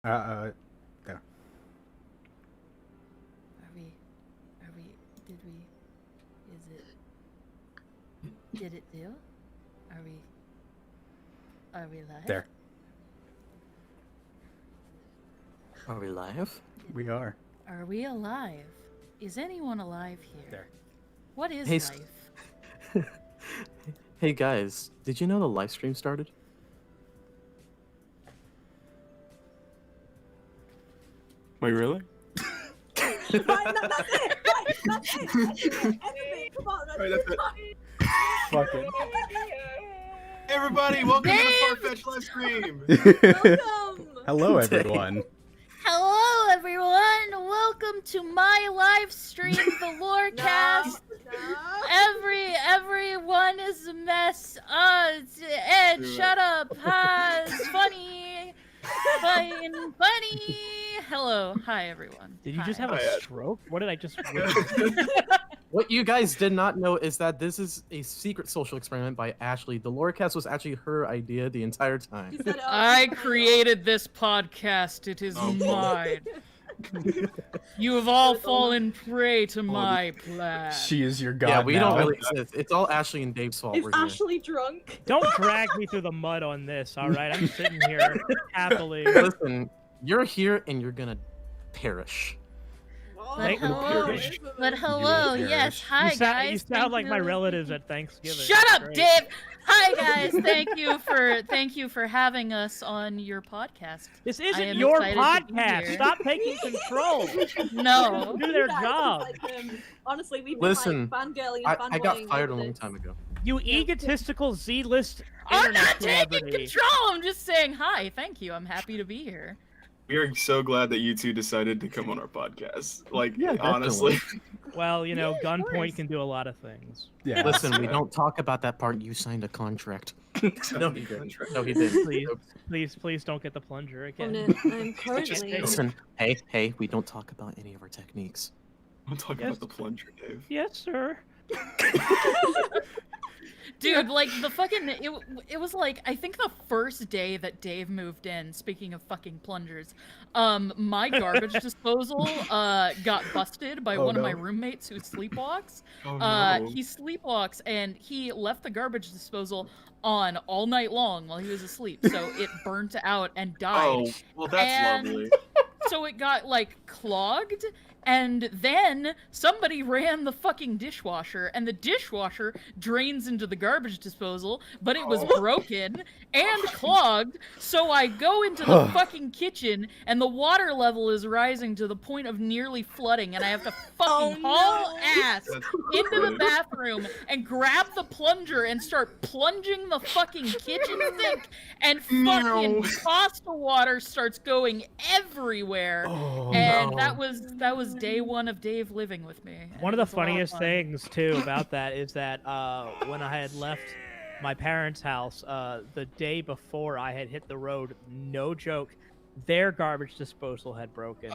There. Did it do? Are we live? There. Are we live? We are. Are we alive? Is anyone alive here? There. What is Hey, life? Hey guys, did you know the live stream started? Wait, really? Right, that's it. Right, that's it. Everything, come on. Right, that's it. Fuck it. Hey everybody, welcome to the Farfetch live stream. Welcome. Hello, everyone. Hello, everyone. Welcome to my live stream, the LoreCast. Everyone is a mess. Ed, shut up. It's funny. Funny. Hello. Hi, everyone. Did you Hi. just have Hi, a Ed. stroke? What did I just What you guys did not know is that this is a secret social experiment by Ashley. The LoreCast was actually her idea the entire time. She said, oh, I created this podcast. It is Oh. mine. You have all fallen prey to my plan. She is your god Yeah, we now. don't really exist. It's all Ashley and Dave's fault. Is We're here. Ashley drunk? Don't drag me through the mud on this, all right? I'm sitting here happily. Listen, you're here and you're gonna perish. But hello, You yes, perish. hi you sound, guys. you Thank sound like my you. relatives at Thanksgiving. Shut up, Great. Dave. Hi guys, thank you for having us on your podcast. This I isn't am your excited to be podcast. here. Stop taking control. No. Do their Yeah, job. like, honestly, we've been Listen, like fangirling I and got fanboying fired a over long this. time ago. You egotistical Z-list I'm internet not taking celebrity. control. I'm just saying hi. Thank you. I'm happy to be here. We are so glad that you two decided to come on our podcast. Like, Yeah, honestly. Well, you know, Yeah, of gunpoint course. can do a lot of things. Yeah. Listen, we don't talk about that part. You signed a contract. No, he didn't. No, he Please, didn't. please don't get the plunger again. I'm currently... Listen, hey, we don't talk about any of our techniques. We'll talk Yes. about the plunger, Dave. Yes, sir. Dude, like the fucking it was like I think the first day that Dave moved in, speaking of fucking plungers, my garbage disposal got busted by Oh, one of my no. roommates who sleepwalks. Oh no. He sleepwalks and he left the garbage disposal on all night long while he was asleep. So it burnt out and died. Oh, well that's and- lovely. So it got like clogged, and then somebody ran the fucking dishwasher, and the dishwasher drains into the garbage disposal, but it was broken and clogged. So I go into the fucking kitchen, and the water level is rising to the point of nearly flooding, and I have to fucking haul ass That's into the good. bathroom and grab the plunger and start plunging the fucking kitchen sink, and fucking No. pasta water starts going everywhere. Oh, And no. that was day one of Dave living with me. and One it of the was a lot funniest fun. things too about that is that when I had left my parents' house the day before I had hit the road, no joke, their garbage disposal had broken.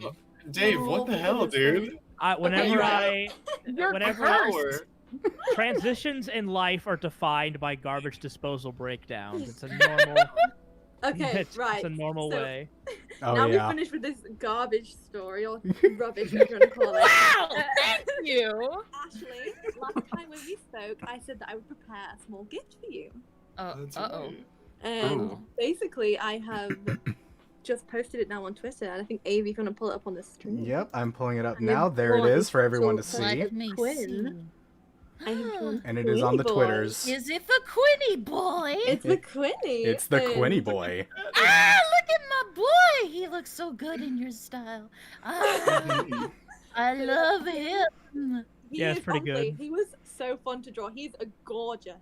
Dave, what the hell, dude? Whenever You're whenever cursed. transitions in life are defined by garbage disposal breakdowns. It's a normal. Okay, it's, right. It's a normal so way. Oh, now yeah. we've finished with this garbage story, or rubbish, whatever you want to call it. Wow! Thank you. Ashley, last time when we spoke, I said that I would prepare a small gift for you. That's Uh-oh. right. And Ooh. basically, I have just posted it now on Twitter, and I think Avi gonna pull it up on the stream. Yep, I'm pulling it up And now. it's There it one is for everyone to so see. Let me Quinn. I have drawn And it is on the Quinny boy. Twitters. Is it the Quinny boy? It's the Quinny. It's the and- Quinny boy. Ah, look at my boy. He looks so good in your style. Ah, I love him. He Yeah, it's is, pretty honestly, good. He was so fun to draw. He's a gorgeous.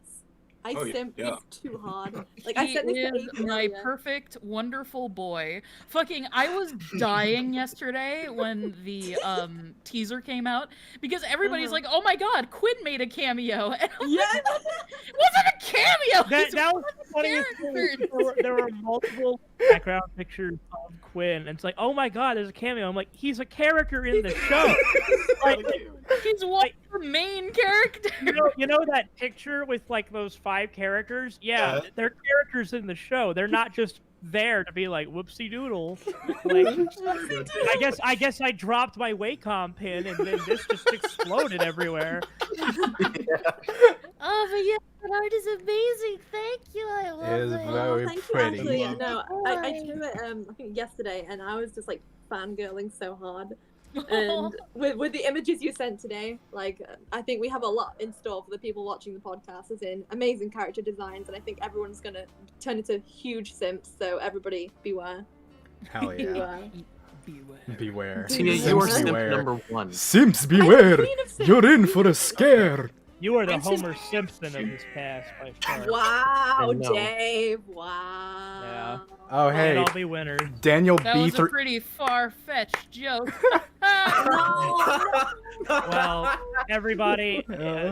I Oh, yeah, simped yeah. this too hard. Like I He said this to is Avi my earlier. perfect, wonderful boy. Fucking, I was dying yesterday when the teaser came out because everybody's Uh-huh. like, "Oh my god, Quinn made a cameo," and I'm Yeah. like, it wasn't a cameo. That, He's that was one the of the funniest thing. characters. There were multiple background pictures of Quinn, and it's like, oh my god, there's a cameo. I'm like, he's a character in the show. Like, He's one of the main characters. you know that picture with like those 5 characters? Yeah, Yeah. they're characters in the show. They're not just there to be like, whoopsie doodle. Like, I guess I dropped my Wacom pin and then this just exploded everywhere. Oh, but yeah, that art is amazing. Thank you. I love It is it. very Thank pretty. you, Ashley. No, I drew it I think yesterday, and I was just like fangirling so hard. And with the images you sent today, like I think we have a lot in store for the people watching the podcast, as in amazing character designs, and I think everyone's gonna turn into huge simps. So everybody, beware. Hell yeah. Beware. Beware. Tia, Simps you are simp beware. number 1. Simps I'm the beware! queen of simps. You're in for a scare! You are the I'm just- Homer Simpson of this cast by far. Wow, I know. Dave! Wow. Yeah. Oh, We'd hey. all be winners. Daniel That was a B3. pretty far-fetched joke. No. Well, everybody,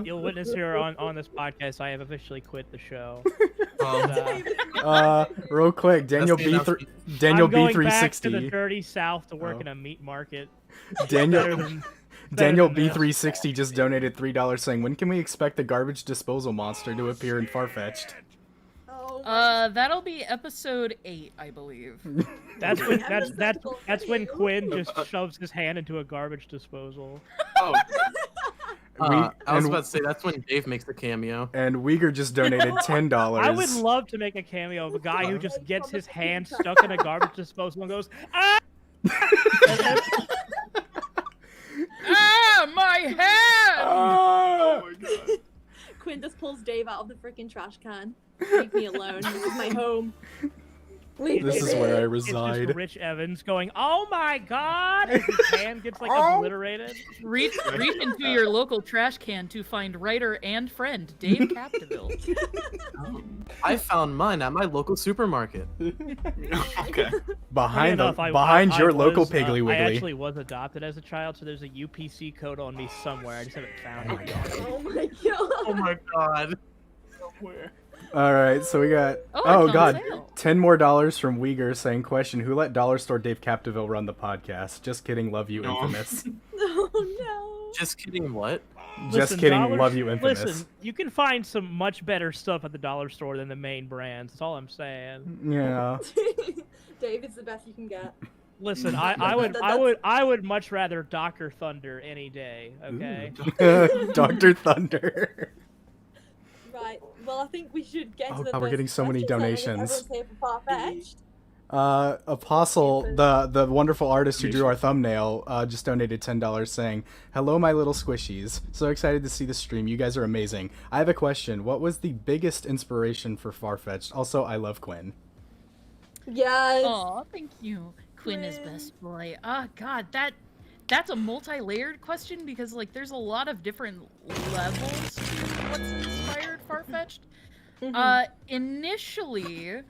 you'll witness here on this podcast, I have officially quit the show. Real quick, Daniel That's the B3. Daniel I'm going back to the B360. dirty south to work Oh. in a meat market. Daniel. Better than- Daniel than this. B360 just donated $3 saying, when can we expect the garbage disposal monster to appear in Farfetched? Oh, That'll be episode 8, I believe. That's when Episode that's when 8. Quinn just shoves his hand into a garbage disposal. Oh, I was and- about to say that's when Dave makes the cameo. And Uyghur just donated $10. I would love to make a cameo of a guy who just gets his hand stuck in a garbage disposal and goes, ah! Ah, my hand! oh my god. Quinn just pulls Dave out of the freaking trash can. Leave me alone. This is my home. Leave This me is where I be. It's reside. just Rich Evans going, "Oh my God!" as his hand gets like obliterated. Reach into your local trash can to find writer and friend Dave Capdeville. I found mine at my local supermarket. Okay. Behind, Funny enough, behind I your was, local Piggly I Wiggly. actually was adopted as a child, so there's a UPC code on me somewhere. I just haven't found Oh my it. god. Oh my god. Oh my god. Alright, so we got... Oh, Oh, it's on god. sale. $10 more from Uyghur saying, question, who let Dollar Store Dave Capdeville run the podcast? Just kidding, love you, No. Infamous. Oh no. Just kidding, what? Just Listen, kidding, Dollar- love you, Infamous. Listen, you can find some much better stuff at the dollar store than the main brands. That's all I'm saying. Yeah. Dave is the best you can get. Listen, I would much rather Dr. Thunder any day. Okay. Dr. Thunder. Right. Well, I think we should get Oh to the god, we're first getting so many question, so donations. everyone's here for Farfetched. Apostle, the wonderful artist who drew our thumbnail, just donated $10 saying, hello, my little squishies. So excited to see the stream. You guys are amazing. I have a question. What was the biggest inspiration for Farfetched? Also, I love Quinn. Yes. Aw, thank you. Quinn is best boy. Ah, God, that's a multi-layered question because like there's a lot of different levels to what's inspired Farfetched. Initially,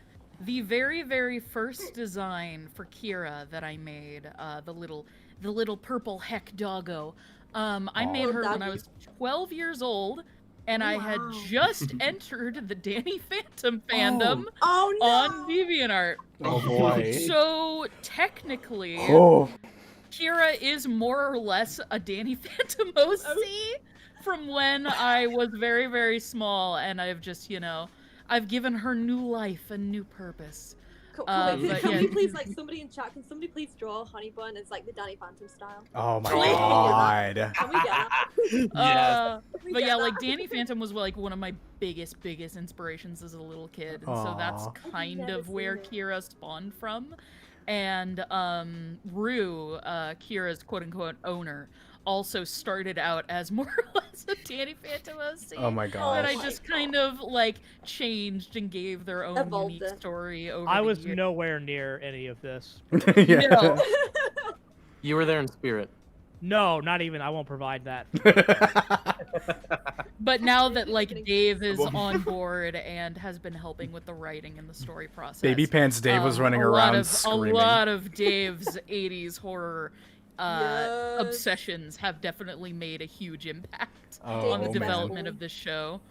the very first design for Kira that I made, the little purple heck doggo, I made her when I was 12 years old, and I had Wow. just entered the Danny Phantom fandom Oh no. on DeviantArt. Oh boy. So technically, Oh. Kira is more or less a Danny Phantom OC from when I was very small, and I've just, I've given her new life and new purpose. Can but we yeah. please, like, somebody in chat, can somebody please draw Honey Bun as, like, the Danny Phantom style? Oh my Please. god. Can we get that? Yes. Can we But get yeah, that? like Danny Phantom was like one of my biggest inspirations as a little kid, and so that's Aw. kind never of where seen it. Kira spawned from. And Rue, Kira's quote-unquote owner, also started out as more or less a Danny Phantom OC. Oh my That god. I just kind of like changed and gave their own Evolved unique it. story over I the was years. nowhere near any of this. Yeah. No. You were there in spirit. No, not even. I won't provide that. But now that like Getting Dave is Well- on board and has been helping with the writing and the story process, Baby Pants Dave was running a around lot of, screaming. A lot of Dave's 80s horror Yes. obsessions have definitely made a huge impact Oh, on the man. development of this show.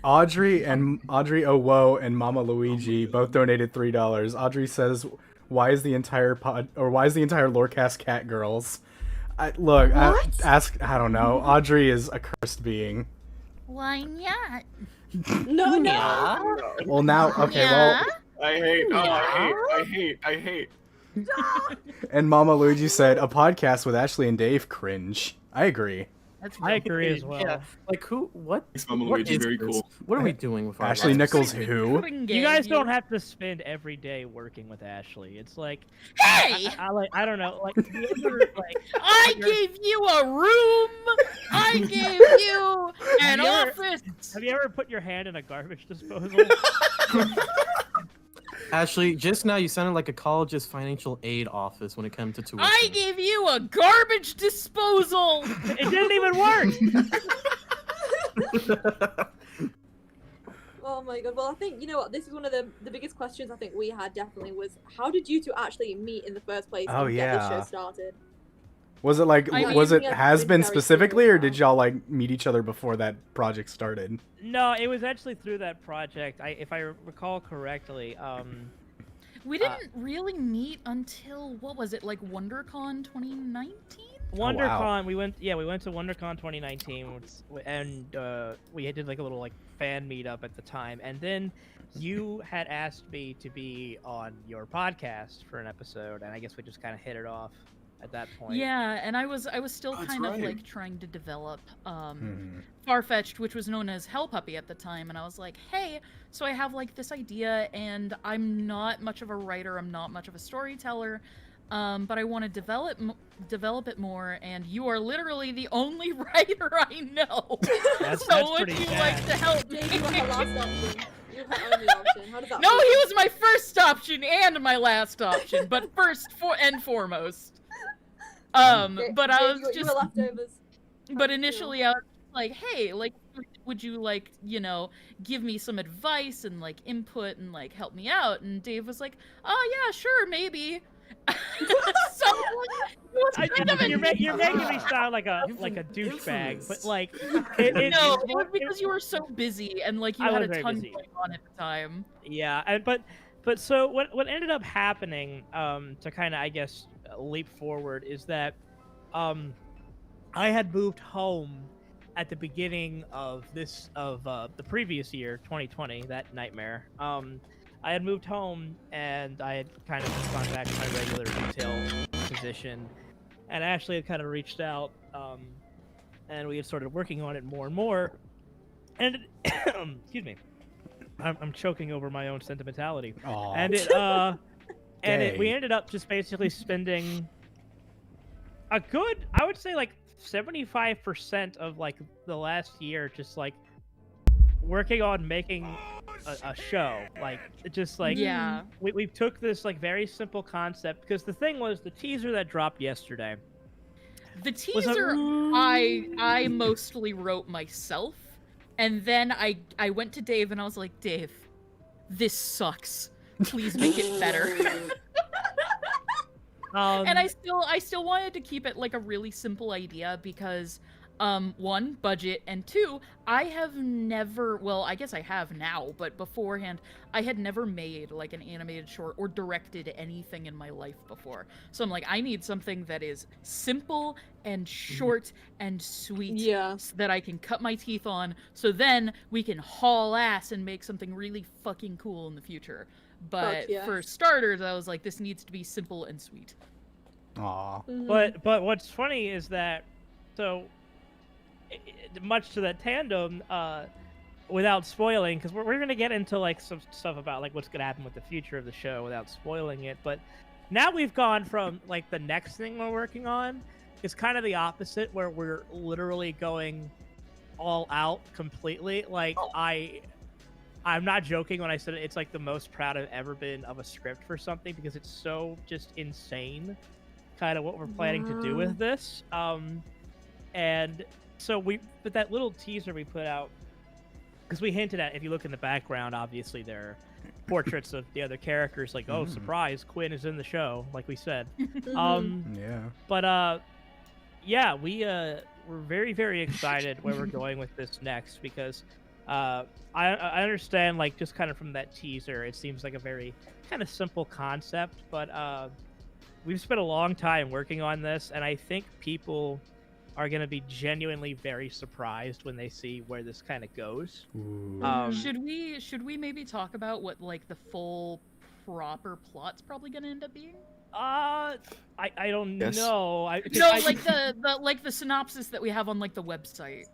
Audrey Owo and Mama Luigi both donated $3. Audrey says, "Why is the entire LoreCast cat girls?" I don't know. Audrey is a cursed being. Why not? No. Well, now, okay, Yeah? I hate. And Mama Luigi said, a podcast with Ashley and Dave, cringe. I agree. That's I agree as well. Yeah, like who? What? Thanks, Mama What Luigi, is very this? cool. What are we doing with our Ashley lives? Nichols, who? You guys don't have to spend every day working with Ashley. It's like, Hey! I don't know, like, have you ever, like, I gave you a room. I gave you an Have you ever- office. have you ever put your hand in a garbage disposal? Ashley, just now you sounded like a college's financial aid office when it comes to tuition. I gave you a garbage disposal. It didn't even work. Oh my god. Well, I think, you know what, this is one of the biggest questions I think we had definitely was, how did you two actually meet in the first place Oh, and get this yeah. show started? Was it like, I was it mean, has been very specifically, serious or did y'all like meet each other before that project started? No, it was actually through that project. If I recall correctly, We didn't really meet until what was it, like WonderCon 2019? WonderCon. We went to WonderCon 2019, and we did like a little like fan meetup at the time, and then you had asked me to be on your podcast for an episode, and I guess we just kind of hit it off at that point. Yeah, and I was still That's kind of right. like trying to develop Farfetch, which was known as Hell Puppy at the time, and I was like, hey, so I have like this idea, and I'm not much of a writer, I'm not much of a storyteller, but I want to develop it more, and you are literally the only writer I know. That's so would pretty you sad. like to help me? Dave, you were her last option. You were her only option. How does that No, feel? he was my first option and my last option, but first and foremost. But I was You just, were leftovers. but initially I was like, hey, like, would you like, you know, give me some advice and like input and like help me out? And Dave was like, oh yeah, sure, maybe. So it was kind of You're making me sound like a Influence. douchebag, but like no, it was because you were so busy and like you I had was a very ton busy. going on at the time. Yeah, but so what ended up happening, to kind of I guess leap forward, is that I had moved home at the beginning of the previous year, 2020, that nightmare. I had moved home and I had kind of gone back to my regular retail position, and Ashley had kind of reached out, and we had started working on it more and more. And excuse me, I'm choking over my own sentimentality. Aw. And we Dang. ended up just basically spending a good, I would say like 75% of like the last year just like working on making a show. Like it just like Yeah. we took this like very simple concept, because the thing was the teaser that dropped yesterday. The Was a- teaser I mostly wrote myself, and then I went to Dave and I was like, Dave, this sucks. Please make it better. And I still wanted to keep it like a really simple idea because one, budget, and two, I have never, well, I guess I have now, but beforehand, I had never made like an animated short or directed anything in my life before. So I'm like, I need something that is simple and short and sweet, Yeah. so that I can cut my teeth on, so then we can haul ass and make something really fucking cool in the future. But yes. for starters, I was like, this needs to be simple and sweet. Aw. Mhm. But what's funny is that, so much to that tandem, without spoiling, because we're going to get into like some stuff about like what's going to happen with the future of the show without spoiling it, but now we've gone from like the next thing we're working on is kind of the opposite, where we're literally going all out completely. Like I'm not joking when I said it's like the most proud I've ever been of a script for something, because it's so just insane kind of what we're planning to do with this. And so but that little teaser we put out, because we hinted at, if you look in the background, obviously there are portraits of the other characters, like, oh, surprise, Quinn is in the show, like we said. Yeah. But yeah, we're very, very excited where we're going with this next, because I understand, like, just kind of from that teaser, it seems like a very kind of simple concept, but we've spent a long time working on this, and I think people are going to be genuinely very surprised when they see where this kind of goes. Ooh. Um, Should we maybe talk about what like the full proper plot's probably gonna end up being? I don't Yes. know. No, like the synopsis that we have on like the website.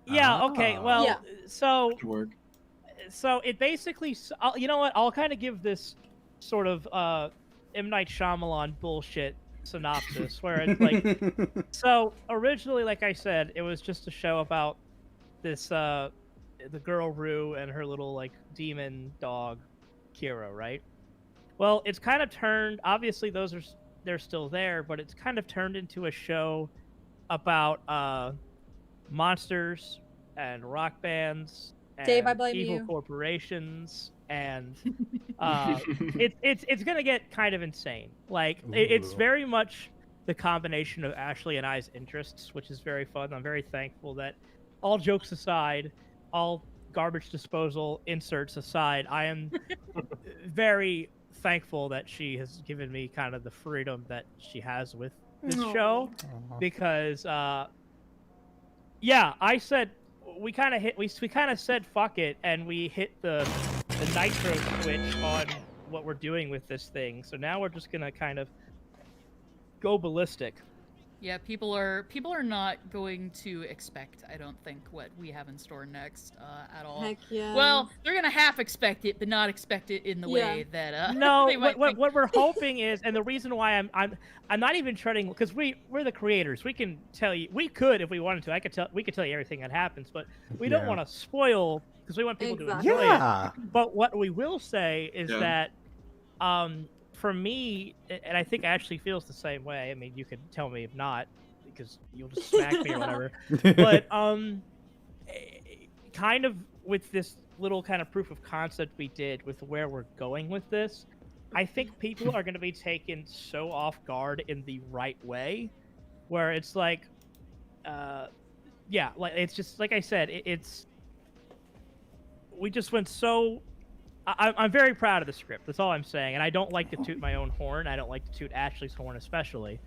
Yeah. Okay. Ah. Well, Yeah. so Good work. it basically. You know what? I'll kind of give this sort of M. Night Shyamalan bullshit synopsis, where it's like. So originally, like I said, it was just a show about this the girl Rue and her little like demon dog, Kira, right? Well, it's kind of turned. Obviously, they're still there, but it's kind of turned into a show about monsters and rock bands and Dave, I blame evil you. corporations, and it's gonna get kind of insane. Like it's Ooh. very much the combination of Ashley and I's interests, which is very fun. I'm very thankful that, all jokes aside, all garbage disposal inserts aside, I am very thankful that she has given me kind of the freedom that she has with this show, because yeah, I said we kind of said fuck it, and we hit the nitro switch on what we're doing with this thing. So now we're just gonna kind of go ballistic. Yeah, people are not going to expect, I don't think, what we have in store next at all. Heck yeah. Well, they're gonna half expect it, but not expect it in the Yeah. way that No, they might think. what we're hoping is, and the reason why I'm not even treading, because we're the creators. We can tell you, we could if we wanted to. We could tell you everything that happens, but we don't Yeah. want to spoil, because we want people Exactly. to enjoy it. Yeah. But what we will say is Yeah. that, for me, and I think Ashley feels the same way. I mean, you can tell me if not, because you'll just smack me or whatever. But kind of with this little kind of proof of concept we did with where we're going with this, I think people are going to be taken so off guard in the right way, where it's like, yeah, like it's just like I said, it's we just went so. I'm very proud of the script. That's all I'm saying, and I don't like to toot my own horn. I don't like to toot Ashley's horn, especially.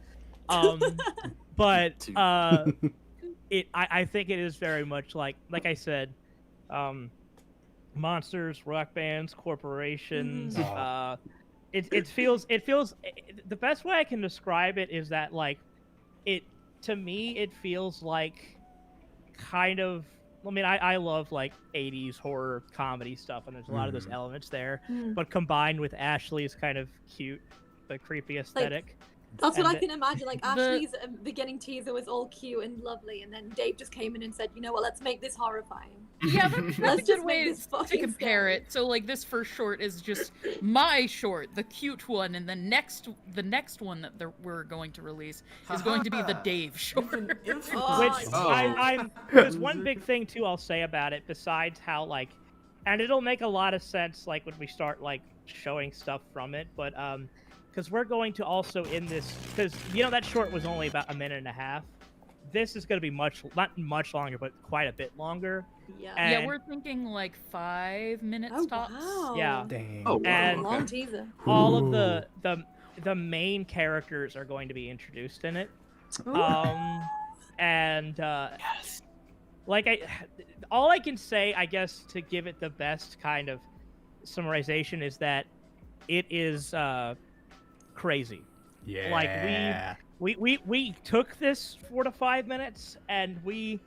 But I think it is very much like I said, monsters, rock bands, corporations. It feels the best way I can describe it is that, like, to me it feels like kind of. I mean, I love like 80s horror comedy stuff, and there's a lot of those elements there, but combined with Ashley's kind of cute but creepy aesthetic. That's what And I can imagine. Like Ashley's beginning teaser was all cute and lovely, and then Dave just came in and said, "You know what? Let's make this horrifying." Yeah, that's Let's a just good make way this to fucking compare scary. it. So, like, this first short is just my short, the cute one, and the next one that we're going to release is going to be the Dave short. Which there's one big thing too I'll say about it, besides how, like, and it'll make a lot of sense like when we start like showing stuff from it, but because we're going to also in this, because you know that short was only about a minute and a half. This is going to be not much longer, but quite a bit longer. Yeah. And Yeah, we're thinking like 5 minutes Oh tops. wow. Yeah. Dang. Oh, wow. And Long teaser. all of the main characters are going to be introduced in it. And Yes. like all I can say, I guess, to give it the best kind of summarization is that it is crazy. Yeah. Like we took this 4 to 5 minutes and we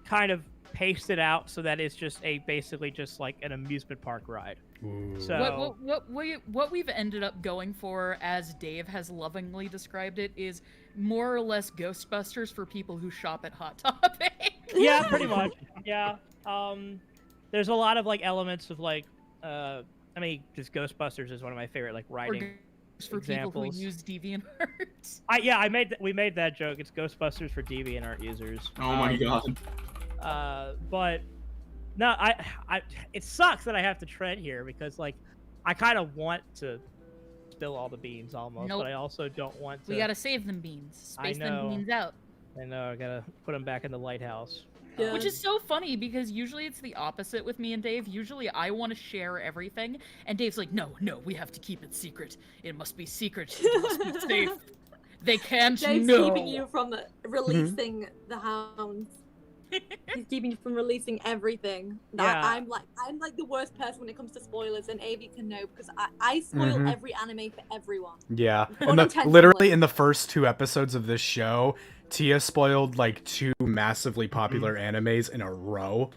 kind of paced it out so that it's just basically just like an amusement park ride. Ooh. So What we've ended up going for, as Dave has lovingly described it, is more or less Ghostbusters for people who shop at Hot Topic. yeah, pretty much. Yeah. There's a lot of like elements of like I mean, just Ghostbusters is one of my favorite like Or writing for people who examples. use DeviantArt. We made that joke. It's Ghostbusters for DeviantArt users. Oh my god. But no, it sucks that I have to tread here because like I kind of want to spill all the beans almost, Nope. but I also don't want to. We gotta save them beans. Space them know. beans out. I know I gotta put them back in the lighthouse. Yeah. Which is so funny because usually it's the opposite with me and Dave. Usually I want to share everything, and Dave's like, no, we have to keep it secret. It must be secret. It must be safe. They can't Dave's know. keeping you from releasing the hounds. He's keeping you from releasing everything. Yeah. I'm like the worst person when it comes to spoilers, and Avi can know because I spoil every anime for everyone. Yeah, and Unintentionally. literally in the first 2 episodes of this show, Tia spoiled like 2 massively popular animes in a row.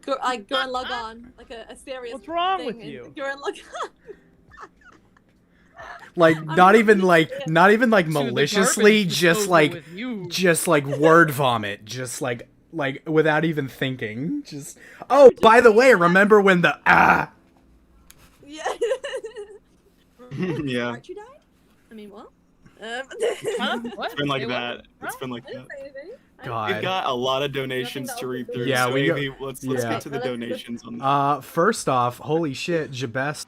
Go and log on, like a serious. What's wrong thing, with and you? Go and log on. Like not even like maliciously, just like word vomit, just like without even thinking. Just by the way, remember when the Yeah. Yeah. Archie died? I mean, what? Huh? What? It's been like Say that. what? It's been like I didn't that. say anything. God. We've got a lot of donations to read through. Yeah, so we got- Amy, let's yeah. get to the donations on that. First off, holy shit, Jabest.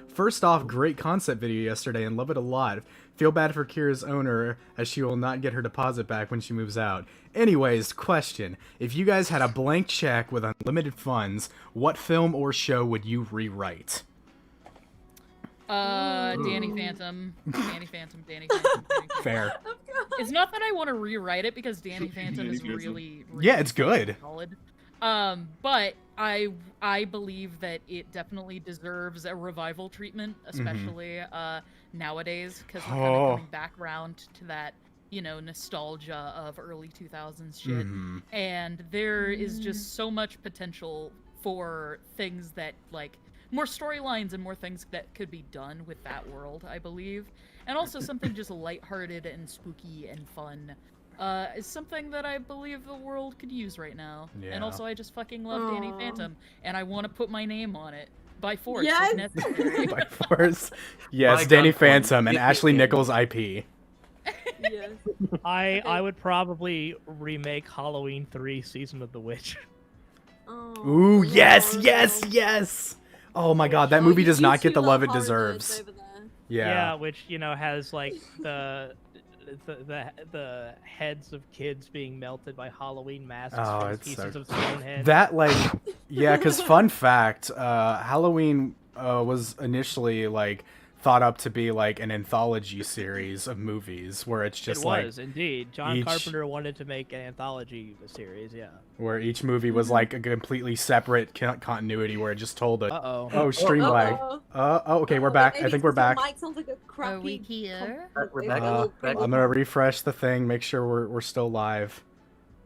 First off, great concept video yesterday and love it a lot. Feel bad for Kira's owner as she will not get her deposit back when she moves out. Anyways, question. If you guys had a blank check with unlimited funds, what film or show would you rewrite? Danny Phantom. Danny Phantom. Danny Phantom. Fair. It's not that I want to rewrite it because Danny Phantom is Danny Phantom. really Yeah, it's good. solid. But I believe that it definitely deserves a revival treatment, especially nowadays, because we're kind of coming back around to that, you know, nostalgia of early 2000s shit. And there is just so much potential for things that, like, more storylines and more things that could be done with that world, I believe. And also something just lighthearted and spooky and fun. Is something that I believe the world could use right now. Yeah. And also I just fucking love Danny Phantom, and I want to put my name on it. By force, Yes! if necessary. By force. Yes, My Danny God, Phantom and Get Ashley in. Nichols IP. Yes. I would probably remake Halloween 3 Season of the Witch. Oh, Ooh, yes, Lord. yes, yes! Oh my god, that Oh, movie does you not two get the love it horror nerds deserves. over there. Yeah. Which, you know, has like the heads of kids being melted by Halloween masks Oh, from it's pieces so- of Stonehenge. That, like, yeah, because fun fact, Halloween was initially, like, thought up to be, like, an anthology series of movies where it's just, it like, was indeed. John each- Carpenter wanted to make an anthology series. Yeah. where each movie was, like, a completely separate continuity where it just told a, Uh-oh. stream lag. Uh-oh. Okay, we're Oh, back. maybe I think we're it's 'cause your back. mic sounds like a crappy Are we here? We're like back. a little Back. crinkle I'm gonna mic. refresh the thing, make sure we're still live.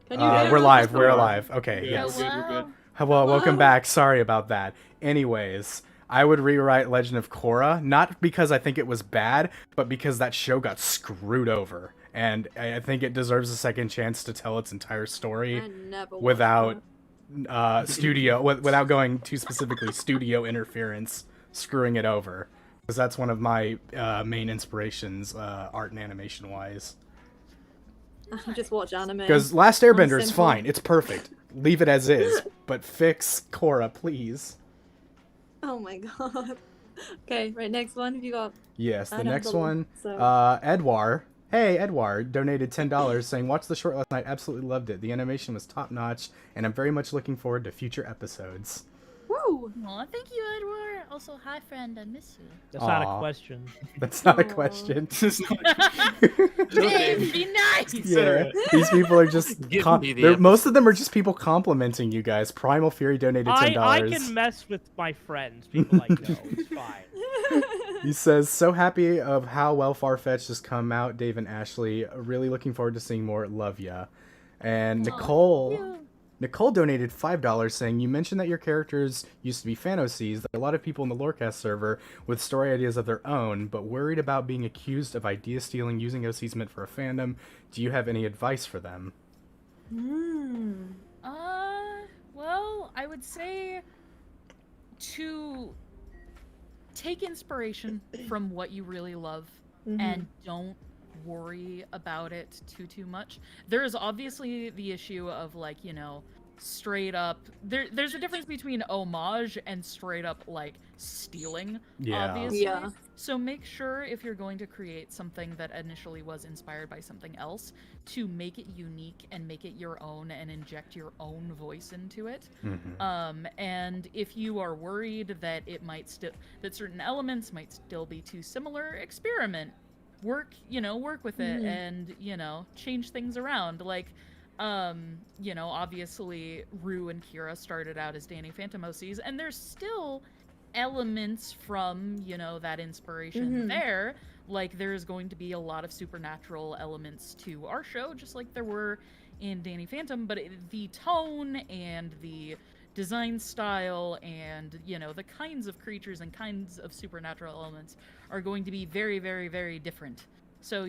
Can you hear We're us? live, we're Hello. alive. Okay, Yeah, yes. we're good, we're good. Hello, welcome Hello. back. Sorry about that. Anyways, I would rewrite Legend of Korra, not because I think it was bad, but because that show got screwed over. And I think it deserves a second chance to tell its entire story I never watched without that. without going too specifically studio interference screwing it over. Because that's one of my main inspirations, art and animation wise. I just watch anime. Because Last Airbender is simple. fine, it's perfect. Leave it as is, but fix Korra, please. Oh my god. Okay, right, next one. Have you got? Yes, I the don't next believe one, so. Edward. Hey, Edward donated $10 saying, watched the short last night, absolutely loved it. The animation was top notch, and I'm very much looking forward to future episodes. Woo! Aw, thank you, Edward. Also, hi, friend. I miss you. That's not Aw. a question. That's not a Aw. question. This is not. Dave, be nice! Yeah, these people are just Give me the most of them are just people complimenting you guys. Primal Fury donated $10. I can mess with my friends. People I know. It's fine. He says, so happy of how well Farfetch has come out, Dave and Ashley. Really looking forward to seeing more. Love ya. And Nicole donated $5 saying, you mentioned that your characters used to be fantasies. There are a lot of people in the LoreCast server with story ideas of their own, but worried about being accused of idea stealing using OCs meant for a fandom. Do you have any advice for them? Well, I would say to take inspiration from what you really love and don't worry about it too much. There is obviously the issue of, like, you know, straight up there's a difference between homage and straight up, like, stealing, Yeah. obviously. Yeah. So make sure, if you're going to create something that initially was inspired by something else, to make it unique and make it your own and inject your own voice into it. And if you are worried that it might that certain elements might still be too similar, experiment. work with it and change things around. Like, obviously Rue and Kira started out as Danny Phantom OCs, and there's still elements from that inspiration there. Like, there's going to be a lot of supernatural elements to our show, just like there were in Danny Phantom, but the tone and the design style and the kinds of creatures and kinds of supernatural elements are going to be very, very, very different. So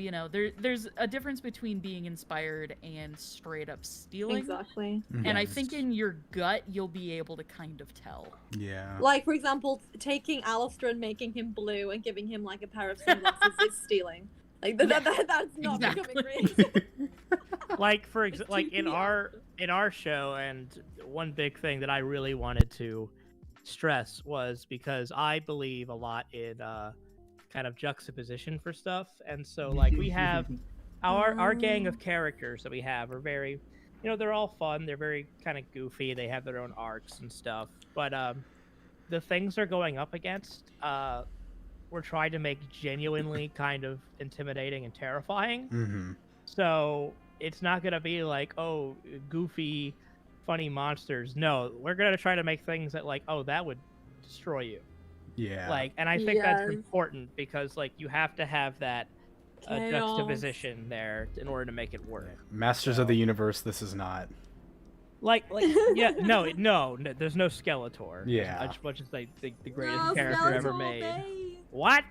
there's a difference between being inspired and straight up stealing. Exactly. And I think in your gut you'll be able to kind of tell. Yeah. Like, for example, taking Alistair and making him blue and giving him like a pair of sunglasses is stealing. Like that's not becoming real. Like like in our show, and one big thing that I really wanted to stress was because I believe a lot in kind of juxtaposition for stuff, and so like we have our gang of characters that we have are very, they're all fun, they're very kind of goofy, they have their own arcs and stuff, but the things they're going up against, we're trying to make genuinely kind of intimidating and terrifying. So it's not gonna be like, oh, goofy, funny monsters. No, we're gonna try to make things that like, oh, that would destroy you. Yeah. Like, and I think that's important because like you have to have that juxtaposition there in order to make it work. Masters of the Universe, this is not. Like yeah, no, there's no Skeletor. Yeah. As much as like the greatest character ever made. What?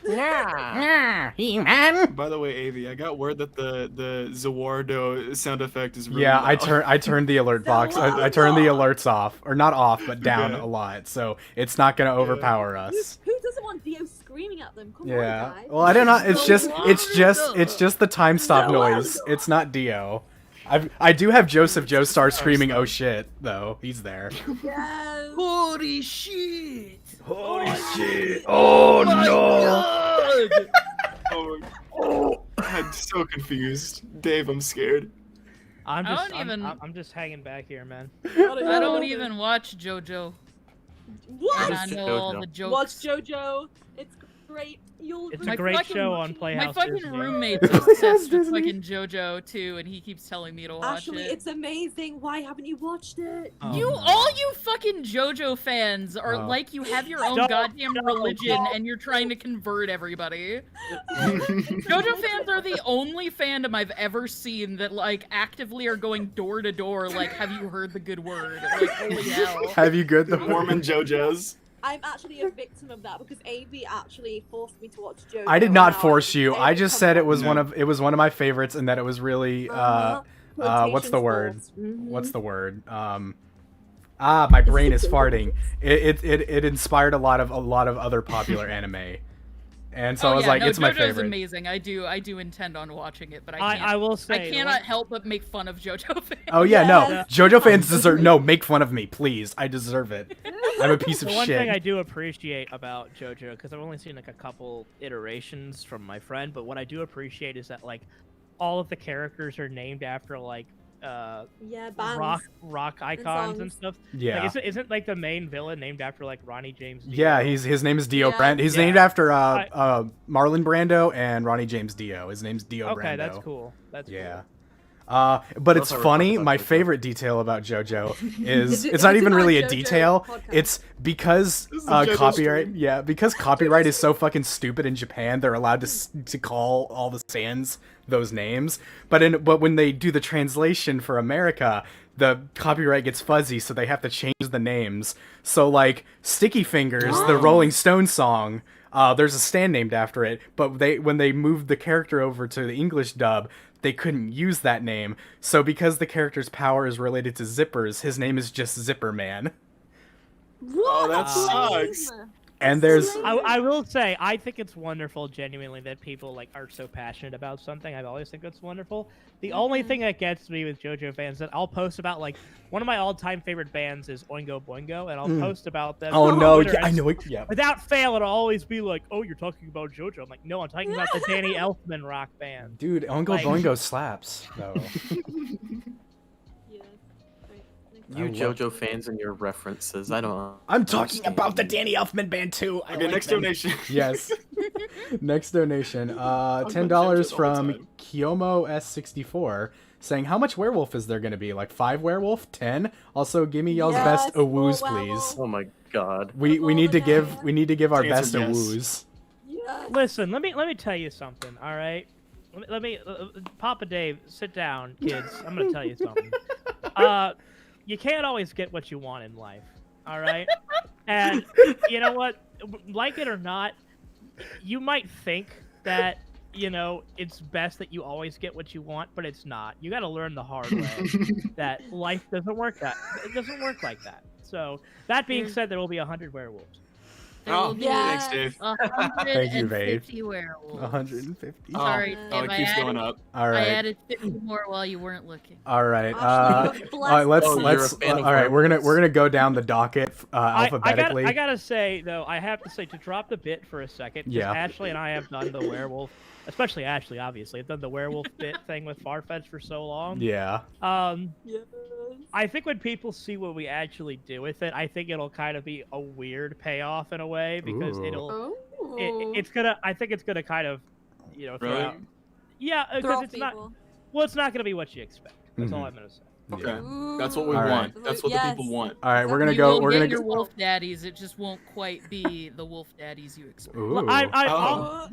Yeah, He-Man. By the way, Avi, I got word that the Zawardo sound effect is really Yeah, loud. I turned the alert box. I turned the alerts off, or not off, but down a lot, so it's not gonna overpower us. Who doesn't want Dio screaming at them? Come on, Yeah. guys. Well, I don't know. It's just the time stop noise. It's not Dio. I do have Joseph Joestar screaming, "Oh shit!" though. He's there. Yes. Holy shit! Holy shit! Oh no! I'm so confused. Dave, I'm scared. I'm just I don't I'm just hanging back here, man. I don't even watch JoJo. What? And I know all the jokes. Watch JoJo. It's great. It's a great show on My Playhouse fucking Disney. roommate's obsessed with fucking JoJo too, and he keeps telling me to watch Actually, it. it's amazing. Why haven't you watched it? Oh, All you fucking JoJo fans are like you have your own goddamn religion and you're trying to convert everybody. JoJo fans are the only fandom I've ever seen that like actively are going door to door like, have you heard the good word? Like, holy hell. Have you good? The Mormon JoJo's. I'm actually a victim of that because Avi actually forced me to watch JoJo. I did not and force you. I just said it was No. one of my favorites, and that it was really what's the Quotation word? sports. Mhm. What's the word? My brain is farting. It inspired a lot of other popular anime, and so I was like, it's my JoJo's favorite. amazing. I do intend on watching it, but I can't. I will I say cannot help but make fun of JoJo fans. Oh yeah, no, Yes. JoJo fans deserve make fun of me, please. I deserve it. I'm a piece of the one shit. thing I do appreciate about JoJo, because I've only seen like a couple iterations from my friend, but what I do appreciate is that like all of the characters are named after like Yeah, bands. rock icons and songs. stuff. Yeah. Like, isn't like the main villain named after like Ronnie James Dio? Yeah, his name is Dio Yeah. Brand. He's Yeah. named after Marlon Brando and Ronnie James Dio. His name's Dio Brando. Okay, that's cool. That's Yeah. cool. But it's Those are funny. about My JoJo. favorite detail about JoJo is It's it's not a even really a JoJo detail. podcast. It's because This is a JoJo copyright. stream. Yeah, because copyright is so fucking stupid in Japan. They're allowed to call all the sans those names. But when they do the translation for America, the copyright gets fuzzy, so they have to change the names. So like Sticky Fingers, the Rolling Stones song. There's a stand named after it, but when they moved the character over to the English dub, they couldn't use that name. So because the character's power is related to zippers, his name is just Zipper Man. What? that Lame. sucks. And there's I will say, I think it's wonderful, genuinely, that people like are so passionate about something. I've always think it's wonderful. The only thing that gets me with JoJo fans that I'll post about, like, one of my all-time favorite bands is Oingo Boingo, and I'll post about them. oh on no, Twitter, yeah, I and know it. Yeah. without fail, it'll always be like, "Oh, you're talking about JoJo." I'm like, "No, I'm talking about the Danny Elfman rock band." Dude, Oingo Like- Boingo slaps though. Yeah. Right. You I love- JoJo fans and your references. I don't. I'm talking understand. about the Danny Elfman band too. I Okay, like next them. donation. Yes. Next donation, about $10 changes all the from time. Kiyomo S64, saying, how much werewolf is there going to be? Like 5 werewolf? 10? Also, give me y'all's Yes, best awoos, full please. werewolf. Oh my god. We need to give our Answer best yes. awoos. Yes. Listen, let me tell you something. All right, let me Papa Dave, sit down, kids. I'm gonna tell you something. You can't always get what you want in life. All right, and you know what? Like it or not, you might think that it's best that you always get what you want, but it's not. You got to learn the hard way that life doesn't work it doesn't work like that. So that being said, there will be 100 werewolves. There will Oh, be thanks, Dave. 150 werewolves. 150. Sorry, Oh, Dave, it keeps going up. All I right. added 50 more while you weren't looking. All right. Ashley, All right. Let's Oh, you're let's. a fan of All right. We're werewolves. gonna go down the docket alphabetically. I gotta say though, I have to say to drop the bit for a second. 'Cause Yeah. Ashley and I have done the werewolf, especially Ashley, obviously, have done the werewolf bit thing with Farfetch for so long. Yeah. Yes. I think when people see what we actually do with it, I think it'll kind of be a weird payoff in a way because Ooh. Oh. I think it's gonna kind of, throw Really? out. Yeah, Throw because off it's not. people. Well, it's not gonna be what you expect. That's all Mhm. I'm gonna say. Okay. Ooh. That's what we All right. want. That's what the Yes. people want. All right. We're gonna You go. will We're get gonna your go. wolf daddies. It just won't quite be the wolf daddies you expect. Ooh. Oh.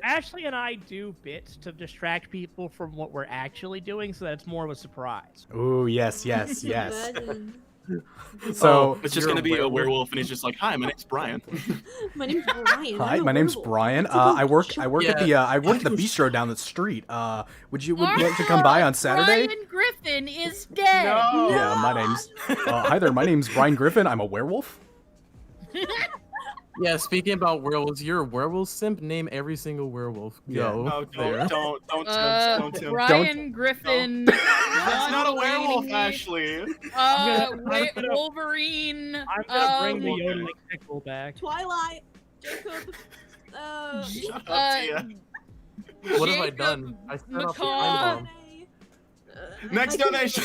Ashley and I do bits to distract people from what we're actually doing, so that it's more of a surprise. Ooh. Yes. Yes. Yes. Imagine. So. It's just You're gonna a be a werewolf. werewolf, and he's just like, "Hi, my name's Brian." My name's Brian. Hi, I'm a my name's werewolf. Brian. It's a I work good at the I work at the bistro down the street. Would you like to come by on Saturday? Brian Griffin is dead. No. Yeah, my name's hi there. My name's Brian Griffin. I'm a werewolf. Yeah, speaking about werewolves, you're a werewolf simp. Name every single werewolf. Yeah. Go No, there. don't tempt. Brian Griffin. That's not a John werewolf, Mulaney, Ashley. I'm gonna- Wolverine. I'm gonna bring the um, yodeling pickle back. Twilight. Jacob. Shut up, Tia. What have I Jacob done? I set off a McCaw. time bomb. Next donation.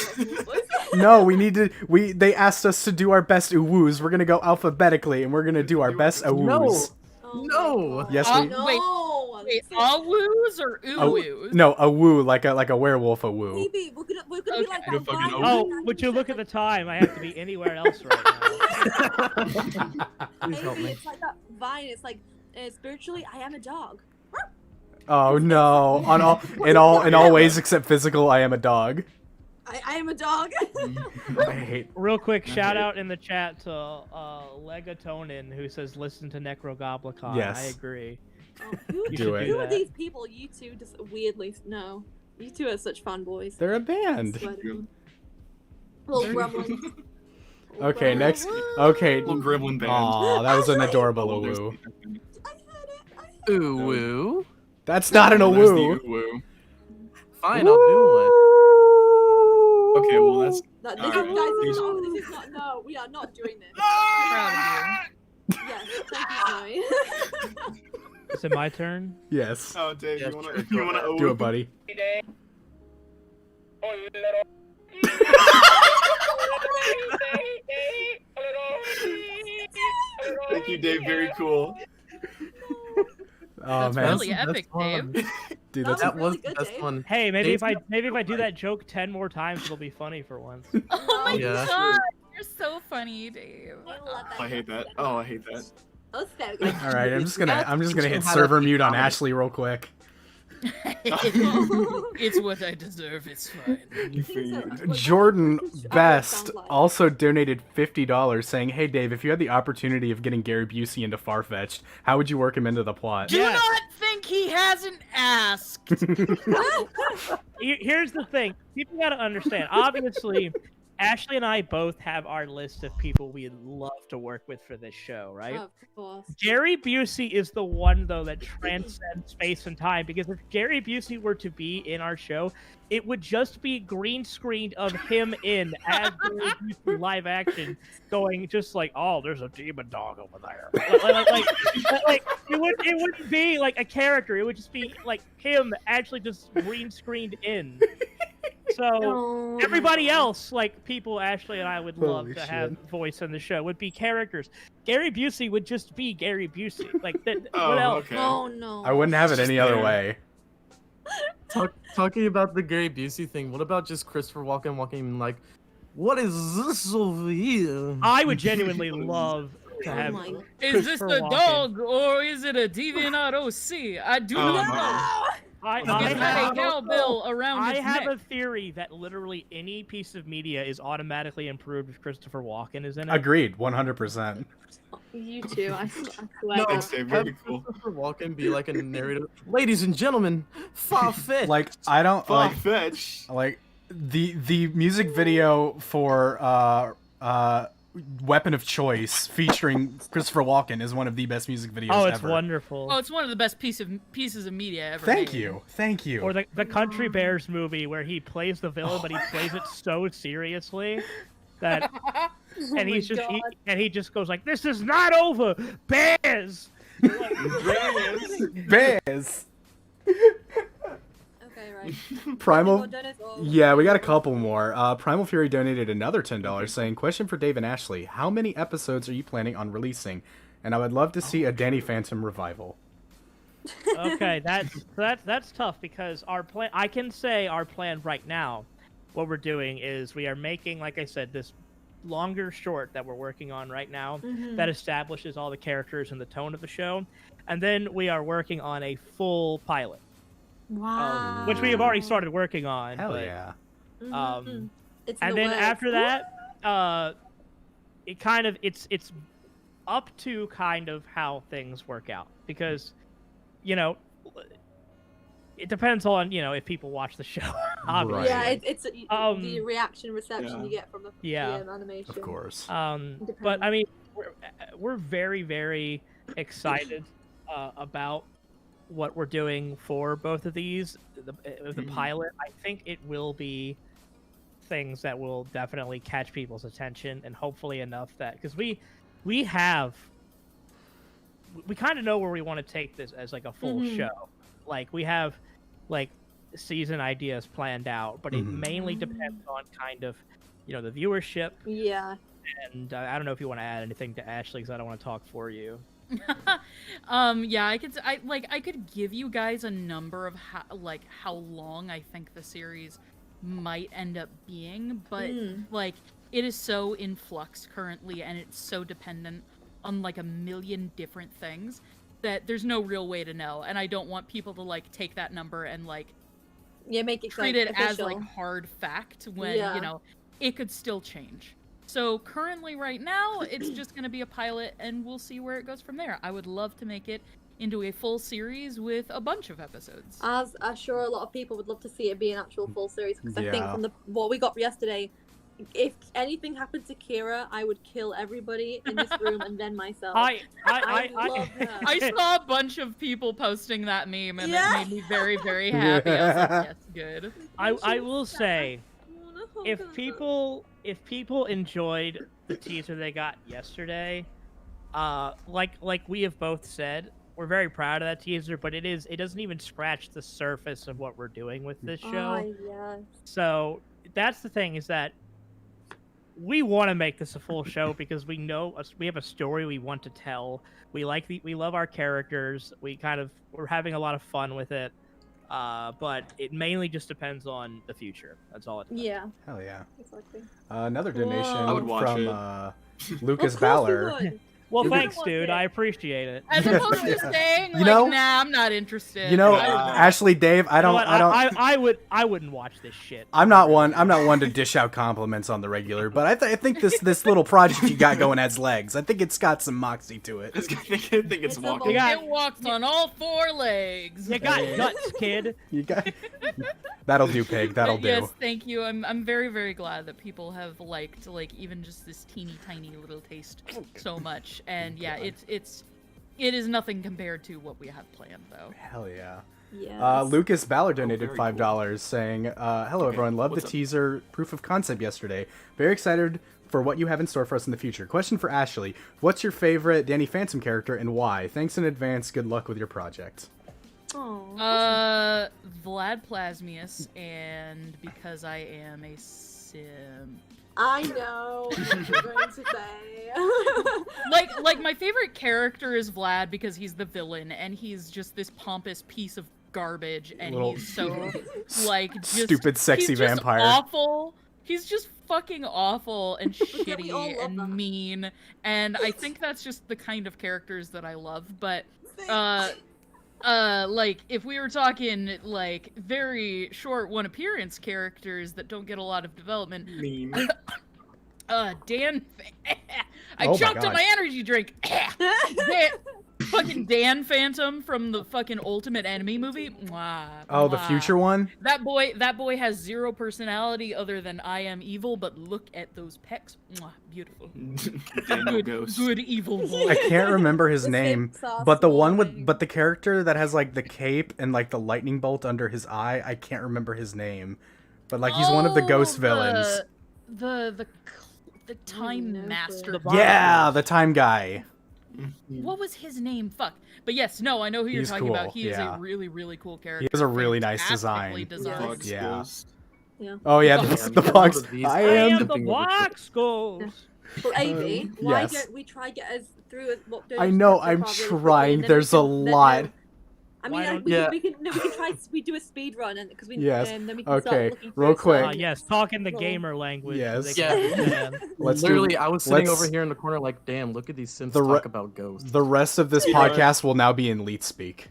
No, we need to. They asked us to do our best oowoos. We're gonna go alphabetically, and we're gonna do our best oowoos. Oh No. my God. Yes, we. No. Wait, awoos or oowoos? No, a woo, like a werewolf a woo. Maybe we're gonna be like Okay. that Fucking Vine Oh, Oh, would you look at the time? I have to be anywhere else right now. Please help me. It's like that Vine. It's like spiritually, I am a dog. Oh no! In all ways except physical, I am a dog. I am a dog. I hate. Real quick, shout out in the chat to Legatonin who says listen to Necrogoblicon. Yes. I agree. Who, You Do should it. do who are that. these people? You two just weirdly no. You two are such fanboys. They're a band. Sweating. Little gremlins. Okay, Gremlins. next. Okay. Little gremlin band. Aw, that was an adorable Oh, there's- awoo. I heard it. I heard it. Ooh, woo. That's not an There's the awoo. woo. Fine, I'll do Okay, well that's. No, this, Alright. guys, this is not. No, we are not doing this. Proud Yes, thank you, Zoe. Is it my turn? Yes. Oh, Dave, Yeah, you wanna sure, you go wanna ahead. Do it, buddy. Thank you, Dave. Very cool. Oh That's man, really epic, fun. Dave. dude, That that's That was really the good, best Dave. one. Hey, maybe if Dave's I do that joke 10 more times, it'll be funny for once. Oh my Yeah. god, you're so funny, Dave. I love I hate that. Oh, I hate that. Oh, so good. all right. I'm just gonna hit How to server be mute on comedy. Ashley real quick. It's what I deserve. It's fine. Jordan What that Best sounds like. also donated $50, saying, "Hey Dave, if you had the opportunity of getting Gary Busey into Farfetch, how would you work him into the plot?" Do Yes. not think he hasn't asked. Here's the thing. People gotta understand. Obviously, Ashley and I both have our list of people we'd love to work with for this show, right? Of course. Gary Busey is the one, though, that transcends space and time, because if Gary Busey were to be in our show, it would just be green screened of him in as Gary Busey live action, going just like, oh, there's a demon dog over there. Like it wouldn't be like a character. It would just be like him actually just green screened in. So Oh, everybody no. else, like people Ashley and I would love Holy to have shit. voice in the show, would be characters. Gary Busey would just be Gary Busey. Like, Oh, what else? okay. Oh no. I wouldn't have it Just any other there. way. Talking about the Gary Busey thing, what about just Christopher Walken walking like, what is this over here? I would genuinely love to Oh have. my. Is this Christopher the Walken. dog or is it a DeviantArt OC? I do Oh, not no. know. I Is that a have, cowbell around I its have a neck? theory that literally any piece of media is automatically improved if Christopher Walken is in it. Agreed, 100%. You too. I swear. No, Thanks, Dave. Very have cool. Christopher Walken be like a narrator. Ladies and gentlemen, Farfetch. Like, I don't like Farfetch. the music video for Weapon of Choice featuring Christopher Walken is one of the best music videos Oh, it's ever. wonderful. Oh, it's one of the best pieces of media ever Thank made. you. Thank you. Or the Country Bears movie where he plays the villain, but he plays it so seriously that, and my he's just God. he just goes like, "This is not over, bears." Bears. Okay, right. Primal. Dennis, or- Yeah, we got a couple more. Primal Fury donated another $10 saying, question for Dave and Ashley. How many episodes are you planning on releasing? And I would love to see a Danny Phantom revival. Okay, that's tough because our plan. I can say our plan right now. What we're doing is we are making, like I said, this longer short that we're working on right now Mhm. that establishes all the characters and the tone of the show, and then we are working on a full pilot, Wow. which we have already started working on. Hell but, yeah. Mhm. It's in And the then works. after that, it kind of it's up to kind of how things work out because, you know, it depends on if people watch the show. Obviously. Yeah, Right. it's the reaction reception Yeah. you get from the Yeah. animation. Of course. But I mean, we're very, very excited about what we're doing for both of these. The pilot, I think it will be things that will definitely catch people's attention, and hopefully enough that because we kind of know where we want to take this as like a full Mhm. show. Like we have like season ideas planned out, but it Mhm. mainly depends on kind of the viewership. Yeah. And I don't know if you want to add anything to Ashley because I don't want to talk for you. Yeah, I could give you guys a number of how long I think the series might end up being, but like it is so in flux currently and it's so dependent on like a million different things that there's no real way to know, and I don't want people to like take that number and like Yeah, make it treat like, it as official. like hard fact when Yeah. it could still change. So currently right now it's just going to be a pilot and we'll see where it goes from there. I would love to make it into a full series with a bunch of episodes. As I'm sure a lot of people would love to see it be an actual full series, because I think Yeah. from what we got yesterday, if anything happened to Kira, I would kill everybody in this room and then myself. I love her. I saw a bunch of people posting that meme and Yeah. it made me very, very happy. I was like, yes, good. I will say I wanna hug if her. people enjoyed the teaser they got yesterday, like we have both said, we're very proud of that teaser, but it doesn't even scratch the surface of what we're doing with this show. Oh, yes. So that's the thing, is that we want to make this a full show because we know we have a story we want to tell. We love our characters. We're having a lot of fun with it. But it mainly just depends on the future. That's all it depends. Yeah, Hell yeah. exactly. Another donation I would watch from it. Lucas Of course we Baller. would. Well, You thanks, could- dude. I appreciate it. As opposed to saying, like, know- nah, I'm not interested. You know, I would- Ashley, Dave, I You know don't, what? I don't. I wouldn't watch this shit. I'm not one to dish out compliments on the regular, but I think this little project you got going has legs. I think it's got some moxie to it. I think it's It's a walking. You got- It walks on all four legs. You got guts, kid. You got that'll do, pig. That'll But do. yes, thank you. I'm very, very glad that people have liked like even just this teeny tiny little taste so much. And yeah, it is nothing compared to what we have planned though. Hell yeah. Yes. Lucas Baller donated very $5 saying, hello everyone, love the what's up? teaser proof of concept yesterday. Very excited for what you have in store for us in the future. Question for Ashley, what's your favorite Danny Phantom character and why? Thanks in advance, good luck with your project. Vlad Plasmius, and because I am a sim. I know what you're going to say. Like my favorite character is Vlad because he's the villain, and he's just this pompous piece of garbage, and Little he's so like just stupid sexy he's just vampire. awful. He's just fucking awful and Yeah, we all shitty love and that. mean, and I think that's just the kind of characters that I love. But like if we were talking like very short one appearance characters that don't get a lot of development, Meme. Dan, I Oh my choked on God. my energy drink. Fucking Dan Phantom from the fucking Ultimate Enemy movie. Mwah, Oh, the mwah. future one? That boy has zero personality other than I am evil, but look at those pecs. Mwah, beautiful. Daniel Ghost. Good evil boy. I can't remember his The name, same sauce but the one with morning. the character that has like the cape and like the lightning bolt under his eye, I can't remember his name. But like he's one of the ghost villains. The Time know Master. The Yeah, the time guy. What was his name? Fuck. But yes, no, I know who you're He's talking cool, about. He is yeah. a really, really cool character. He has a really nice Fantastically design. designed. Fox Yeah. Ghost. Oh yeah, Fox. the fox. These- I I am am the the Something over Box Ghost. Well, Avi, why yes. don't we try get us through what I know, I'm trying. There's a lot. I mean, don't- we, Yeah. can, we can no, we can try. We do a speed run, and because we Yes. then we can Okay, start looking real through quick. some- Yes, talking the Well, gamer language. Yes. They can Yeah. understand. Let's do- Literally, I was sitting let's- over here in the corner like, damn, look at these Sims The re- talk about ghosts. The rest of this podcast will now be in Leet speak.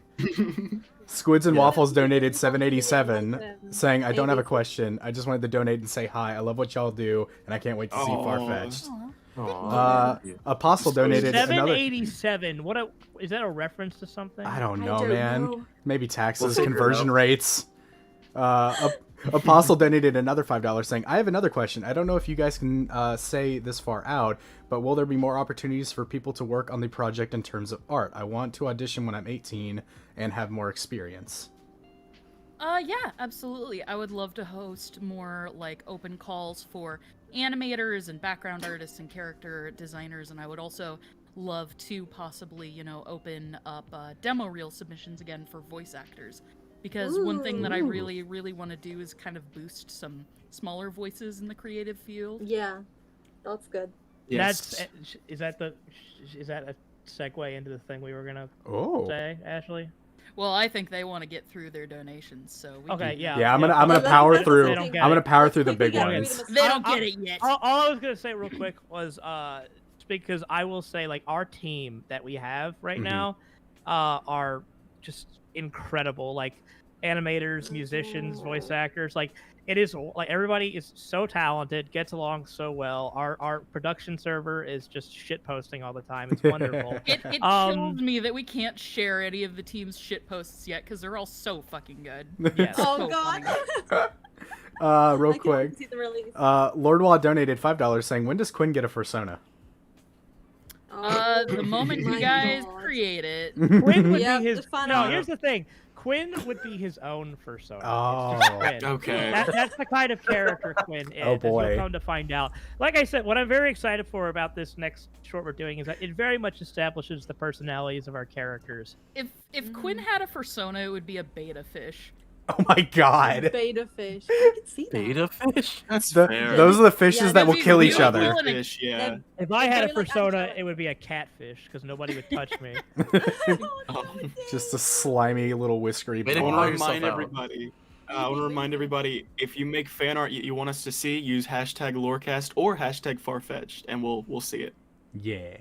Squids and Yeah. Waffles donated $7.87, saying, "I don't have a Maybe. question. I just wanted to donate and say hi. I love what y'all do, and I can't wait to see Aw. Farfetch." Aw, thank you. Apostle donated another. 787. Is that a reference to something? I don't know, don't man. know. Maybe We'll taxes, figure it conversion out. rates. Apostle donated another $5 saying, "I have another question. I don't know if you guys can say this far out, but will there be more opportunities for people to work on the project in terms of art? I want to audition when I'm 18 and have more experience." Yeah, absolutely. I would love to host more like open calls for animators and background artists and character designers, and I would also love to possibly, open up demo reel submissions again for voice actors. Because one thing that I Ooh. really, really want to do is kind of boost some smaller voices in the creative field. Yeah, that's good. Yes. Is that a segue into the thing we were gonna Oh. say, Ashley? Well, I think they want to get through their donations, so we Okay, can- yeah. Yeah, I'm gonna Well, power that's- through. They I'm don't get gonna it. power through the Quickly big get ones. rid of They them. don't get it yet. All I was gonna say real quick was because I will say like our team that we have right Mhm. now are just incredible. Like animators, musicians, voice actors. Like it is like everybody is so talented, gets along so well. Our production server is just shit posting all the time. It's wonderful. It Um, kills me that we can't share any of the team's shit posts yet because they're all so fucking good. Yes. Oh So god. funny. Real I can't wait quick. to see the release. Lord Wah donated $5 saying, "When does Quinn get a persona?" The moment you my guys God. create it. Quinn would Yep, be his. the fun No, art. here's the thing. Quinn would be his own persona. Oh. It's just Quinn. Okay. That's the kind of character Quinn is. Oh, As boy. you'll come to find out. Like I said, what I'm very excited for about this next short we're doing is that it very much establishes the personalities of our characters. If Quinn had a persona, it would be a beta fish. Oh my god. Beta fish. I can see that. Beta fish? That's The- fair. those are the fishes Yeah, that will that'd be kill each really other. cool. Fish, yeah. Them- If I had a very, like, persona, angelic. it would be a catfish because nobody would touch me. Oh. Just a slimy little whiskery Way to I ball. call want to yourself remind out. everybody. I want to remind everybody, if you make fan art you want us to see, use hashtag LoreCast or hashtag Farfetch, and we'll see it. Yeah.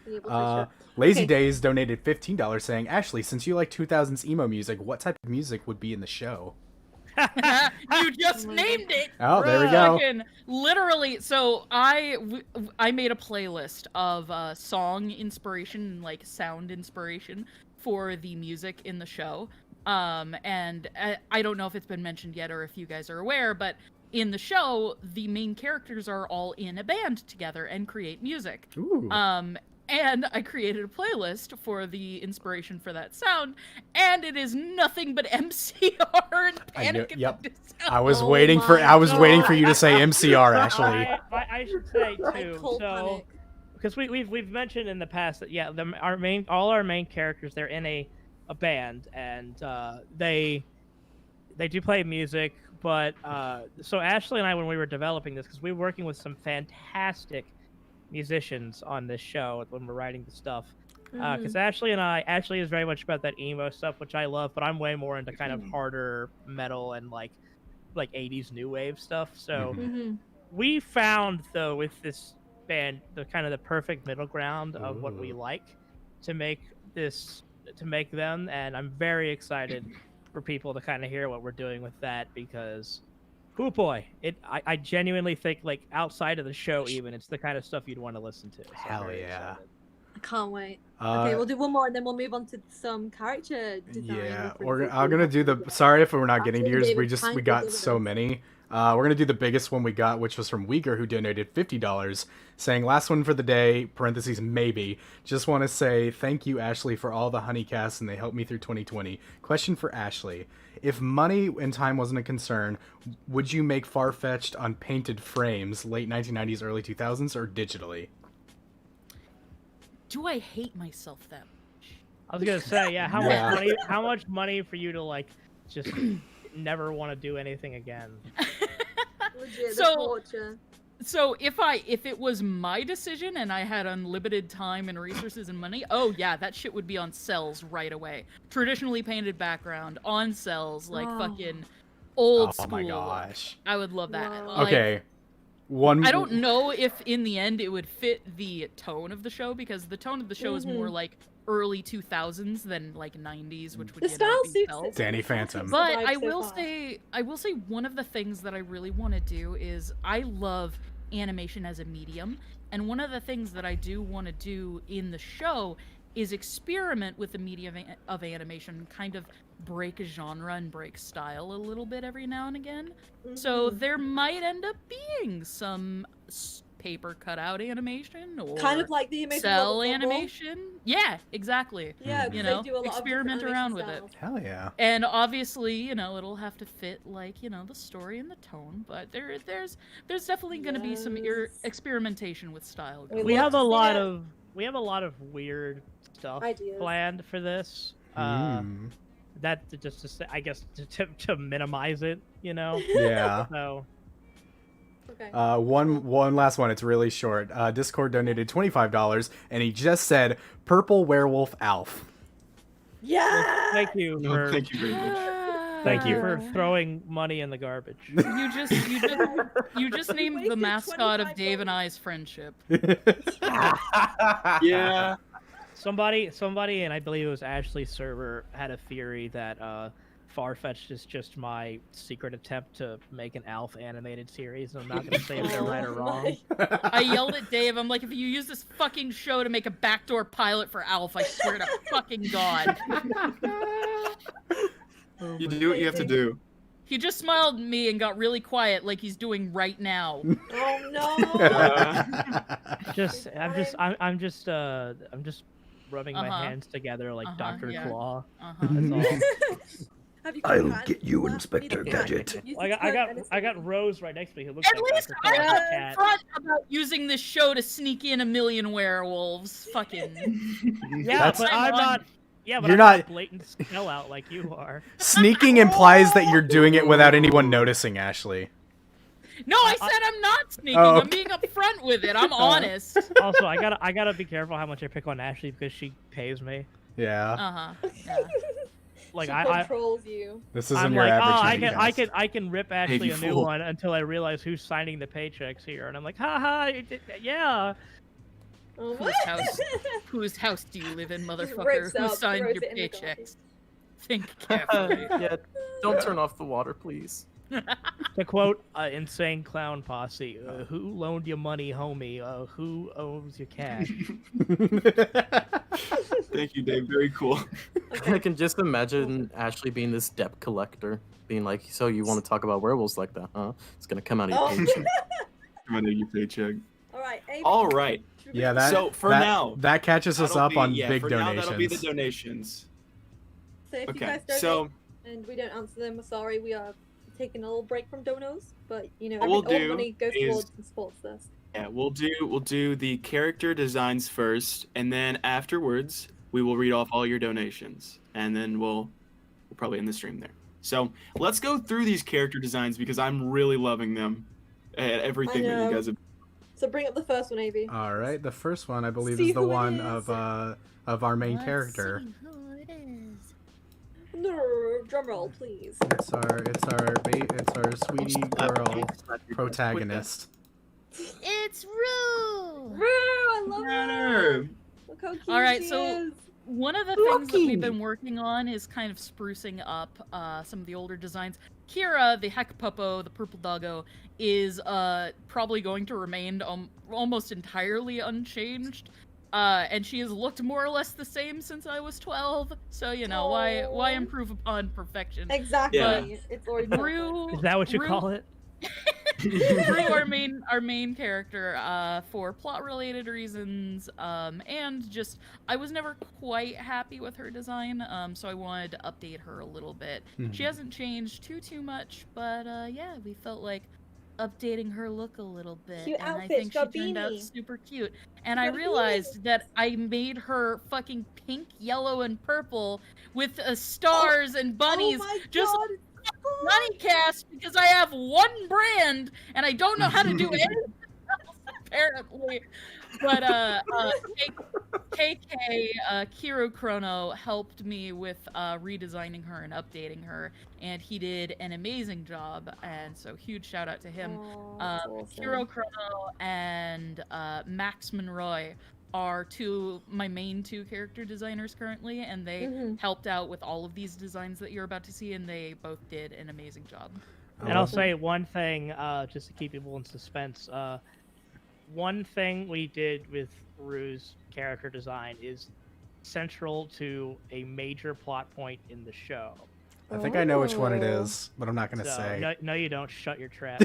Yeah, for sure. Lazy Okay. Days donated $15 saying, "Ashley, since you like 2000s emo music, what type of music would be in the show?" You just Oh my named it. Oh, there we go. Fucking literally, so I made a playlist of song inspiration, like sound inspiration for the music in the show. And I don't know if it's been mentioned yet or if you guys are aware, but in the show, the main characters are all in a band together and create music. Ooh. And I created a playlist for the inspiration for that sound, and it is nothing but MCR and I knew- Panic at yep. the Disco. I was Oh waiting for my I was waiting for God. you to say MCR, Ashley. I should say Like too. Cold So Panic. because we've mentioned in the past that yeah, all our main characters they're in a a band, and they do play music. But so Ashley and I, when we were developing this, because we were working with some fantastic musicians on this show when we're writing the stuff. Because Ashley is very much about that emo stuff, which I love, but I'm way more into kind of harder metal and like 80s new wave stuff. So we found, though, with this band, the kind of the perfect middle ground of what we like to make them, and I'm very excited for people to kind of hear what we're doing with that, because oh boy, I genuinely think, like, outside of the show even, it's the kind of stuff you'd want to listen to. So Hell yeah. I can't wait. Okay, we'll do one more and then we'll move on to some character design. Yeah, I'm gonna do the. Sorry if we're not getting to yours. We got so many. We're gonna do the biggest one we got, which was from Uyghur, who donated $50, saying, "Last one for the day. (Parentheses maybe. Just want to say thank you, Ashley, for all the honeycasts, and they helped me through 2020. Question for Ashley: if money and time wasn't a concern, would you make Farfetched on painted frames, late 1990s, early 2000s, or digitally?" Do I hate myself that much? I was gonna say, yeah. How much money for you to like just never want to do anything again? Legit, So- the torture. So if it was my decision and I had unlimited time and resources and money, oh yeah, that shit would be on cells right away. Traditionally painted background on cells, like fucking old school. Oh my gosh. I would love that. Wow. Like, Okay. One. I don't know if in the end it would fit the tone of the show, because the tone of the show is more like early 2000s than like 90s, which would The style be suits cells. it. Danny Phantom. But Survived I so will far. say one of the things that I really want to do is I love animation as a medium, and one of the things that I do want to do in the show is experiment with the medium of animation, kind of break a genre and break style a little bit every now and again. So there might end up being some paper cutout animation or Kind of like the amazing cell World of Gumball. animation. Yeah, exactly. Yeah, You because know, they do a lot experiment of different around animation with it. styles. Hell yeah. And obviously, you know, it'll have to fit like, you know, the story and the tone, but there's definitely going to be some Yes. experimentation with style. We We love have to a see lot it. of weird stuff Ideas. planned for this. Mm. That just to say, I guess to minimize it, you know. Yeah. So Okay. One last one. It's really short. Discord donated $25, and he just said "Purple Werewolf Alf." Yeah. thank you No, for thank you very much. thank you for throwing money in the garbage. You just named the wasted mascot of $25. Dave and I's friendship. Yeah. Somebody, and I believe it was Ashley's server, had a theory that Farfetch is just my secret attempt to make an Alf animated series. And I'm not gonna say if they're right or wrong. I yelled at Dave, I'm like, if you use this fucking show to make a backdoor pilot for Alf, I swear to fucking God. You do what you have to do. He just smiled at me and got really quiet like he's doing right now. Oh no. I'm just rubbing my hands together like Dr. yeah. Claw. Uh-huh. That's all. Have you I'll got get you, cat? Inspector Need a cat. Gadget. Use I this got cat I got Rose right next to me who looks At like least Dr. I'm Claw as a not cat. front about using this show to sneak in a million werewolves. Fucking. Yeah, but I'm not. Yeah, but You're I'm not- not a blatant sellout like you are. Sneaking implies that you're doing it without anyone noticing, Ashley. No, I said I'm not sneaking. Oh, I'm okay. being upfront with it. I'm honest. Also, I gotta be careful how much I pick on Ashley because she pays me. Yeah. Uh-huh. Yeah. Like She I controls you. This isn't I'm your like, average. I can rip Ashley you a new fool. one until I realize who's signing the paychecks here, and I'm like, haha, yeah. Oh, Whose house? Whose house do you live in, motherfucker? rips Who up, signed throws your it in the paychecks? Think carefully. Yeah, don't turn off the water, please. To quote Insane Clown Posse, who loaned you money, homie? Who owes you cash? Thank you, Dave. Very cool. I can just imagine Ashley being this debt collector, being like, "So you want to talk about werewolves like that, huh? It's gonna come out of your Oh. paycheck." Come on, your paycheck. All right. Amy, All right. should we- Yeah, that. So, for that, now, that catches us That'll up be- on yeah, big for donations. now, that'll be the donations. So if you Okay. guys donate So and we don't answer them, we're sorry. We are taking a little break from donos, but you know, What we'll all the do money goes is- towards and supports this. yeah, we'll do the character designs first, and then afterwards, we will read off all your donations, and then we'll probably end the stream there. So let's go through these character designs because I'm really loving them. Everything that you guys have. So bring up the first one, Avi. All right, the first one I believe See is the who it one is. of our main character. See who it is. No, drum roll, please. It's our sweetie girl protagonist. It's Rue. Rue, I love her. Look how cute All right, she so is. one of the things that we've been working on is kind of sprucing up some of the older designs. Kira, the heck puppo, the purple doggo, is probably going to remain almost entirely unchanged. And she has looked more or less the same since I was 12. So, you know, why improve upon perfection? Exactly. Yeah. It's already Rue, Is that what you Rue- call it? Rue, our main character, for plot-related reasons, and just I was never quite happy with her design, so I wanted to update her a little bit. She hasn't changed too much, but yeah, we felt like updating her look a little bit, Cute and I outfit, think she got she turned out beanie. super cute. And She I got a beanie. realized that I made her fucking pink, yellow, and purple with stars and bunnies, Oh my just God. Bunny Cast, because I have one brand and I don't know how to do anything else apparently. But KK Kiro Chrono helped me with redesigning her and updating her, and he did an amazing job. And so huge shout out to him. Aw, that's awesome. Kiro Chrono and Max Monroy are my main two character designers currently, and they helped out with all of these designs that you're about to see, and they both did an amazing job. And I'll say one thing, just to keep people in suspense. One thing we did with Rue's character design is central to a major plot point in the show. I think I know which one it is, but I'm not gonna So, say. no, you don't. Shut your trap.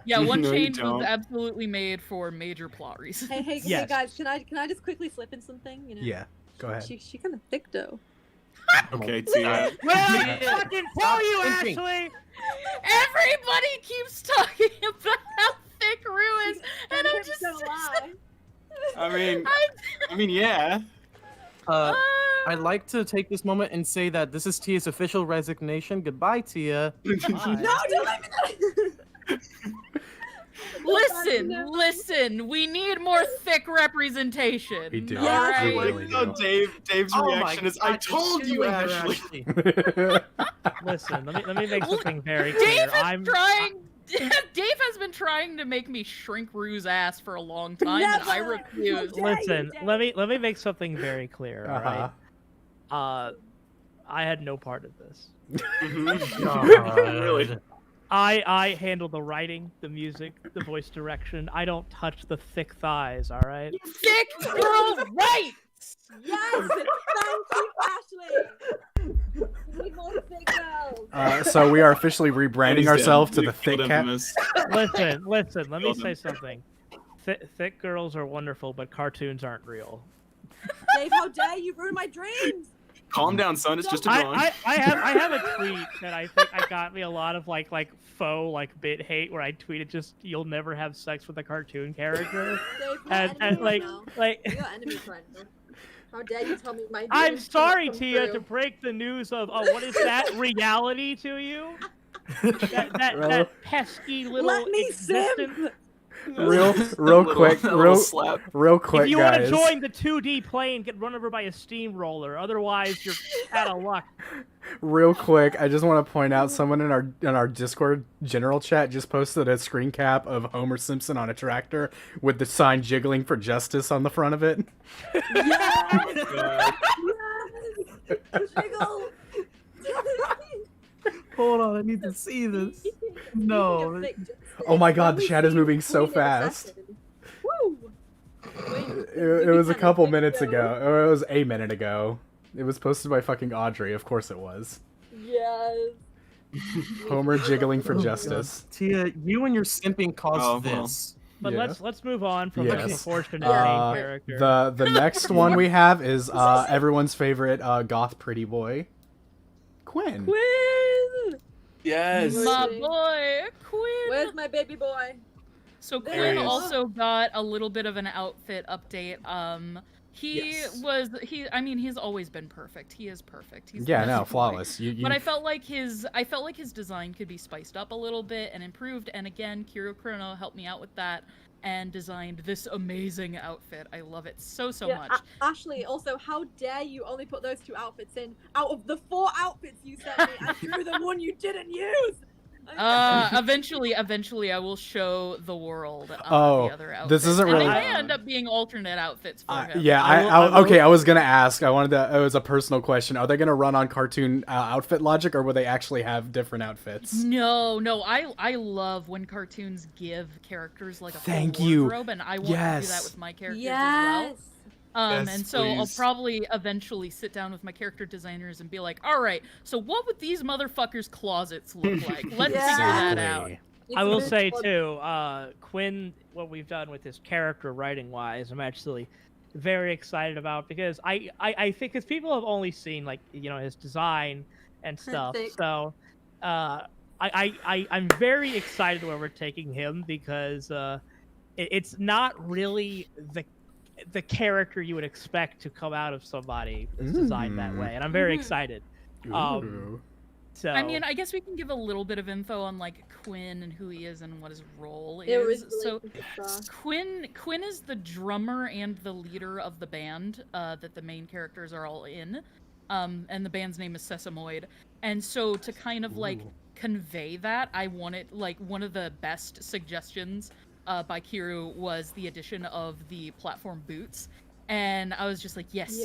Yeah, one No, you change was don't. absolutely made for major plot reasons. Hey Yes. guys, can I just quickly slip in something? You know? Yeah, go ahead. She kind of thick though. Okay, Tia. Well, fucking tell you, thinking. Ashley. Everybody keeps talking about how thick Rue is, and I'm just lie. I mean, yeah. I'd like to take this moment and say that this is Tia's official resignation. Goodbye, Tia. No, don't let me. Listen, we need more thick representation. We do. all Yeah, right? we really Like how do. Dave's Oh my reaction is, I God, told you, killing her, Ashley. Listen, let me make something very Dave clear. is trying. Dave has been trying to make me shrink Rue's ass for a long time, and I Never! refuse. Dave, Listen, Dave. let me make something very clear. All right. I had no part of this. Really? I handle the writing, the music, the voice direction. I don't touch the thick thighs. All right. Thick girl rights. Yes, thank you, Ashley. We need more thick girls. So we are officially rebranding ourselves to the thick cat. Listen. Let me Well say done. something. Thick girls are wonderful, but cartoons aren't real. Dave, how dare you ruin my dreams? Calm down, son. It's just a drawing. I have a tweet that I think I got me a lot of like faux bit hate where I tweeted just you'll never have sex with a cartoon character. Dave, you're and enemy right like now. You're enemy friend. How dare you tell me my dreams I'm do not sorry, come Tia, true. to break the news of what is that reality to you? That pesky little Let me existence. simp. Real Little quick, slap. real quick, If you want to guys. join the 2D plane, get run over by a steamroller. Otherwise, you're out of luck. Real quick, I just want to point out someone in our Discord general chat just posted a screen cap of Homer Simpson on a tractor with the sign "Jiggling for Justice" on the front of it. Yes! Yes! Jiggle! Hold on, I need to see this. No. Oh my God, the chat is moving so fast. Woo! It was a couple minutes ago, or it was a minute ago. It was posted by fucking Audrey. Of course it was. Yes. Homer jiggling for justice. Tia, you and your simping caused Oh, well. this. But Yeah. let's move on from Yes. this unfortunate Uh, main character. The next one we have is everyone's favorite goth pretty boy, Quinn. Quinn! Yes. My boy, Quinn. Where's my baby boy? So There Quinn he is. also got a little bit of an outfit update. Yes. I mean, he's always been perfect. He is perfect. He's the Yeah, best no, boy. flawless. You But I felt like his design could be spiced up a little bit and improved. And again, Kiro Chrono helped me out with that and designed this amazing outfit. I love it so much. Ashley, also, how dare you only put those 2 outfits in out of the 4 outfits you sent me? I drew the one you didn't use. Eventually, I will show the world the other outfits. This isn't and really- they may end up being alternate outfits for him. Yeah, I will- okay, I was gonna ask. I wanted to. It was a personal question. Are they gonna run on cartoon outfit logic, or will they actually have different outfits? No, I love when cartoons give characters like a full Thank you. wardrobe, and I want to do that Yes. with my characters as Yes. well. And Yes, so I'll please. probably eventually sit down with my character designers and be like, all right, so what would these motherfuckers' closets look like? Let's Yeah. figure that out. Exactly. I will It's a say good too, Quinn, what we've done with his character writing wise, I'm actually very excited about because I think because people have only seen like his design and stuff, Thick. so I'm very excited where we're taking him because it's not really the character you would expect to come out of somebody that's designed that way, and I'm very Mhm. excited. Ooh. So I mean, I guess we can give a little bit of info on like Quinn and who he is and what his role It was is. So really Quinn is the drummer and the leader of the band that the main characters are all in, and the band's name is Sesamoid. And so to kind of like convey that, I wanted like one of the best suggestions by Kiru was the addition of the platform boots. And I was just like, yes,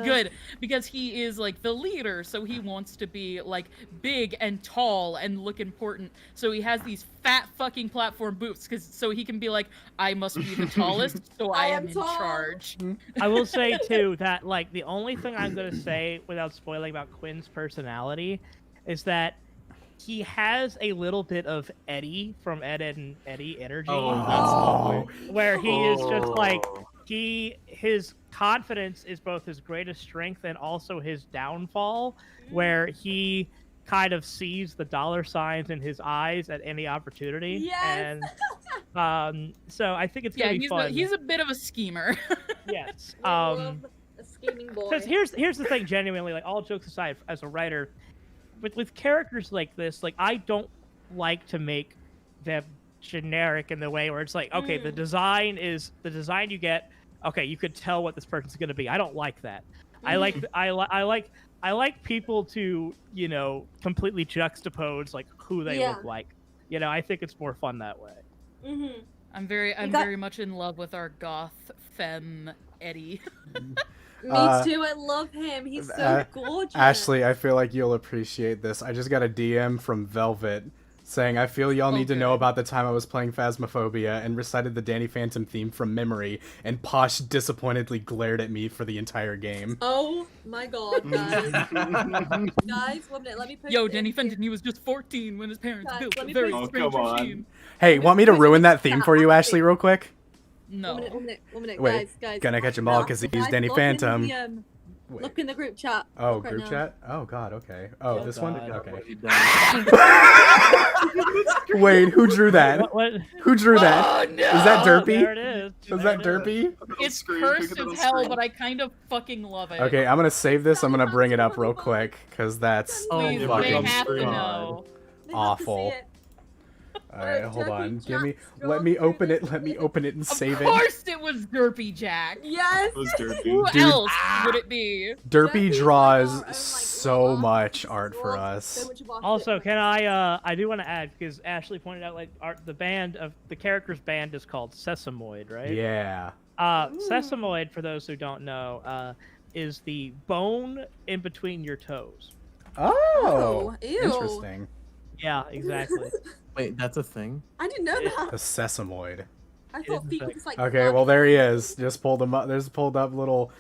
good. Because he is like the leader, so he wants to be like big and tall and look important. So he has these fat fucking platform boots, so he can be like, I must be the tallest, so I am in tall. charge. I will say too that like the only thing I'm gonna say without spoiling about Quinn's personality is that he has a little bit of Eddie from Ed, Edd n Eddy energy, where he is just like his confidence is both his greatest strength and also his downfall, where he kind of sees the dollar signs in his eyes at any opportunity. Yes. And so I think it's gonna be fun. He's a bit of a schemer. Yes. I love a scheming boy. Because here's the thing, genuinely, like all jokes aside, as a writer, with characters like this, like I don't like to make them generic in the way where it's like, okay, the design you get. Okay, you could tell what this person's gonna be. I don't like that. I like people to completely juxtapose like who they look like. I think it's more fun that way. Mm-hmm. I'm very much in love with our goth femme Eddie. Me too. I love him. He's so gorgeous. Ashley, I feel like you'll appreciate this. I just got a DM from Velvet saying, I feel y'all need to know about the time I was playing Phasmophobia and recited the Danny Phantom theme from memory, and Posh disappointedly glared at me for the entire game. Oh my god, guys. Guys, 1 minute, let me post Yo, it Danny in Fenton, he was just 14 when his parents Guys, built let a me very put- Oh, strange come on. machine. Hey, want me to ruin that theme for you, Ashley, real quick? No. 1 minute, Wait, guys. gonna catch 'em all 'cause he's Guys, Danny look in Phantom. the, Wait. Look in the group chat. Oh, Look right group now. chat? Oh god, okay. Oh, this one? God, Okay. what have you done? Wait, who drew that? What? Who drew that? Oh, no! Is that There Derpy? it is. Is that Derpy? It's Screen, cursed pick it up as on hell, screen. but I kind of fucking love it. Okay, I'm gonna save this. I'm gonna bring it up real quick, because that's Oh, Please, fuck, they I'm have to screwed. know. They have to see awful. it. Alright, hold on. Derpy Give me. Jack Let me draws open it. Derpy. Let me open it and Of save it. course it was Derpy Jack. Yes. It was dirty. Who Dude. else would it be? Derpy Derpy is draws like our own, like, so little much artist. art for Draws so us. much of our Also, shit. can I do want to add, because Ashley pointed out like the character's band is called Sesamoid, right? Yeah. Sesamoid, for those who don't know, is the bone in between your toes. Oh, ew. interesting. Yeah, exactly. Wait, that's a thing? I didn't know that. The sesamoid. I thought is feet a were just like. Okay, well there he is. Just pulled him up. There's pulled up little,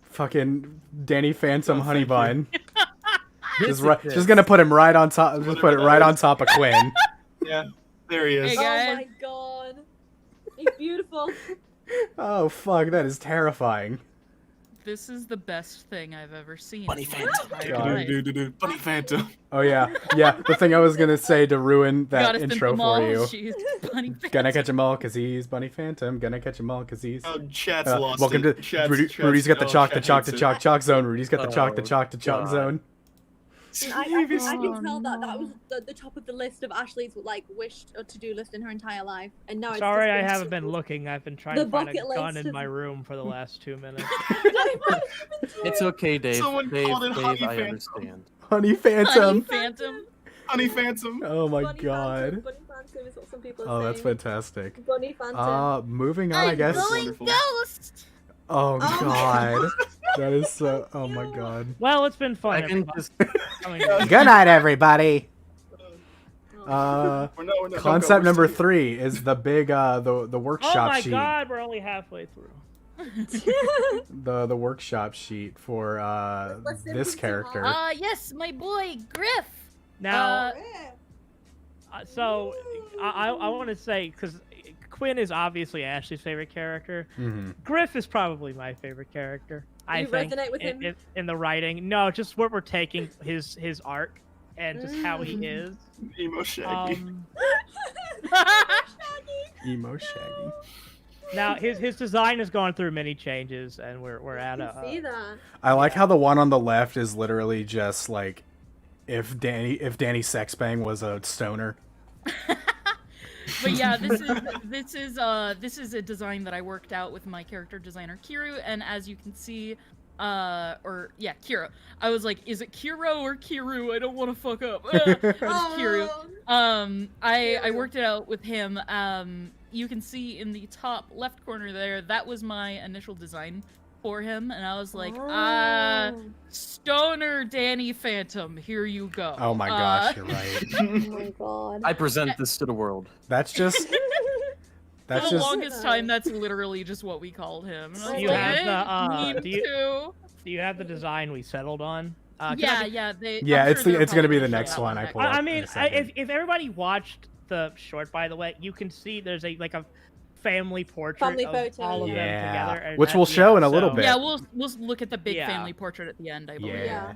fucking Danny Phantom Oh, honey thank bun. This Just gonna put him right on top. Just put it right on top of Quinn. Yeah, there he is. Hey, Oh guys. my god. He's beautiful. Oh fuck, that is terrifying. This is the best thing I've ever seen. Bunny in my Phantom. entire God. life. Bunny Phantom. Oh yeah, the thing I was gonna say to ruin that Gotta send intro them for all. you. She's Bunny Gonna Phantom. catch 'em all 'cause he's Bunny Phantom. Gonna catch 'em all 'cause he's. Oh, chat's lost Welcome it. to Chat's- Rudy's got the chat chalk hates it. zone. Rudy's got the chalk God. zone. I can tell that Oh. was the top of the list of Ashley's like wished or to-do list in her entire life, and now it's Sorry, just I been haven't been shuffled. looking. I've been trying The to find a bucket gun list in is- my room for the last 2 minutes. It's okay, Dave. Someone Dave, called it Honey Dave, I Phantom. understand. Honey Honey Phantom. Phantom. Honey Phantom. Oh my Bunny god. Phantom, Bunny Phantom is what some people are Oh, that's saying. fantastic. Bunny Phantom. Moving on, I guess. Wonderful. Ghost. Oh Oh. god. That is so. Oh my god. Well, it's been fun. I can everybody. just. Coming Good night, everybody. Oh. We're not- don't Concept go, number we're still- 3 is the big the Oh workshop my sheet. god, we're only halfway through. The workshop sheet for Let's send this him to character. Yes, my boy Griff. Now, Uh, so I want to say, because Quinn is obviously Ashley's favorite character. Mhm. Griff is probably my favorite character. I You think resonate with him? in the writing. No, just where we're taking his arc and just how he is. Emo Shaggy. Emo Shaggy. Now his design has gone through many changes, and we're I at can see that. I like how the one on the left is literally just like if Danny Sexbang was a stoner. But yeah, this is a design that I worked out with my character designer Kiru, and as you can see, Kiro. I was like, is it Kiro or Kiru? I don't want to fuck up. It's Kiru. I worked it out with him. You can see in the top left corner there, that was my initial design for him, and I was like, stoner Danny Phantom, here you go. Oh my gosh, you're right. Oh my god. I present this to the world. That's just For that's the just longest time, that's literally just what we called him. And I was Do you like, have "Eh, the, me do you- too." Do you have the design we settled on? 'Cause Yeah, I, yeah. Yeah, I'm it's sure they're gonna be probably the gonna next show one that I next pull one. up. I in mean, a second. if everybody watched the short, by the way, you can see there's a family portrait Family of photo, all of yeah. them together, and Which that- we'll show in a little so- bit. Yeah, we'll look at the big Yeah. family portrait at the end, I believe. Yeah.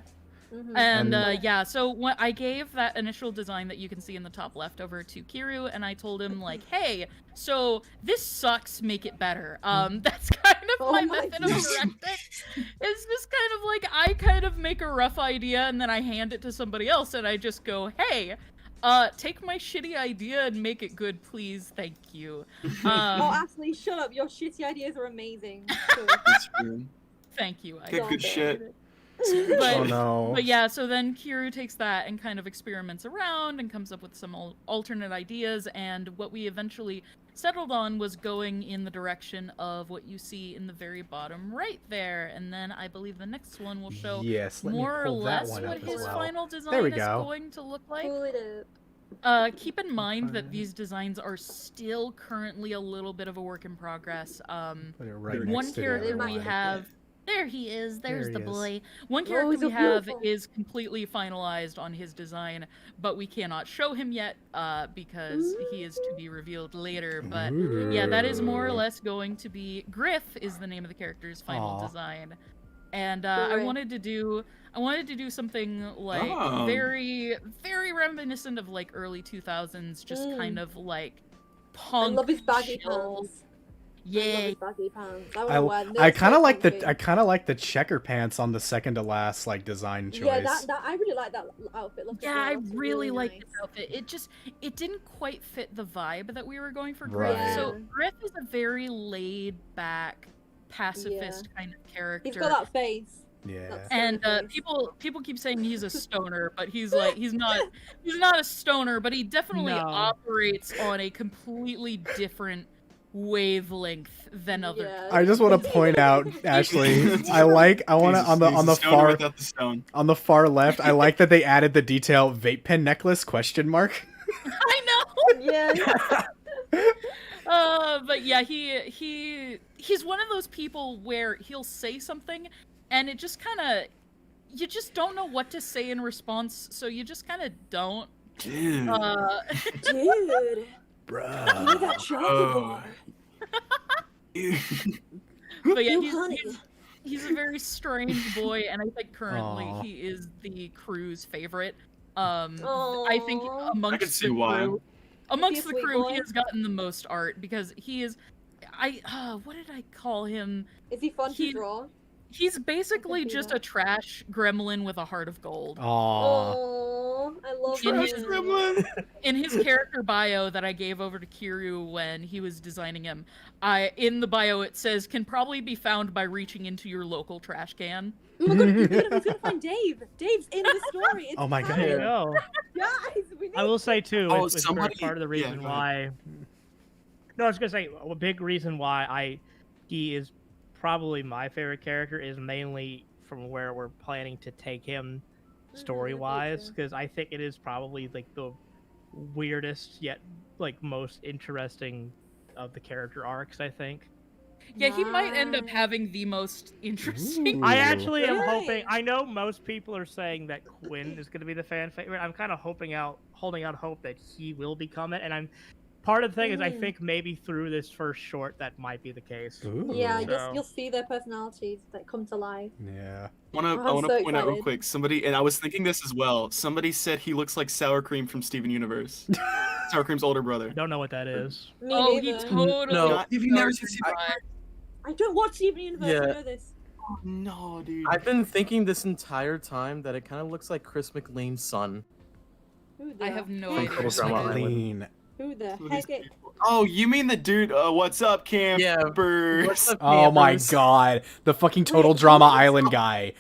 Mhm. And yeah, so when I gave that initial design that you can see in the top left over to Kiru, and I told him like, "Hey, so this sucks. Make it better." That's kind of Oh my my method of God. directing. It's just kind of like I kind of make a rough idea and then I hand it to somebody else, and I just go, "Hey, take my shitty idea and make it good, please. Thank you." Oh, Um, Ashley, shut up. Your shitty ideas are amazing. That's true. thank you. I Good shit. But- Oh no. But yeah, so then Kiru takes that and kind of experiments around and comes up with some alternate ideas, and what we eventually settled on was going in the direction of what you see in the very bottom right there, and then I believe the next one will show Yes, let me more or pull that less one what up as his well. final design There we is go. going to look like. Pull it up. Keep in mind that these designs are still currently a little bit of a work in progress. Put it right One next to the character other we one. have. There he is. There's There the he is. boy. One Oh, character he's we so have beautiful. is completely finalized on his design, but we cannot show him yet because he is to be revealed later. But yeah, that is more or less going to be Griff is the name of the character's final Aw. design, and I Griff. wanted to do something like Oh. very reminiscent of like early 2000s, just kind of like I punk. love his baggy chill. pants. I love Yeah, his baggy pants. I kind of like the checker pants on the second to last like design choice. Yeah, that I really like that outfit. Look as yeah, well. I It's really like nice. this outfit. It didn't quite fit the vibe that we were going for Griff. Right. So Yeah. Griff is a very laid back, pacifist kind of character. He's got that face. Yeah. That's- And face. people keep saying he's a stoner, but he's not a stoner, but he definitely No. operates on a completely different wavelength than other. Yeah. I just want to point out, Ashley. I want to on He's the a stoner far without the stone. on the far left. I like that they added the detail vape pen necklace question mark. I know. Yeah. But yeah, he's one of those people where he'll say something, and it just kind of, you just don't know what to say in response, so you just kind of don't. Dude. Dude. Bruh. Give me that chocolate Oh. bar. But yeah, You honey. He's a very strange boy, and I think currently Aw. he is the crew's favorite. I think Aw. amongst I can see the why. crew, amongst a the sweet crew, boy? he has gotten the most art because he is. What did I call him? Is he fun He- to draw? He's basically see just that. a trash gremlin with a heart of gold. Aw. Oh, I love In Trash his- him. gremlin. In his character bio that I gave over to Kiryu when he was designing him, in the bio it says can probably be found by reaching into your local trash can. Oh my god, he's gonna find Dave. Dave's in the story. It's Oh my God. There you happening. go. Guys, we need I will say too, Oh, it's very somebody- part of the yeah, reason go why. No, I was gonna say a big reason why he is probably my favorite character is mainly from where we're planning to take him story wise, because I think it is probably like the weirdest yet like most interesting of the character arcs. I think. Yeah, he might end up Nice. having the most interesting. Ooh. I actually am Really? hoping. I know most people are saying that Quinn is going to be the fan favorite. I'm kind of holding out hope that he will become it, and I'm. Part of the thing is, I Mm. think maybe through this first short, that might be the case. Ooh. Yeah, So- you'll see their personalities that come to life. Yeah. I'm I want so to point out real excited. quick. Somebody, and I was thinking this as well. Somebody said he looks like Sour Cream from Steven Universe. Sour Cream's older brother. I don't know what that is. Me Oh, he neither. totally. No, got have you never Sour seen Cream Steven- vibe. I don't watch Steven Universe. Yeah. I know this. Oh, no, dude. I've been thinking this entire time that it kind of looks like Chris McLean's son. Who the I have no heck? idea. Total what Drama that is. Island. Clean. Who the Who are heck? these people? Oh, you mean the dude? What's up, campers? What's up, Oh my campers? God. The fucking Total Wait, Drama what? Island guy.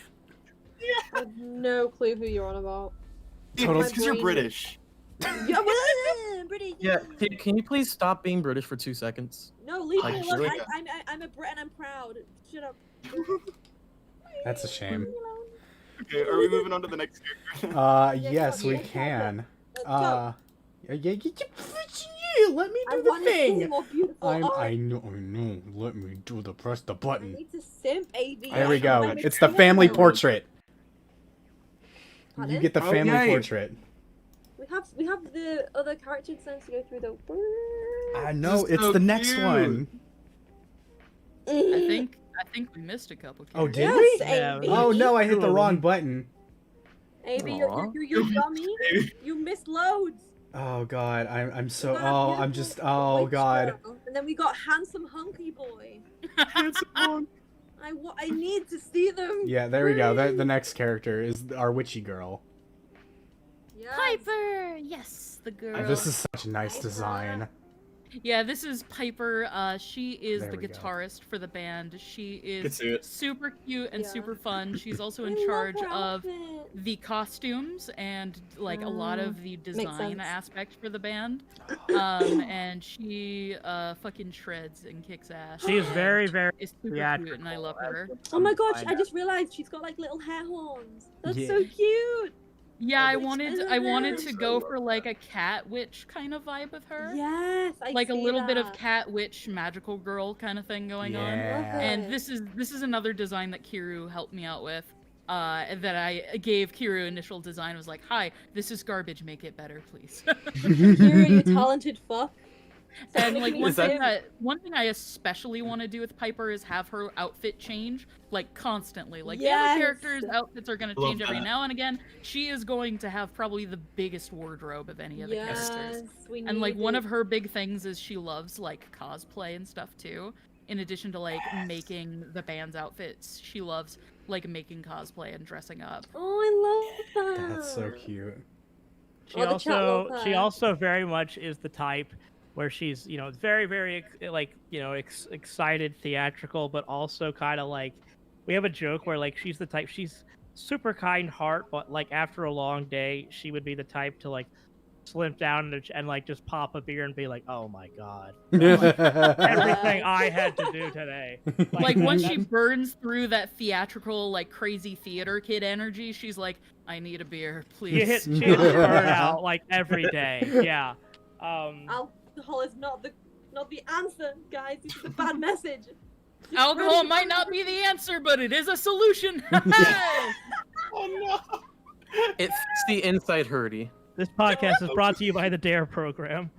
I have no clue who you're on about. Total- It's because you're brain- British. Yeah, well, British. Yeah, can you please stop being British for 2 seconds? No, leave Like, me alone. really? I'm a Brit and I'm proud. Shut up. That's a shame. Leave me alone. Okay, are we moving on to the next character? Yes, we yeah, can. Let's go. Let me I do the want to see thing. more beautiful art. I know. Let me do the press the I button. need to simp AV. There we I go. want It's the family material. portrait. You Pardon? get the Oh, family yay. portrait. We have the other character designs to go through though. I know. This is It's so the next cute. one. I think we missed a couple. Oh, did characters. we? Yeah, AV. Oh no, I hit the Two of wrong them. button. AV, Aw. you're dummy. You missed loads. Oh God, I'm so. We got Oh, beautiful I'm just. Oh witch God. girl, and then we got handsome hunky boy. Handsome one. I need to see them. Yeah, there we go. The next character is our witchy girl. Yes. Piper, yes, the girl. This is such a nice Piper. design. Yeah, this is Piper. She is There the we go. guitarist for the band. She Can is see it. super cute and Yeah. super fun. She's also I in love charge her of outfit. the costumes and like a lot of the design sense. aspect for the band. And she fucking shreds and kicks ass. She is very, very. Is super cute theatrical and I love her. Oh my gosh! Find I out. just realized she's got like little hair horns. That's Yeah. so cute. Yeah, I Which wanted is to nice. go for like a cat witch kind of vibe with her. Yes, I Like a see little bit of that. cat witch magical girl kind of thing going on. Yeah. And Okay. this is another design that Kiru helped me out with. That I gave Kiru initial design. Was like, hi, this is garbage. Make it better, please. Kira, you talented fuck. And like Making one me thing sick. one thing I especially want to do with Piper is have her outfit change like constantly. Like the Yes. other characters' outfits are going to Love change every that. now and again. She is going to have probably the biggest wardrobe of any of the characters. Yes, we And like need one it. of her big things is she loves like cosplay and stuff too. In addition to like making the band's outfits, she loves like making cosplay and dressing up. Oh, I love that. That's so cute. She Oh, the chat love she her. also very much is the type where she's very very like excited, theatrical, but also kind of like we have a joke where like she's the type she's super kind heart, but like after a long day she would be the type to like slip down and like just pop a beer and be like, oh my god, everything I had to do today. Like once she burns through that theatrical like crazy theater kid energy, she's like, I need a beer, she hits please. burnout like every day. Yeah. Alcohol is not the answer, guys. This is a bad message. Just Alcohol really might don't not know. be the answer, but it is a solution. Oh no. It's the inside hurdy. This podcast is brought to you by the DARE program.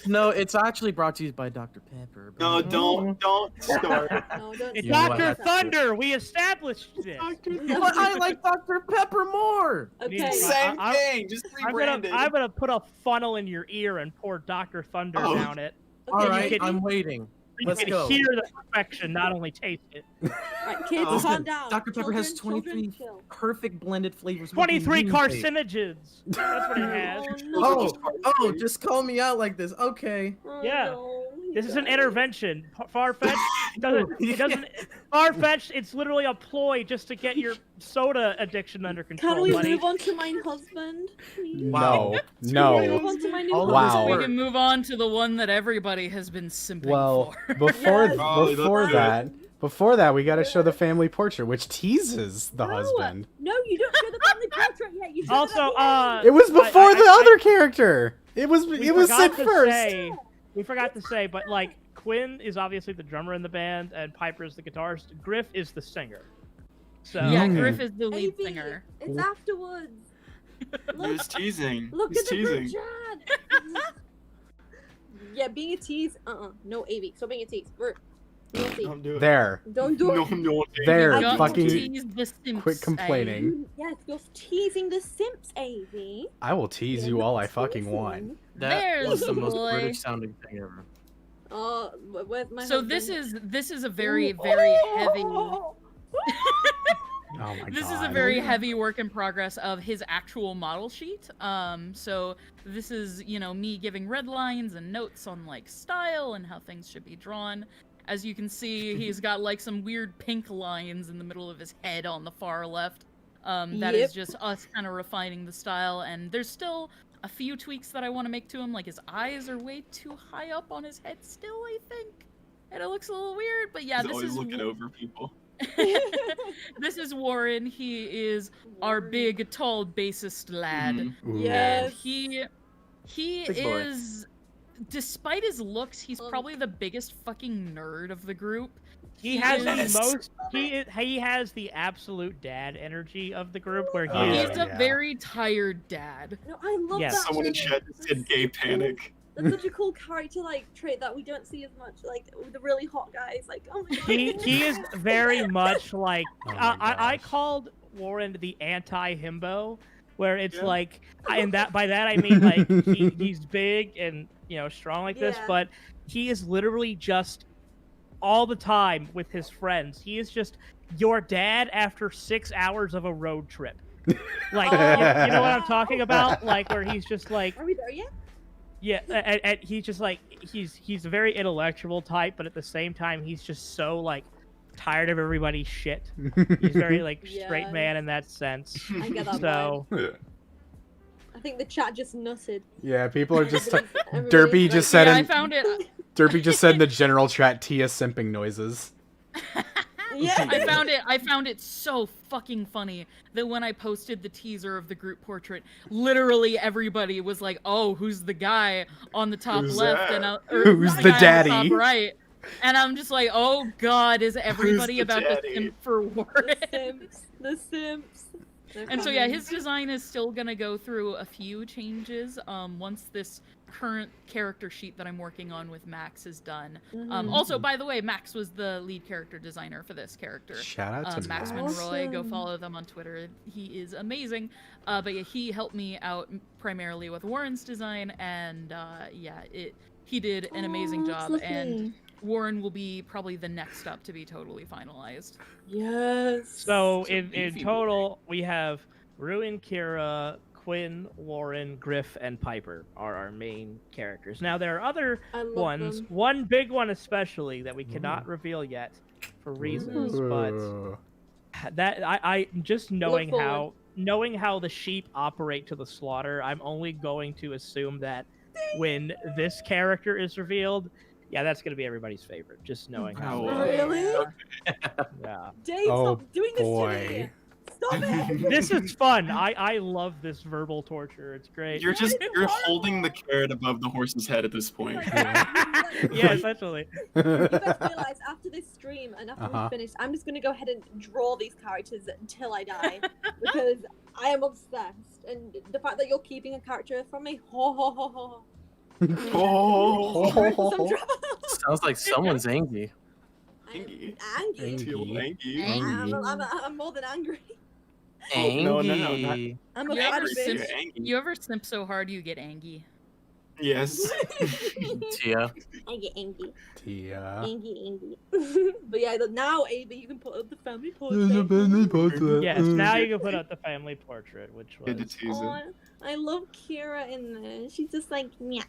No, it's actually brought to you by Dr. Pepper. No, don't start. No, don't It's You know what, Dr. that's true. Thunder. We established this. But I like Dr. Pepper more. Okay. Same I- thing, just rebrand it. I'm gonna put a funnel in your ear and pour Dr. Thunder Oh. down it. All Okay, right, can- I'm waiting. You Let's can go. hear the perfection, not only taste it. Right, kids, Oh. calm down. Dr. Pepper has Children, 23 chill. perfect blended flavors. with 23 the unique taste. carcinogens. That's what it has. Oh, no. Oh, just call me out like this. Okay. Oh, Yeah. no. This is an intervention. Farfetch doesn't. It doesn't. Farfetch. It's literally a ploy just to get your soda addiction under control, Can we buddy. move on to my husband, please? Wow. No, Can we move no. on to my new All of Wow. this husband? We work. can move on to the one that everybody has been simping Well, for. before Yes. Oh, before that's that, before that, we got to show the family portrait, which teases the No. husband. No, you don't show the family portrait yet. You show Also, that It was before the other character. It was we it was forgot said to first. say- we forgot to say, but like Quinn is obviously the drummer in the band, and Piper is the guitarist. Griff is the singer. So Yeah, Mm. Griff is the lead Avie, singer. It's afterwards. He Look, was teasing. look He's at the group teasing. chat. Yeah, being a tease. No, Avie. Stop being a tease. Nancy, Don't do it. There. don't do No, it. no. There, Got to fucking tease the simps, quit complaining. Yes, you're teasing the simps, Avie. I will tease you all I fucking want. That There's was the the most boy. British sounding thing ever. Oh, where's my So husband? this is a very very heavy. Oh my This is a God. very heavy work in progress of his actual model sheet. So this is, me giving red lines and notes on like style and how things should be drawn. As you can see, he's got like some weird pink lines in the middle of his head on the far left. That is Yep. just us kind of refining the style, and there's still a few tweaks that I want to make to him. Like his eyes are way too high up on his head still, I think. And it looks a little weird, but yeah, He's this always is looking over people. this is Warren. He is our big, tall bassist lad. Mhm. Ooh. Yes. He Big boy. is, despite his looks, he's Um, probably the biggest fucking nerd of the group. he has is- the most. He has the absolute dad energy of the group, where he Oh, is. He's yeah. a very tired dad. No, I love Yes. that. Someone in too. chat just said gay panic. That's such a cool character trait that we don't see as much. Like with the really hot guys. Like, oh my god. He is very much like Oh my I gosh. called Warren the anti-himbo, where it's Yeah. like, and that by that I mean like he's big and strong like this, Yeah. but he is literally just all the time with his friends. He is just your dad after 6 hours of a road trip. Like you know what I'm talking about? Like where he's just like. Are we there yet? Yeah, and he's just like he's a very intellectual type, but at the same time he's just so like tired of everybody's shit. He's very like straight Yeah. man in that sense. I get that So I think the chat just nutted. Yeah, people are just. Everybody's Derpy like, just said Yeah, I in found it. Derpy just said in the general chat, Tia simping noises. Yeah. I found it so fucking funny that when I posted the teaser of the group portrait, literally everybody was like, "Oh, who's the guy on the top Who's left that? and or Who's the guy on daddy?" top right?" And I'm just like, "Oh God, is everybody the about to daddy? simp for Warren?" The Simps. The Simps. They're And so yeah, coming. his design is still gonna go through a few changes once this current character sheet that I'm working on with Max is done. Mhm. Also, by the way, Max was the lead character designer for this character. Shout out to Max Max. Monroy, go Awesome. follow them on Twitter. He is amazing. But yeah, he helped me out primarily with Warren's design, and he did an amazing Oh, that's job. And lovely. Warren will be probably the next up to be totally finalized. Yes. so It's a in beefy total we have Ruin, Kira, Quinn, Warren, Griff, and Piper are our main characters. Now there are other I love ones, them. one big one especially that we cannot reveal yet for reasons, but Ooh. that I just knowing forward. how the sheep operate to the slaughter, I'm only going to assume that when this character is revealed, yeah, that's gonna be everybody's favorite. Just knowing how. Oh, Really? Yeah. Dave, Oh, stop doing this to boy. me. Stop it. This is fun. I love this verbal torture. It's great. You're It's you're horrible. holding the carrot above the horse's head at this point. Yeah, essentially. You guys realize after this stream and after Uh-huh. we finish, I'm just gonna go ahead and draw these characters until I die because I am obsessed. And the fact that you're keeping a character from me, ho ho ho ho. Oh, We're in for some trouble. Sounds like someone's angry. Angie. Angry. Angie. I'm more than angry. Oh, no, not- I'm a You bad ever bitch. simp- You ever simp so hard you get angry? Yes. Tia. I get angry. Tia. Angry. But yeah, now, Ava, you can put up the family portrait. Yes, now you can put up the family portrait, which Good to was. tease it. Aw, I love Kira in there. She's just like, yeah.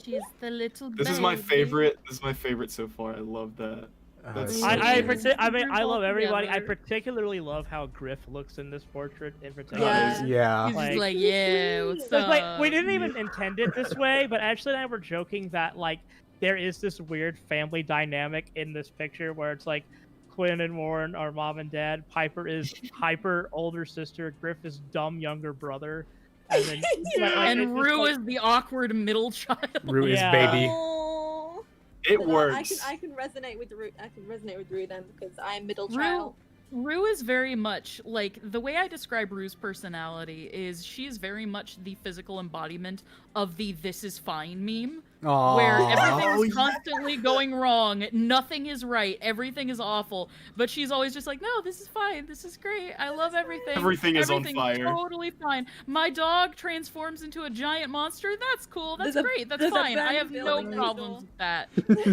She's the little This is my baby. favorite. This is my favorite so far. I love that. That's so I good. mean, I love everybody. I Together. particularly love how Griff looks in this portrait in particular. Yeah. Yeah. He's Like- just like, yeah, what's Because, up? like, we didn't even intend it this way, but Ashley and I were joking that, like, there is this weird family dynamic in this picture where it's like Quinn and Warren are mom and dad, Piper is hyper older sister, Griff is dumb younger brother, and then And Rue is the awkward middle child. Rue is Yeah. baby. Aw. It But works. I can resonate with Rue. I can resonate with Rue then because I am middle Rue- child. Rue is very much like the way I describe Rue's personality is she is very much the physical embodiment of the "this is fine" meme, where everything Oh, is yeah. constantly going wrong, nothing is right, everything is awful, but she's always just like, no, this is fine, this is great, I love everything. Everything is on Everything's fire. Totally fine. My dog transforms into a giant monster. That's cool. That's There's a- great. That's there's a fine. I burning have no building next problems door. with that.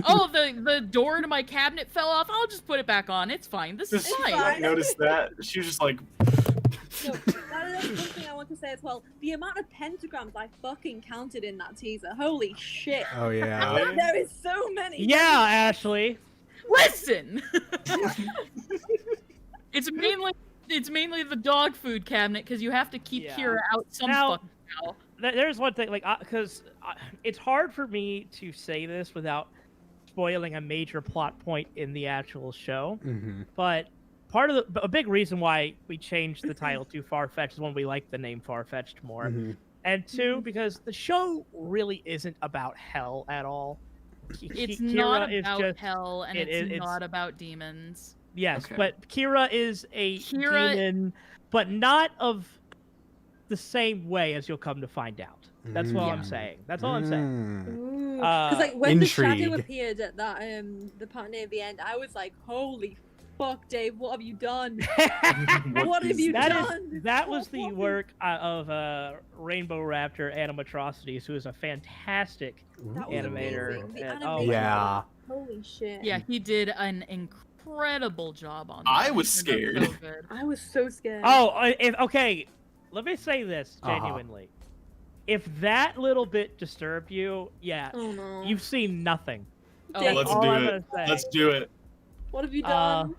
Oh, the door to my cabinet fell off. I'll just put it back on. It's fine. This is Just fine. fine. I noticed that. She was just like, No, that is one thing I want to say as well. The amount of pentagrams I fucking counted in that teaser. Holy shit. Oh yeah. There is so many. Yeah, Ashley. Listen. It's mainly the dog food cabinet because you have to keep Yeah. Kira out some Now- fucking how. There's one thing, like, because it's hard for me to say this without spoiling a major plot point in the actual show. Mm-hmm. But a big reason why we changed the title to Farfetch is one, we like the name Farfetched more, Mm-hmm. and two, because the show really isn't about hell at all. It's Kira not is about just- hell, and it's- not about demons. Yes, Okay. but Kira is a Kira- demon, but not of the same way as you'll come to find out. That's all I'm Yeah. saying. That's all I'm saying. Mm. Because like when the shadow Intrigue. appeared at that the part near the end, I was like, holy fuck, Dave, what have you done? What have you That done? That was the work of Rainbow Raptor Animatrocities, who is a fantastic That was animator. amazing. The and- animation. Yeah. Holy shit. Yeah, he did an incredible job on that. I was It turned out scared. so good. I was so scared. Okay. Let me say this Uh-huh. genuinely. If that little bit disturbed you, yeah, Oh no. you've seen nothing. Oh, Dave, let's all do I'm it. gonna say. Let's do it. What have you Uh, done?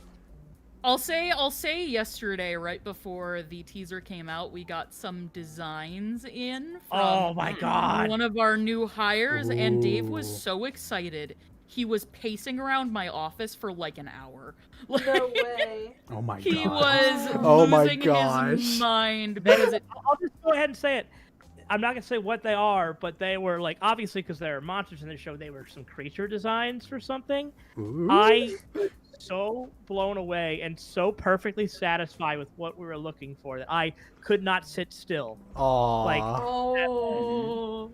I'll say yesterday, right before the teaser came out, we got some designs in from Oh my god. one of our new hires, and Dave was Ooh. so excited. He was pacing around my office for like an hour. No way. Oh my He god. was Oh my losing gosh. his mind because it, I'll just go ahead and say it. I'm not gonna say what they are, but they were like, obviously because there are monsters in the show, they were some creature designs for something. Ooh. I was so blown away and so perfectly satisfied with what we were looking for that I could not sit still. Aw, like- Oh.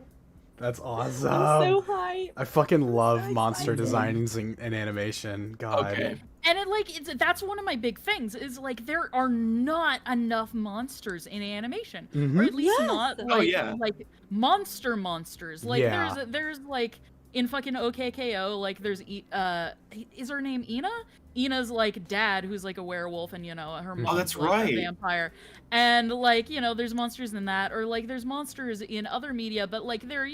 that's I'm awesome. so hyped. I fucking love so monster excited. designs and animation. God. Okay. and it like that's one of my big things is like there are not enough monsters in animation, Mhm. or at least Yes. not Oh, like yeah. like monsters. Like Yeah. there's like in fucking OKKO, like there's is her name Ina? Ina's like dad, who's like a werewolf, and her mom's that's like right. a vampire. And like there's monsters in that, or like there's monsters in other media, but like they're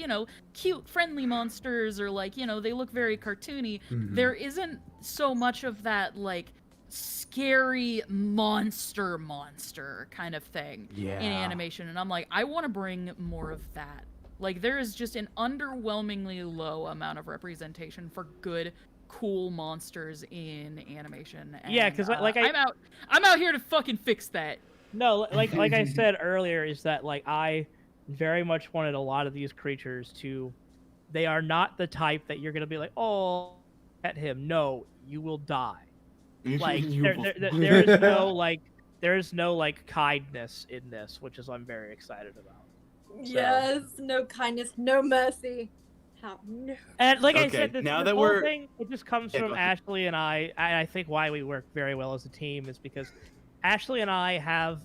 cute, friendly monsters, or like they look very cartoony. Mhm. There isn't so much of that like scary monster kind of thing Yeah. in animation, and I'm like, I want to bring more of that. Like there is just an underwhelmingly low amount of representation for good, cool monsters in animation. And, Yeah, 'cause, like, I'm out here to fucking fix that. No, like I said earlier, is that like I very much wanted a lot of these creatures to. They are not the type that you're gonna be like, oh, at him. No, you will die. Like there is no like kindness in this, which is I'm very excited about. Yes, no kindness, no mercy. How? No. And like I Okay, said, this, now this that whole we're- thing, it just comes Yeah, from go ahead. Ashley and I think why we work very well as a team is because Ashley and I have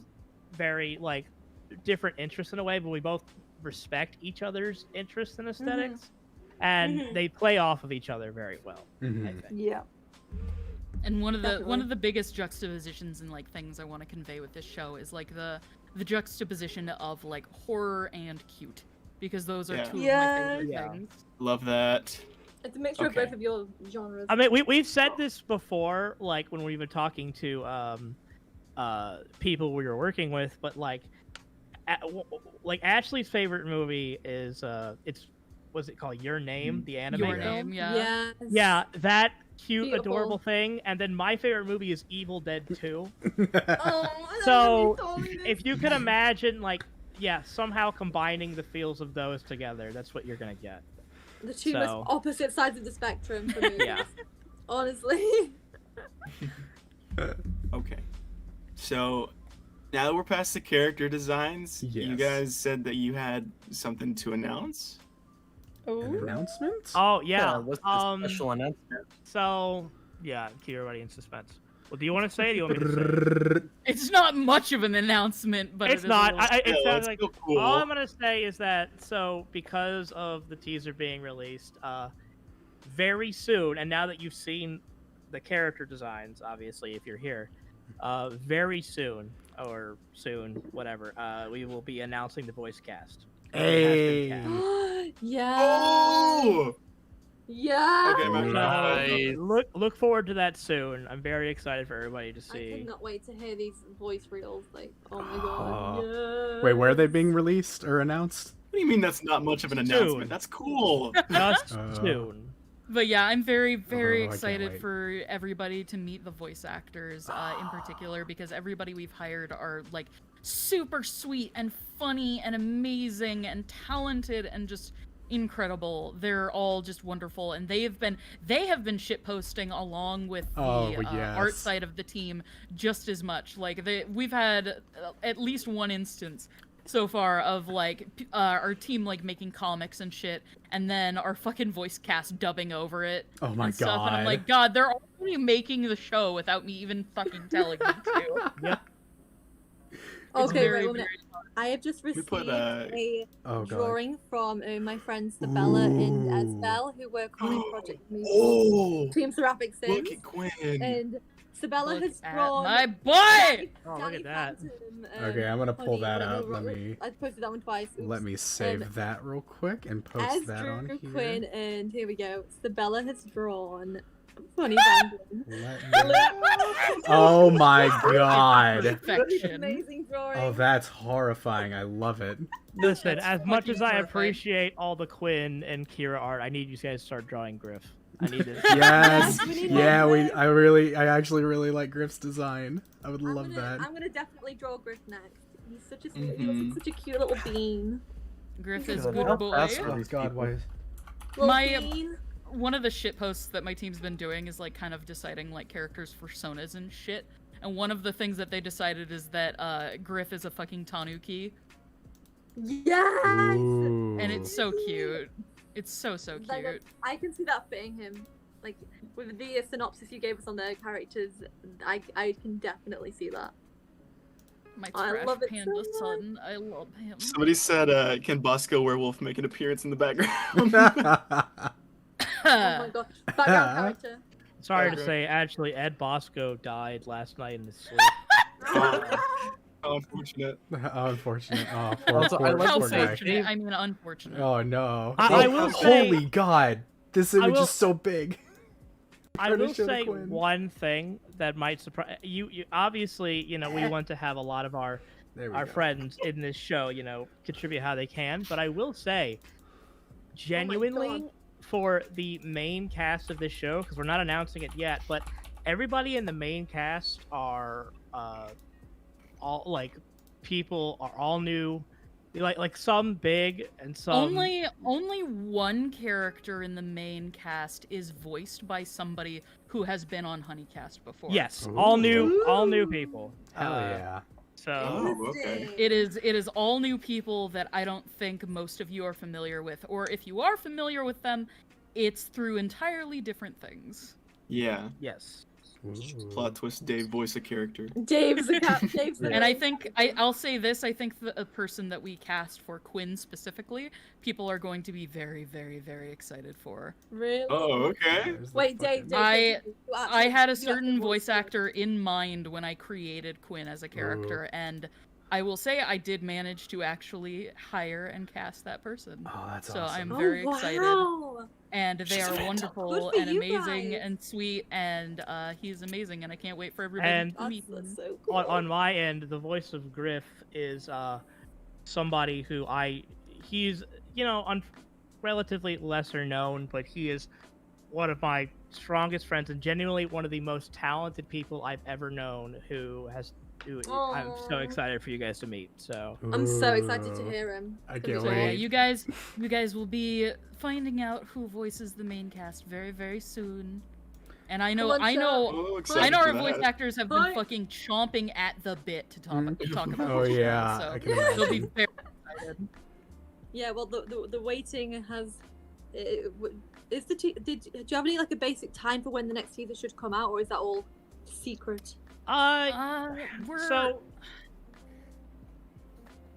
very like different interests in a way, but we both respect each other's interests and esthetics and Mhm. they play off of each other very well. I Mhm. think. Yeah. And one of Definitely. the biggest juxtapositions and like things I want to convey with this show is like the juxtaposition of like horror and cute, because those are Yeah. two of my Yes. favorite Yeah. things. Love that. It's a mixture Okay. of both of your genres. I mean, we've said this before, like when we've been talking to people we were working with, but like like Ashley's favorite movie is what's it called? Your Name, the anime Your film. Name, yeah. Yes. Yeah, that cute, Beautiful. adorable thing. And then my favorite movie is Evil Dead 2. Oh, So, so If you can imagine, like, yeah, somehow combining the feels of those together, that's what you're gonna get. the two so- most opposite sides of the spectrum for me. Yeah. Honestly. Okay. So now that we're past the character designs, you Yes. guys said that you had something to announce. An announcement? Oh yeah. What's the special announcement? So yeah, keep everybody in suspense. Well, do you want to say it? Or do you want me to say it? It's not much of an announcement, but It's it is not. A little... It Yeah, sounds it's like still cool. all I'm gonna say is that because of the teaser being released, very soon, and now that you've seen the character designs, obviously, if you're here, very soon or soon, whatever, we will be announcing the voice cast. It has been Hey. cast. Yeah. Oh! Yeah. Okay, my So, Nice. look forward to that soon. I'm very excited for everybody to I see. cannot wait to hear these voice reels. Like, oh my god. Yes. Wait, where are they being released or announced? What do you mean that's not much of an Soon. announcement? That's cool. Just Uh, soon. But yeah, I'm very, very Oh, I can't excited wait. for everybody to meet the voice actors in particular, because everybody we've hired are like super sweet and funny and amazing and talented and just incredible. They're all just wonderful, and they have been shit posting along with the Oh, art yes. side of the team just as much. Like we've had at least one instance so far of like our team like making comics and shit, and then our fucking voice cast dubbing over it. Oh my and stuff, and I'm God. like, God, they're already making the show without me even fucking telling them to. Yep. It's Okay, very, wait, 1 minute. very I have just We received put, a Oh god. drawing from my friends Sabella and Ooh. Esbel, who work on a project movie Oh! Team Seraphic Sims. Look at Quinn. And Sabella Look has at drawn my boy! Oh, look at that. Phantom, Okay, I'm gonna pull Honey, that whatever, up. Let me I posted that one twice. Oops. let me save that real quick and post As that on Drew here. Quinn, and here we go. Sabella has drawn Funny Phantom. Let me- Oh my god. Perfection. Amazing drawing. Oh, that's horrifying. I love it. Listen, That's as much as fucking I perfect. appreciate all the Quinn and Kira art, I need you guys to start drawing Griff. I need this. Yes. We need Yeah, more I actually really like Griff's design. I would love that. I'm gonna definitely draw Griff next. He's such a Mhm. such a cute little bean. Griff is Good. good How boy. fast Oh are these god, people? why? Little My- bean. One of the shit posts that my team's been doing is like kind of deciding like characters for personas and shit. And one of the things that they decided is that Griff is a fucking Tanuki, Yes. Ooh. and it's so cute. It's so cute. Like, I can see that fitting him. Like with the synopsis you gave us on the characters, I can definitely see that. My I trash love it so panda much. son. I love him. Somebody said, "Can Bosco Werewolf make an appearance in the background?" Oh my god. Background character. Sorry to Okay. say, actually, Ed Bosco died last night in his sleep. How unfortunate. How unfortunate. Oh, poor, Also, poor, I like How poor to say- guy. fortunate. I mean, unfortunate. Oh no. I Oh, will say- holy god. This image will- is so big. I Trying to will show the say Quinn. one thing that might surprise you. Obviously, we want to have a lot of our There we our go. friends in this show, contribute how they can. But I will say, genuinely, God. for the main cast of this show, because we're not announcing it yet, but everybody in the main cast are all like people are all new, like some big and some Only one character in the main cast is voiced by somebody who has been on Honeycast before. yes, all new Ooh. people. Hell yeah. So Oh, okay. Interesting. It is all new people that I don't think most of you are familiar with, or if you are familiar with them, it's through entirely different things. Yeah. yes. Plot twist: Dave voice a character. Dave's a cat. Dave's And I think I'll say this: I think the person that we cast for Quinn specifically, people are going to be very, very, very excited for. really. Oh, okay. Wait, Dave. I had a certain you voice actually- actor in mind when I created Quinn as a character, and I will say I did manage to actually hire and cast that person. Oh, that's So awesome. I'm very excited. Wow. And they She's are a phantom. wonderful Good for and you amazing guys. and sweet, and he's amazing, and I can't wait for everybody And- to meet That's him. so cool. On my end, the voice of Griff is somebody who he's relatively lesser known, but he is one of my strongest friends and genuinely one of the most talented people I've ever known. I'm so Aw. excited for you guys to meet. So I'm so excited to hear him. I It's can't gonna be So yeah, wait. you guys will be finding out who voices the main cast very, very soon. And I know Come on, Oh, excited our for voice that. actors have been Hi. fucking chomping at the bit to talk about Oh the show, yeah, so I can they'll be imagine. very excited. Yeah, well, the waiting has. Is the do you have any like a basic time for when the next teaser should come out, or is that all secret? so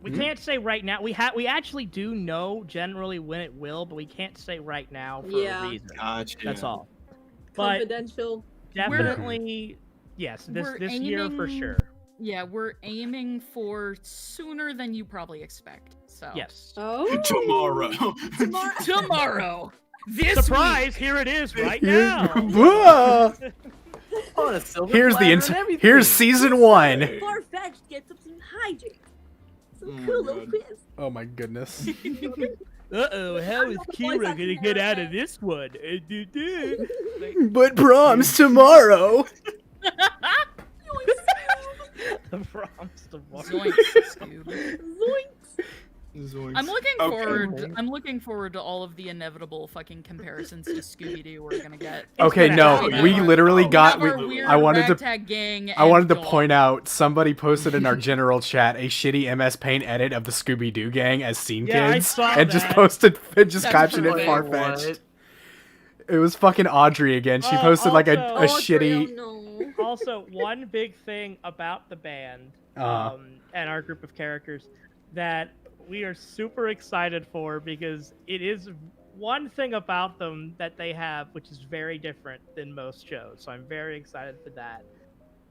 we can't say right now. We actually do know generally when it will, but we can't say right now for Yeah. a reason. Gotcha. That's all. But Confidential. definitely, yes, this we're year for aiming- sure. Yeah, we're aiming for sooner than you probably expect. So Yes. Oh. Tomorrow. Tomorrow. tomorrow, this Surprise! Here it is right Yeah. now. Whoa! On a silver Here's the platter int- and everything. Here's season 1. Farfetch gets up some hijinks. Some Oh cool my little God. quiz. Oh my goodness. Uh-oh, how is I'm the Kira voice gonna actor get out there. of this one? But prom's tomorrow. The prompts tomorrow. Zoinks, Scoob. Zoinks. Zoinks. I'm looking Okay. forward. I'm looking forward to all of the inevitable fucking comparisons to Scooby Doo we're gonna get. Okay, gonna no, happen. we literally Oh, got. Have our We, weird I wanted to. ragtag gang. I wanted to and point out somebody posted in our general chat a shitty MS Paint edit of the Scooby Doo gang as scene Yeah, I kids, saw and just that. posted, just That's captioned it perfect. Farfetched. It was fucking Audrey again. She Oh, posted like a also- shitty. Oh, no. Also, one big thing about the band and our group of characters that we are super excited for, because it is one thing about them that they have which is very different than most shows. So I'm very excited for that.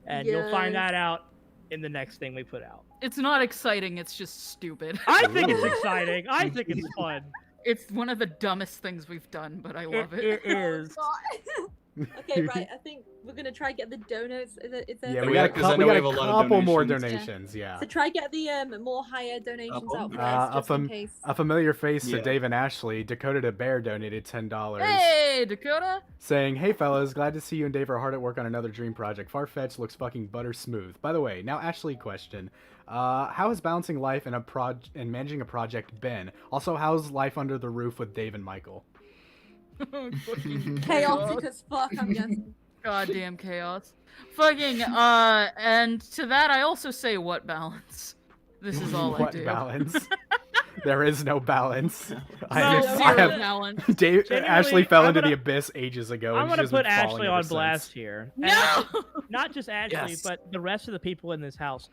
And you'll find Yes. that out in the next thing we put out. It's not exciting. It's just stupid. I think it's exciting. I think it's fun. It's one of the dumbest things we've done, but I love it. It is. Okay, right. I think we're gonna try get the donuts. Is it? Yeah, Oh, we yeah, got 'cause I a know we have a couple, lot of more donations. donations. Yeah. So try get the more higher donations Couple? out first, A just in case. familiar face Yeah. to Dave and Ashley. Dakota the Bear donated $10. Hey, Dakota. Saying, "Hey fellas, glad to see you and Dave are hard at work on another dream project. Farfetch looks fucking butter smooth." By the way, now Ashley question: how has balancing life and managing a project been? Also, how's life under the roof with Dave and Michael? Fucking Chaotic as fuck, I'm guessing. Goddamn chaos. Fucking, and to that I also say, what balance? This is all I What do. balance? There is no balance. No, I zero have balance. Dave. Genuinely, Ashley fell I'm into the gonna- abyss ages ago. I'm and gonna she's been put falling Ashley ever on since. blast here. And No! not just Ashley, Yes. but the rest of the people in this house.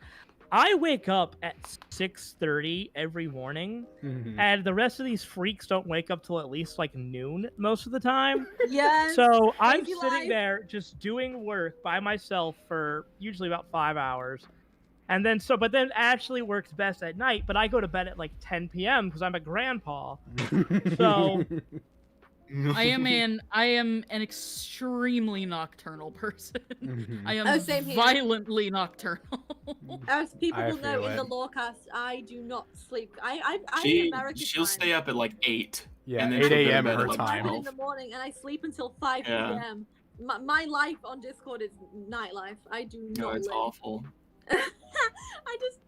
I wake up at 6:30 every morning, Mhm. and the rest of these freaks don't wake up till at least like noon most of the time. Yes. So I'm Lazy sitting life. there just doing work by myself for usually about 5 hours. And then but then Ashley works best at night, but I go to bed at like 10 p.m. because I'm a grandpa. So- I am an extremely nocturnal person. Mhm. I am Oh, same here. violently nocturnal. As people I will know feel in the it. LoreCast, I do not sleep. I'm American She'll time. stay up at like 8. Yeah, and then 8 she'll go to a.m. bed her at, like, time. 12. in the morning, and I sleep until 5 Yeah. p.m. My life on Discord is nightlife. I do No, not it's live. awful. I just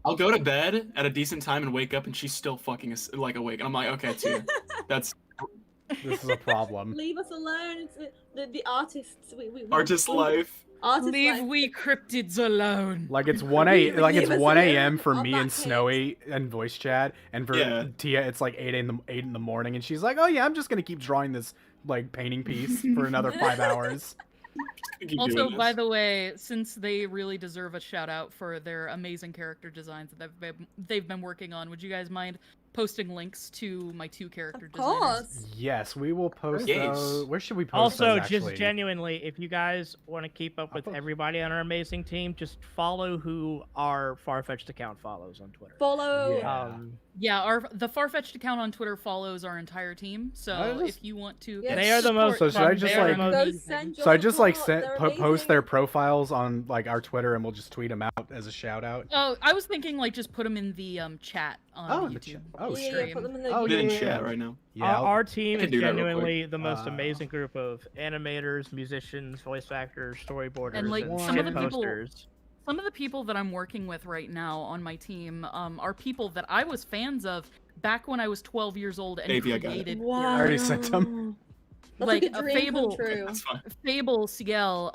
I'll go to bed at a decent time and wake up and she's still fucking like awake. And I'm like, okay, too. That's This is a problem. leave us alone. It's the artists. We artist life. Ours is Leave like- we cryptids alone. Like it's Leave it's us 1 a.m. alone for on me that and case. Snowy and voice chat, and for Yeah. Tia it's like 8 in the morning, and she's like, "Oh yeah, I'm just gonna keep drawing this like painting piece for another 5 hours." Keep Also, doing by this. the way, since they really deserve a shout out for their amazing character designs that they've been working on, would you guys mind posting links to my 2 character Of designers? course. Yes, we will post Yes. those. Where should we post Also, those, actually? just genuinely, if you guys want to keep up with post- everybody on our amazing team, just follow who our Farfetched account follows on Twitter. Follow. Yeah. Yeah, the Farfetched account on Twitter follows our entire team. I So just- if you want to, Yeah. They are the most. So should I fun, just, they are the like- most Go amazing. send your So I just like support, they're post amazing. their profiles on like our Twitter, and we'll just tweet them out as a shout out. Oh, I was thinking like just put them in the chat on Oh, the YouTube. chat. Oh, Yeah, sure. yeah, put them in the Oh, Put yeah, it in yeah, chat yeah. right now. Yeah, I'll- Our team I can is do that real genuinely the most Uh, amazing group of animators, musicians, voice actors, storyboarders, And, like, some of shit the people- posters. Some of the people that I'm working with right now on my team are people that I was fans of back when I was 12 years old and Maybe I got it. created Wow. I already sent them. That's Like, like, a a dream Fable- come true. That's fine. Fable Ciel,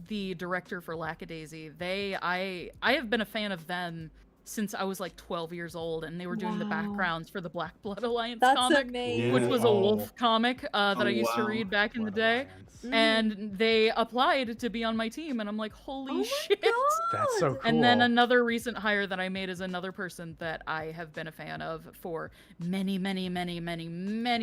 the director for Lackadaisy. I have been a fan of them since I was like 12 years old, and they were doing the Wow. backgrounds for the Black Blood Alliance That's comic, amazing. which was a Oh. wolf comic that Oh, I used to wow. read back in the Blood day. Alliance. And they applied to be on my team, and I'm like, holy Oh my shit! God. That's so cool. And then another recent hire that I made is another person that I have been a fan of for many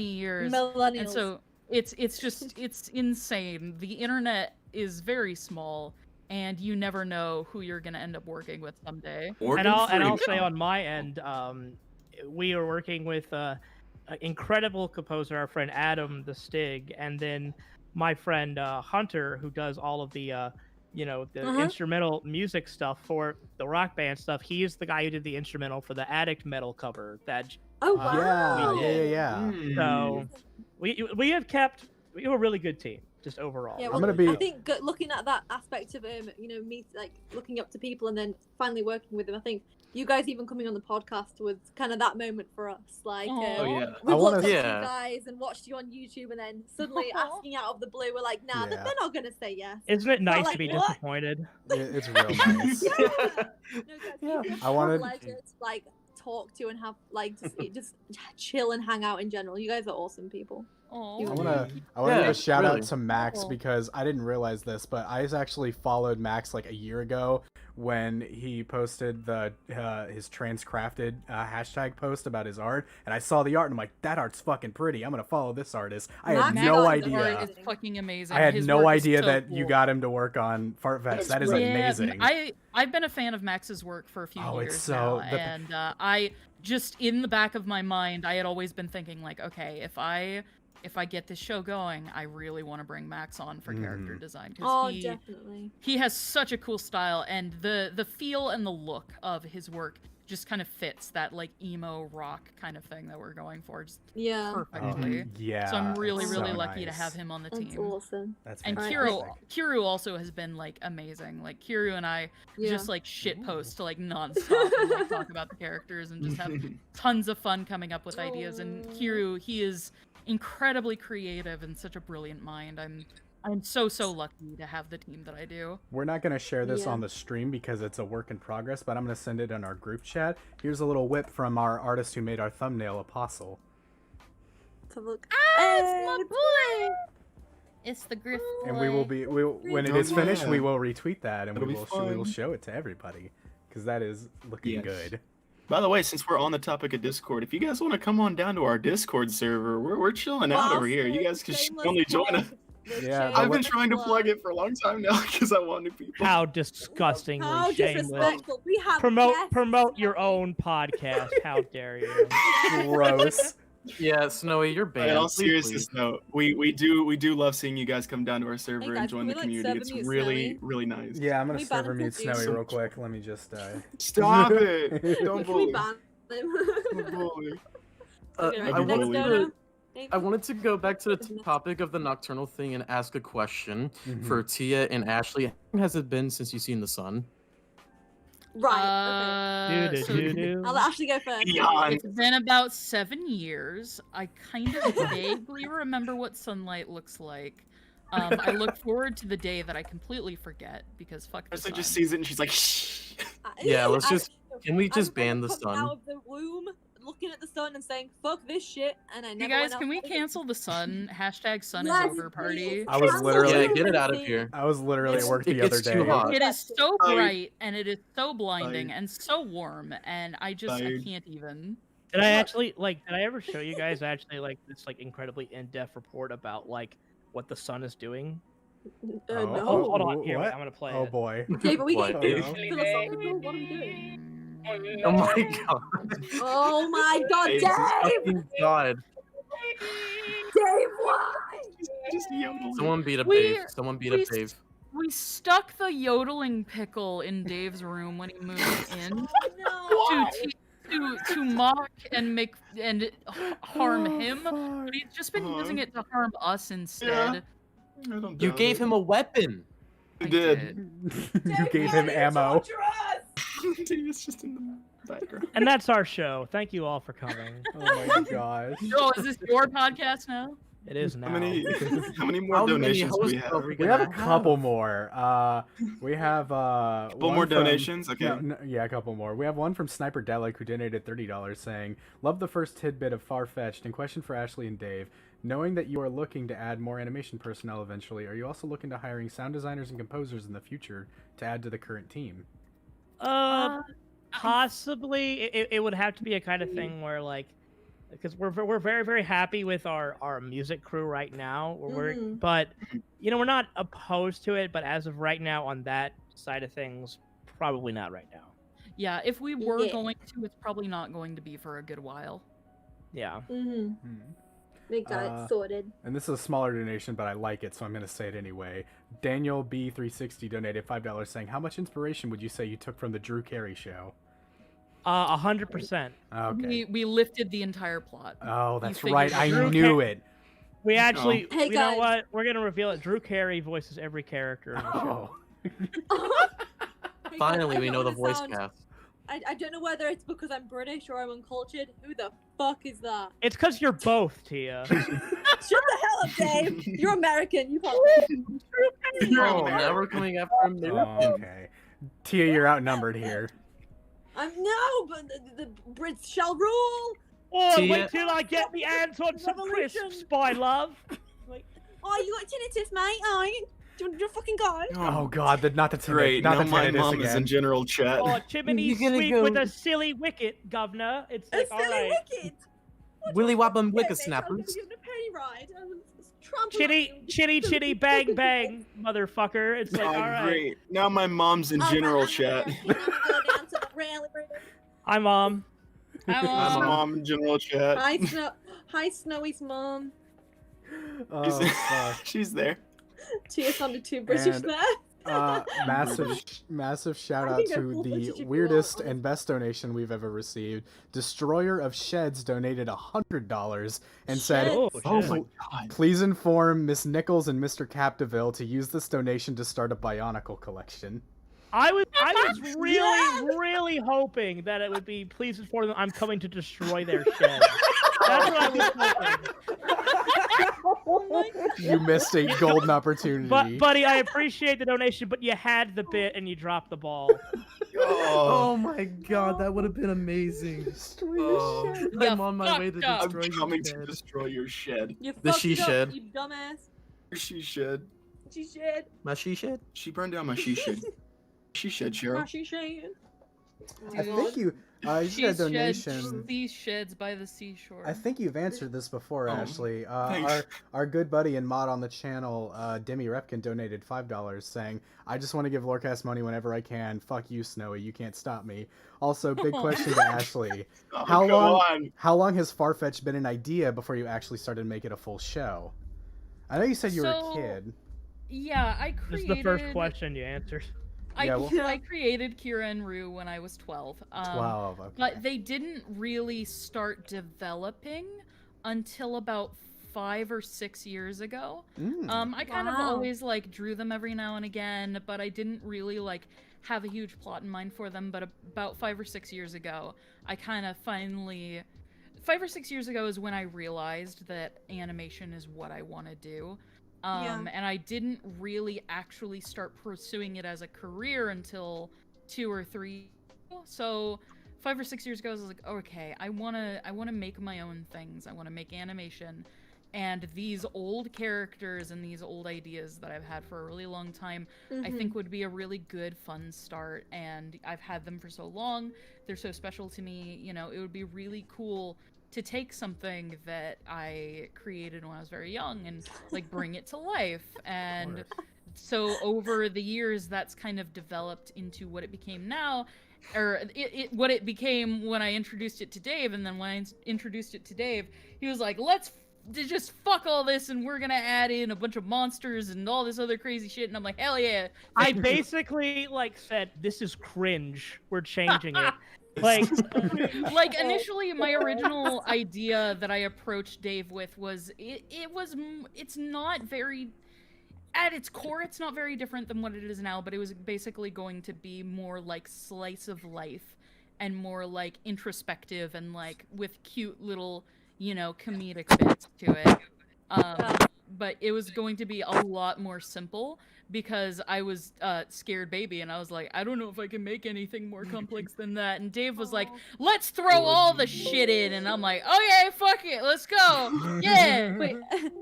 years. Millennials. And so it's just it's insane. The internet is very small, and you never know who you're gonna end up working with someday. And I'll Free. say on my end, we are working with an incredible composer, our friend Adam the Stig, and then my friend Hunter, who does all of the the instrumental music stuff for the Rock Band stuff. He is the guy who did the instrumental for the Addict metal cover. That Oh yeah, wow. yeah. so we have kept we have a really good team just overall. Yeah, I'm well, gonna be- I think looking at that aspect of me like looking up to people and then finally working with them. I think you guys even coming on the podcast was kind of that moment for us. Like, Aw. Oh yeah. we've I wanna- looked up to Yeah. you guys and watched you on YouTube, and then suddenly Aw. asking out of the blue, we're like, nah, Yeah. they're not gonna say yes. Isn't it nice like, to be what? disappointed? It's real nice. Yeah. No, guys, Yeah. you're I wanted- a pleasure to like talk to and have like just chill and hang out in general. You guys are awesome people. Aw. I want to Yeah, give a shout really. out to Max Cool. because I didn't realize this, but I actually followed Max like a year ago when he posted the his transcrafted hashtag post about his art, and I saw the art and I'm like, that art's fucking pretty. I'm gonna follow this artist. I had Max no art is idea. Art amazing. is fucking amazing. I had His no work is idea so that you cool. got him to work on Farfetch. That's That is great. amazing. I've been a fan of Max's work for a few Oh, it's years so- now, the- and I just in the back of my mind, I had always been thinking like, okay, if I get this show going, I really want to bring Max on for character Mhm. design Oh, because definitely. he has such a cool style, and the feel and the look of his work just kind of fits that like emo rock kind of thing that we're going for just Yeah, perfectly. Yeah. So I'm really, so really lucky to nice. have him on the that's team. awesome. That's And fantastic. Kiru also has been like amazing. Like Kiru and I Yeah. just like shit post like nonstop and, like, talk about the characters and just have tons of fun coming up with ideas. And Aw. Kiru, he is incredibly creative and such a brilliant mind. I'm so lucky to have the team that I do. We're not going to share this Yeah. on the stream because it's a work in progress, but I'm going to send it in our group chat. Here's a little whip from our artist who made our thumbnail, Apostle. To look. it's my boy. It's the Griffith. And we will be when it Oh, is finished, yeah. we will retweet that and That'll we be will fun. show it to everybody because that is looking Yes. good. By the way, since we're on the topic of Discord, if you guys want to come on down to our Discord server, we're chilling out Wow, over here. You guys can only join us. Yeah, I've been what- trying to plug it for a long time now because I want new people. How disgustingly How shameless! disrespectful. We have Promote guests. your own podcast. How dare you? Gross. Yeah, Snowy, you're banned. In all Please, seriousness, please. though, we do love seeing you guys come down to our server guys, and join can the we, like, community. server It's mute really Snowy? really nice. Yeah, I'm gonna We ban server him mute for Snowy being- real quick. Let me just. Stop it! Don't Can we bully. ban them? Don't bully. Okay, I next bully. donor. I wanted to go back to the topic of the nocturnal thing and ask a question for Tia and Ashley. How long has it been since you've seen the sun? Right. So Okay. I'll let Ashley go first. Beyond. it's been about 7 years. I kind of vaguely remember what sunlight looks like. I look forward to the day that I completely forget because fuck the Krista sun. just sees it and she's like, shh. Yeah, let's I- just. Can we just I'm ban the coming sun? out of the womb, looking at the sun and saying, "Fuck this shit," and I You never guys, went can we outside. cancel the sun? Hashtag sun Yes, is over party. please. I was Cancel literally- Yeah, get it out of the here. I was literally at It's- work it the other gets too day. hot. It is so Tired. bright and it is so blinding Tired. and so warm, and I Tired. can't even. Did I actually did I ever show you guys actually like this like incredibly in-depth report about like what the sun is doing? Oh, No. Hold on, here, wait, what? I'm gonna play Oh it. boy. Okay, but we What? get Oh, philosophical. What are we doing? Oh my god. Oh my god, Dave. Dave! Fucking god. Dave, why? Just yodeling. Someone beat up We- Dave. Someone beat up we- Dave. We stuck the yodeling pickle in Dave's room when he moved in No. to mock and make and harm Oh, him, fuck. but he's just been using it to harm us instead. I don't You doubt gave it. him a weapon. I I did. You gave him ammo. It's just in the background. And that's our show. Thank you all for coming. Oh my gosh. Oh, is this your podcast now? It is now. How many more How many donations do we hosts have? are we We gonna have a couple more. We have Couple one more from- donations? Okay. Yeah, a couple more. We have one from Sniper Delic who donated $30 saying, "Love the first tidbit of Farfetched and question for Ashley and Dave. Knowing that you are looking to add more animation personnel eventually, are you also looking to hiring sound designers and composers in the future to add to the current team?" Possibly. It would have to be a kind of thing where like, because we're very very happy with our music crew right now. Mhm. But you know we're not opposed to it. But as of right now, on that side of things, probably not right now. Yeah, if we were Yeah. going to, it's probably not going to be for a good while. Yeah. Mm-hmm. Hmm. We got it sorted. And this is a smaller donation, but I like it, so I'm going to say it anyway. Daniel B360 donated $5 saying, "How much inspiration would you say you took from the Drew Carey show?" 100%. Okay. We lifted the entire plot. Oh, that's figured right. it I Drew knew Ca- it. We actually, Hey, you know guys. what? We're gonna reveal it. Drew Carey voices every character in the show. Oh. Hey, Finally, I we don't know the wanna voice sound- cast. I don't know whether it's because I'm British or I'm uncultured. Who the fuck is that? It's because you're both, Tia. Shut the hell up, Dave. You're American. You can't. Oh, now we're coming after Oh, American. okay. Tia, you're outnumbered here. I'm no, but the Brits shall rule. Oh, Tia- wait till I get me hands on some Revolution. crisps, my love. Oh, you got tinnitus, mate? Oh, you're fucking guy. Oh God, not the Great. not Now the my tinnitus mom is again. in general chat. Oh, chimney You're gonna sweet go- with a silly wicket, governor. It's A like, all silly right. wicked. Willy Wobble Yeah, mate, I'm Whippersnappers. giving a penny ride. Trump. Chitty, bang, bang, motherfucker. It's like, Oh, all right. great. Now my mom's in general chat. Hi, Mom. Hi, My Mom. mom in general chat. Hi, Snowy's mom. Oh, fuck. She's there. Tia sounded too British And- there. Massive shout I out think I'm to full British if the you weirdest want. and best donation we've ever received. Destroyer of Sheds donated $100 and said, Oh, Oh shit. my god. "Please inform Miss Nichols and Mr. Capdeville to use this donation to start a Bionicle collection." I was really, Yes! really hoping that it would be, please inform them I'm coming to destroy their shed. That's what I was hoping. Oh my god. You missed a golden opportunity. But, buddy, I appreciate the donation, but you had the bit and you dropped the ball. Oh my god, that would have been amazing. Oh. Yeah, I'm on my way to fucked up. I'm destroy coming your to shed. destroy your shed. You The fucked she it up, shed. you dumbass. She shed. She shed. My she shed? She burned down my she shed. She shed, Cheryl. Oh, she shed. I think you got a She's donation. these sheds by the seashore. I think you've answered this before, Oh, Ashley. thanks. Our good buddy and mod on the channel, Demi Repkin, donated $5 saying, "I just want to give LoreCast money whenever I can. Fuck you, Snowy. You can't stop me." Also, big question to Ashley. Oh, How go long- on. How long has Farfetch been an idea before you actually started to make it a full show? I know you said you were a So, kid. Yeah, I This created. is the first question you answered. Yeah, well- I created Kira and Rue when I was 12. 12, okay. But they didn't really start developing until about 5 or 6 years ago. I kind of Wow. always like drew them every now and again, but I didn't really like have a huge plot in mind for them. But about 5 or 6 years ago, I kind of finally 5 or 6 years ago is when I realized that animation is what I want to do. And I didn't really actually start pursuing it as a career until 2 or 3. So 5 or 6 years ago, I was like, okay, I wanna make my own things. I wanna make animation. And these old characters and these old ideas that I've had for a really long time, I think would be a really good, fun start. And I've had them for so long. They're so special to me. You know, it would be really cool to take something that I created when I was very young and like bring it to life. And so over the years, that's kind of developed into what it became now, or what it became when I introduced it to Dave. And then when I introduced it to Dave, he was like, let's just fuck all this and we're gonna add in a bunch of monsters and all this other crazy shit. And I'm like, hell yeah. I basically like said, this is cringe. We're changing it. Like initially my original idea that I approached Dave with was it's not very, at its core, it's not very different than what it is now, but it was basically going to be more like slice of life and more like introspective and like with cute little, you know, comedic bits to it. But it was going to be a lot more simple because I was scared baby and I was like, I don't know if I can make anything more complex than that. And Dave was like, let's throw all the shit in. And I'm like, okay, fuck it, let's go. Yeah. Wait,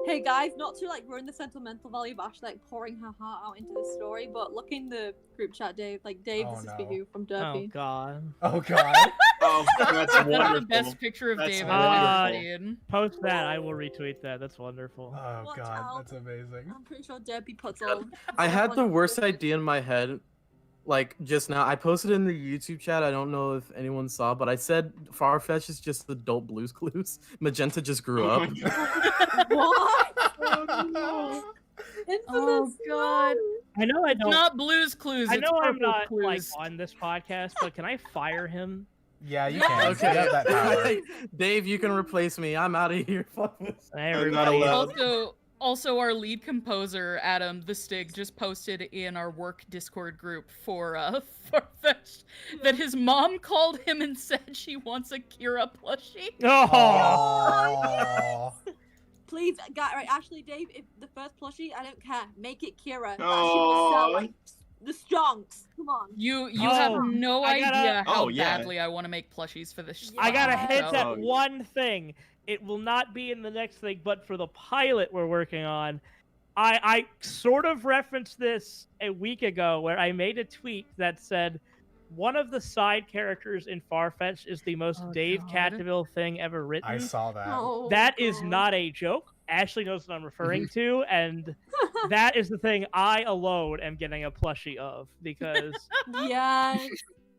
hey guys, not to like ruin the sentimental value of Ashley like pouring her heart out into the story, but look in the group chat, Dave. Like, Dave, this is for you from Derpy. Oh god. Oh god. Oh, that's That's wonderful. the best picture of That's Dave wonderful. I've ever seen. Post that. I will retweet that. That's wonderful. Oh Watch god, out. that's amazing. I'm pretty sure Derpy puts all. I had the worst idea in my head, like just now. I posted it in the YouTube chat. I don't know if anyone saw, but I said Farfetch is just adult Blue's Clues. Magenta just grew up. What? Oh, no. Oh god. I know I don't. Not Blue's Clues. I it's know I'm Purple not like Clues. on this podcast, but can I fire him? Yeah, you Yeah. can. Okay. You have that power. Dave, you can replace me. I'm out of here. Fuck this. I'm not allowed. Also, our lead composer, Adam the Stig, just posted in our work Discord group for Farfetch that his mom called him and said she wants a Kira plushie. Oh, Oh. Please, guy, right, Ashley, Dave, if the first plushie, I don't care. Make it Kira. That shit Oh. will sell like the stonks. Come on. You Oh, have no I gotta- idea how Oh, yeah. badly I want to make plushies for this. I gotta hint show. at one thing. It will not be in the next thing, but for the pilot we're working on, I sort of referenced this a week ago where I made a tweet that said one of the side characters in Farfetch is the most Oh, Dave God. Cataville thing ever written. I saw that. Oh, That is God. not a joke. Ashley knows what I'm referring to, and that is the thing I alone am getting a plushie of because Yes.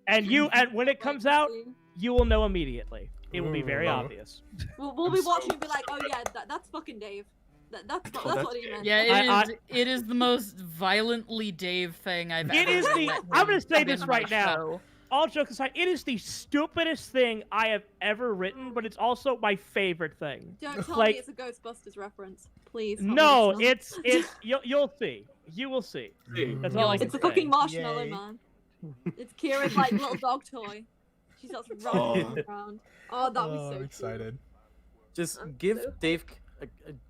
and when it comes out, you will know immediately. It will be very Ooh. obvious. We'll be watching and be like, oh yeah, that's fucking Dave. That's that's what he meant. Yeah, it is the most violently Dave thing I've It ever is the- let I'm gonna him say in this my right now. show. All jokes aside, it is the stupidest thing I have ever written, but it's also my favorite thing. Don't tell Like- me it's a Ghostbusters reference, please. tell me No, it's not. it's you'll see. You will see. That's all I can It's a say. fucking marshmallow, Yay. man. It's Kira's like little dog toy. She starts rolling around. Oh, that'd be so I'm cool. excited. Just I'm give so- Dave,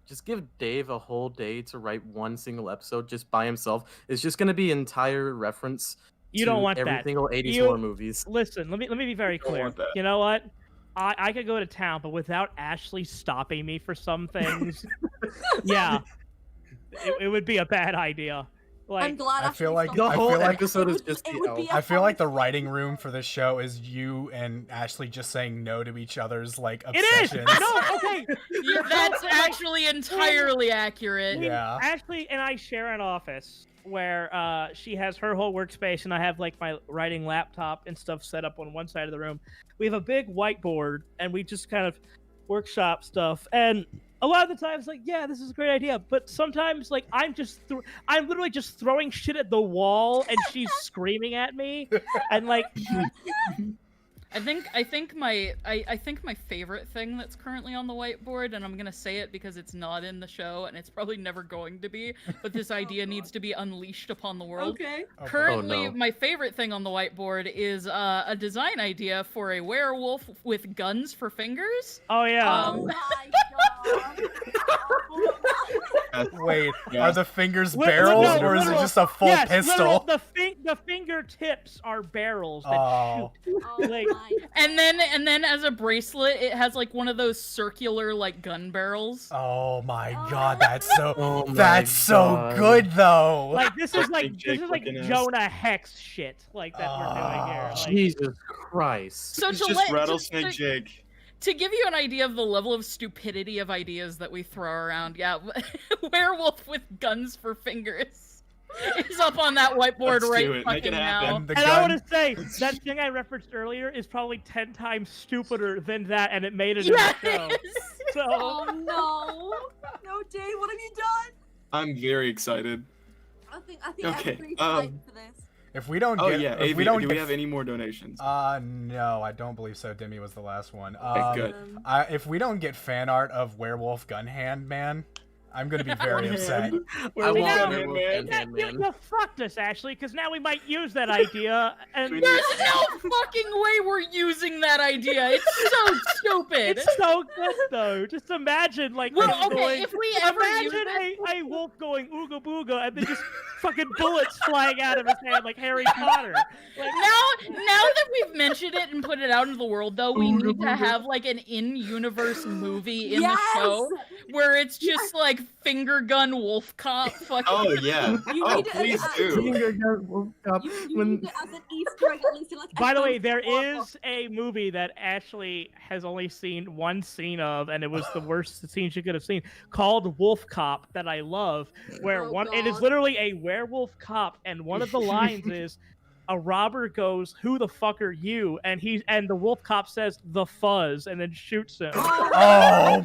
just give Dave a whole day to write one single episode just by himself. It's just gonna be entire reference. You to don't want every that. single 80s You- horror movies. Listen, let me be very Don't clear. want that. You know what? I could go to town, but without Ashley stopping me for some things, yeah, it would be a bad idea. I'm Like, glad I feel Ashley like- stopped The I whole feel like- episode is It just would the be elf. a- I feel like the writing room for this show is you and Ashley just saying no to each other's like it is. obsessions. No, okay. That's actually entirely accurate. Yeah. Ashley and I share an office where she has her whole workspace and I have like my writing laptop and stuff set up on one side of the room. We have a big whiteboard and we just kind of workshop stuff. And a lot of the times, like, yeah, this is a great idea. But sometimes, like, I'm literally just throwing shit at the wall and she's screaming at me. And like, I think my favorite thing that's currently on the whiteboard, and I'm gonna say it because it's not in the show and it's probably never going to be, but this idea needs to be unleashed upon the world. Okay. Okay. Currently, Oh, no. my favorite thing on the whiteboard is a design idea for a werewolf with guns for fingers. oh yeah. Oh my god. Oh my Wait, Yeah. are the fingers Li- barrels no, or is it literal- just a full yes, pistol? literal, the fingertips are barrels that Oh. shoot. Oh Like- my. And then as a bracelet, it has like one of those circular like gun barrels. Oh my god, that's so Oh my that's so God. good though. Like this is like Big Jake looking ass. Jonah Hex shit like that we're doing here. Oh. Like, Jesus Christ. So It's to just let Rattlesnake to, Jake. to give you an idea of the level of stupidity of ideas that we throw around, yeah, werewolf with guns for fingers is up on that whiteboard Let's right do it. Make fucking it now. happen. And the and I gun. want to say that thing I referenced earlier is probably 10 times stupider than that, and it made it Yes! in the show. So Oh no. No, Dave, what have you done? I'm very excited. I think Okay, everybody's hyped for this. If we don't Oh get, yeah, if AV, we don't do get, we have any more donations? no, I don't believe so. Demi was the last one. good. If we don't get fan art of werewolf gun hand man, I'm gonna be very upset. I See, want now- Werewolf man. Gun you, Man. you fucked us, Ashley, because now we might use that idea. And Quinn, There's no fucking way we're using that idea. It's so stupid. it's so good though. Just imagine like Well, them okay, going, if we ever use imagine it, a wolf going ooga booga and then just fucking bullets flying out of his hand like Harry Potter. Like, now that we've mentioned it and put it out into the world, though, we need to have like an in-universe movie in the show where it's just like finger gun wolf cop fucking. Oh yeah. You Oh need it please as- do. Finger gun wolf cop. You When- need it as an Easter egg at least in like by the way, there episode 4. is a movie that Ashley has only seen one scene of, and it was the worst scene she could have seen, called Wolf Cop, that I love, where Oh, it is God. literally a werewolf cop, and one of the lines is, a robber goes, "Who the fuck are you?" And the wolf cop says, "The Fuzz," and then shoots him. Oh,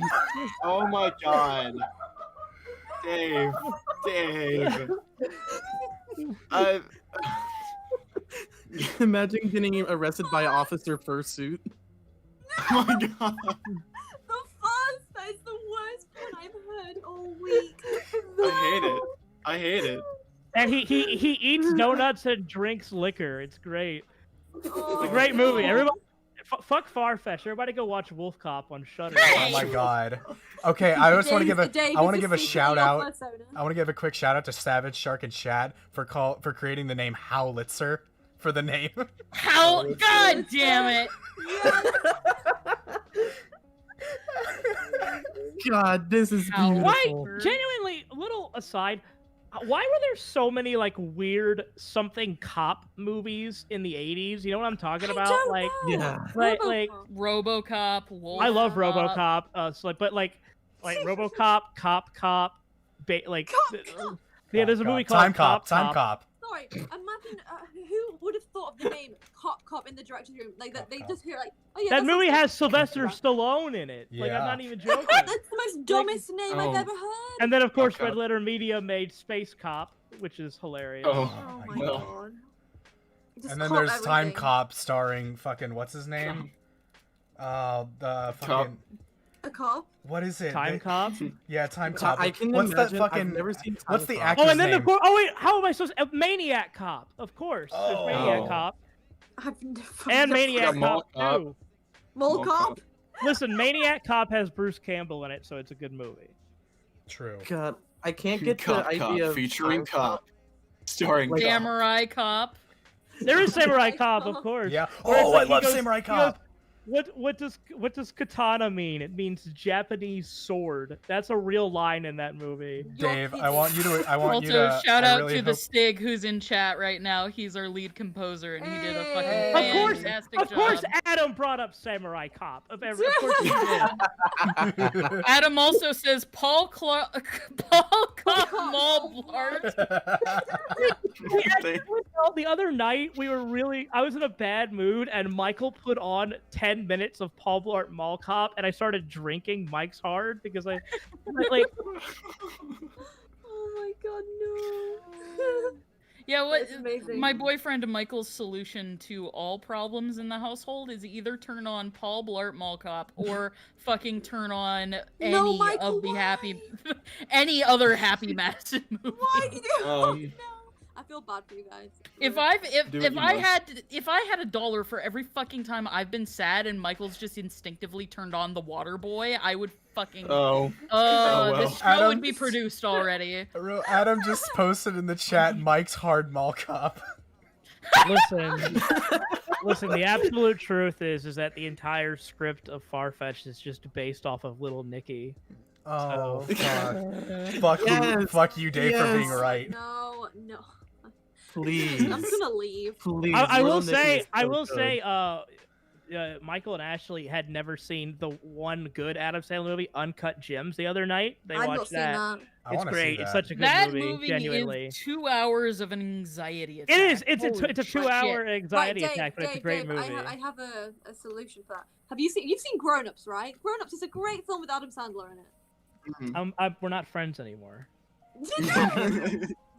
Oh my god. Dave. Imagine getting arrested by Officer Fursuit. Oh my god. The fuzz! That is the worst one I've heard all week. I hate it. And he eats donuts and drinks liquor. It's great. Oh, It's a great movie. no. Everybody, fuck Farfetch. Everybody go watch Wolf Cop on Shudder. oh my god. Okay, I just want to give a Dave, I want to is give a this shout your out. persona? I want to give a quick shout out to Savage Shark and Chad for creating the name Howlitzer for the name. How? God damn it! God, this is Ow. beautiful. Why? Genuinely, a little aside. Why were there so many like weird something cop movies in the 80s? You know what I'm talking about? don't Like, know. Yeah. like RoboCop, Wolf. I love Cop. RoboCop. But like RoboCop, Cop, like yeah, there's a movie called Time Cop. Time Cop. Sorry, imagine who would have thought of the name Cop in the director's room? Like that, they just hear like, oh yeah. That movie sounds has Sylvester Stallone in it. Like, I'm Yeah. not even joking. like- That's the most dumbest name oh. I've ever heard. And then, of course, Okay. Red Letter Media made Space Cop, which is hilarious. Oh. Oh my well. god. Just And then cop there's Time everything. Cop starring fucking what's his name? The fucking A cop. what is it? Time Cop. Yeah, Time Cop. I can What's imagine. that fucking? I've never seen Time what's the Cop. actor's Oh, and then name? of course. Oh wait, how am I supposed? Maniac Cop, of course. There's Oh. Maniac Oh. Cop I've never and Maniac Mall Cop Cop. 2. Mall Mall cop. Cop. Listen, Maniac Cop has Bruce Campbell in it, so it's a good movie. True. God, I can't get Cop the Cop idea of featuring Time Cop. Starring Like, Cop. Samurai Cop. There is Samurai Cop, of course. Yeah. Where it's Oh, like I he love goes- Samurai he Cop. goes, What does katana mean? It means Japanese sword. That's a real line in that movie. Dave, I want you to. I want you Also, to. shout I out really to the hope- Stig who's in chat right now. He's our lead composer, and he did a Hey. fucking Of course, fantastic of course, job. Adam brought up Samurai Cop. Of course he did. Adam also says Paul Cop Mall Blart. Well, the other night I was in a bad mood, and Michael put on 10 minutes of Paul Blart Mall Cop, and I started drinking Mike's Hard because I like. Oh my god, no. Yeah, what That's amazing. my boyfriend Michael's solution to all problems in the household is either turn on Paul Blart Mall Cop or fucking turn on any Michael, of the why? any other Happy Madison movie. Why? Um, No. I feel bad for you guys. If Really. Do what you I must. had $1 for every fucking time I've been sad and Michael's just instinctively turned on the water boy, I would fucking Oh. well. this show Adam- would be produced already. Adam just posted in the chat Mike's hard mall cop. Listen. The absolute truth is that the entire script of Farfetch is just based off of Little Nicky. Oh, So- fuck you, Yes, fuck you, Dave, for being yes. right. No. Please. I'm gonna leave. Please. I will Little Nicky say, is so good. Michael and Ashley had never seen the one good Adam Sandler movie, Uncut Gems, the other night. They I've not watched seen that. that. I It's wanna see great. It's that. such a good That movie. movie Genuinely, is 2 hours of an anxiety attack. it is. It's Holy a 2-hour anxiety attack, but it's a great movie. I have a solution for that. You've seen Grown Ups, right? Grown Ups is a great film with Adam Sandler in it. We're not friends anymore.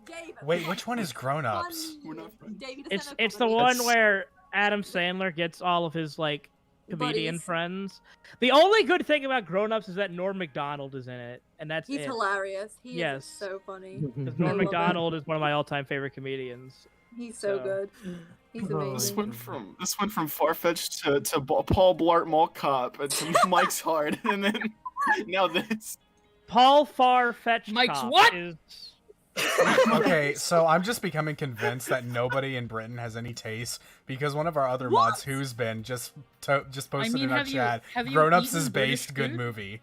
Dave, Wait, which one is Grown Ups? funny. We're not friends. David, It's the one where Adam Sandler gets all of his like comedian Buddies. friends. The only good thing about Grown Ups is that Norm Macdonald is in it, and that's He's it. hilarious. He Yes. is so funny. Because I Norm love it. Macdonald is one of my all-time favorite comedians. He's so So- good. He's Oh, This amazing. went from Farfetch to Paul Blart Mall Cop to Mike's Hard, and then now this. Paul Farfetch Mike's Cop what? is Okay, so I'm just becoming convinced that nobody in Britain has any taste because one of our other mods, who's been just posted mean, in our have you- chat. have you Grown Ups eaten is based. British Good food? movie.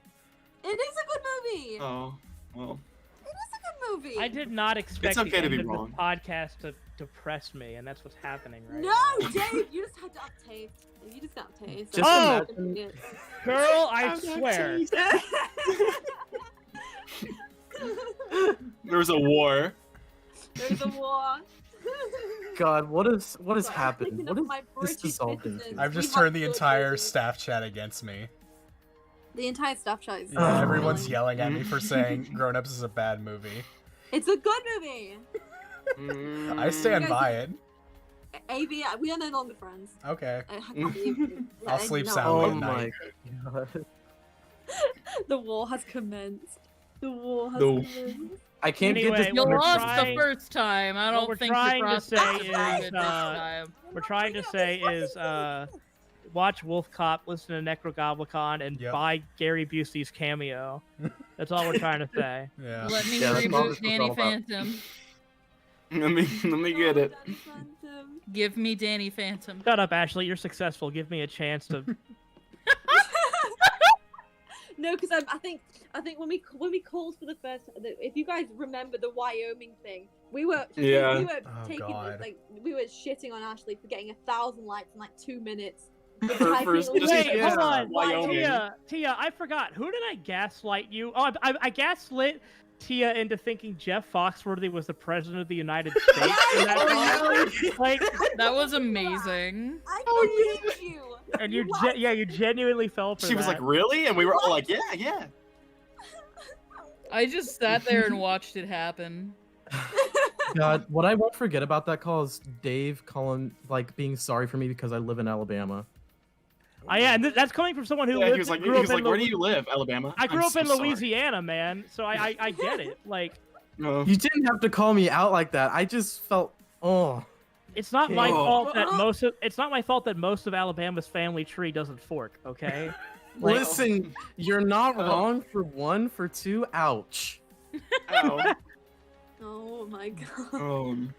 It is a good movie. Oh well. It is a good movie. I did not expect okay the to be end of wrong. this podcast to depress me, and that's what's happening right No, now. Dave, you just had to have taste. You just got taste. Just imagine- Girl, I swear. There was a war. There's a war. God, what has Right, happened? thinking What of is my this British dissolved into? citizens. I've We just have turned the good entire movies. staff chat against me. The entire staff chat is. Yeah, Oh. everyone's yelling at me for saying Grown Ups is a bad movie. It's a good movie. I stand guys- by it. AV, we are no longer friends. Okay. I can't believe it. I'll sleep No. soundly Oh at my night. god. The war has commenced. The war has No. commenced. I can't Anyway, get this. You We're lost trying- the first time. I what don't we're think trying you to crossed say the is, line this time. We're trying to say is watch Wolf Cop, listen to Necrogoblicon, and Yep. buy Gary Busey's cameo. That's all we're trying to say. Yeah. Let me Yeah, that's all reboot this was Danny all about. Phantom. Let me get it. Daddy Phantom. Give me Danny Phantom. Shut up, Ashley. You're successful. Give me a chance to. No, because I think when we called for the first, if you guys remember the Wyoming thing, we were Yeah. Oh, taking God. we were shitting on Ashley for getting 1,000 likes in like 2 minutes. For Typing just- Wait, yeah, hold on. Wyoming. Tia, I forgot. Who did I gaslight you? Oh, I gaslit Tia into thinking Jeff Foxworthy was the president of the United States. in that song. Like, That was amazing. I believe you. and you genuinely fell for She was that. like, "Really?" And we were all like, "Yeah, yeah." I just sat there and watched it happen. God, what I won't forget about that call is Dave calling, like, being sorry for me because I live in Alabama. Yeah, and that's coming from someone who Yeah, lived, he was like, grew up in "Where do you live, Alabama?" I grew I'm up so in sorry. Louisiana, man. So I get it. Like, No. You didn't have to call me out like that. I just felt, oh. it's not my Oh. fault that most of Alabama's family tree doesn't fork. Okay. Like, Listen, you're not wrong for one, for two, ouch. Ow. Oh my god.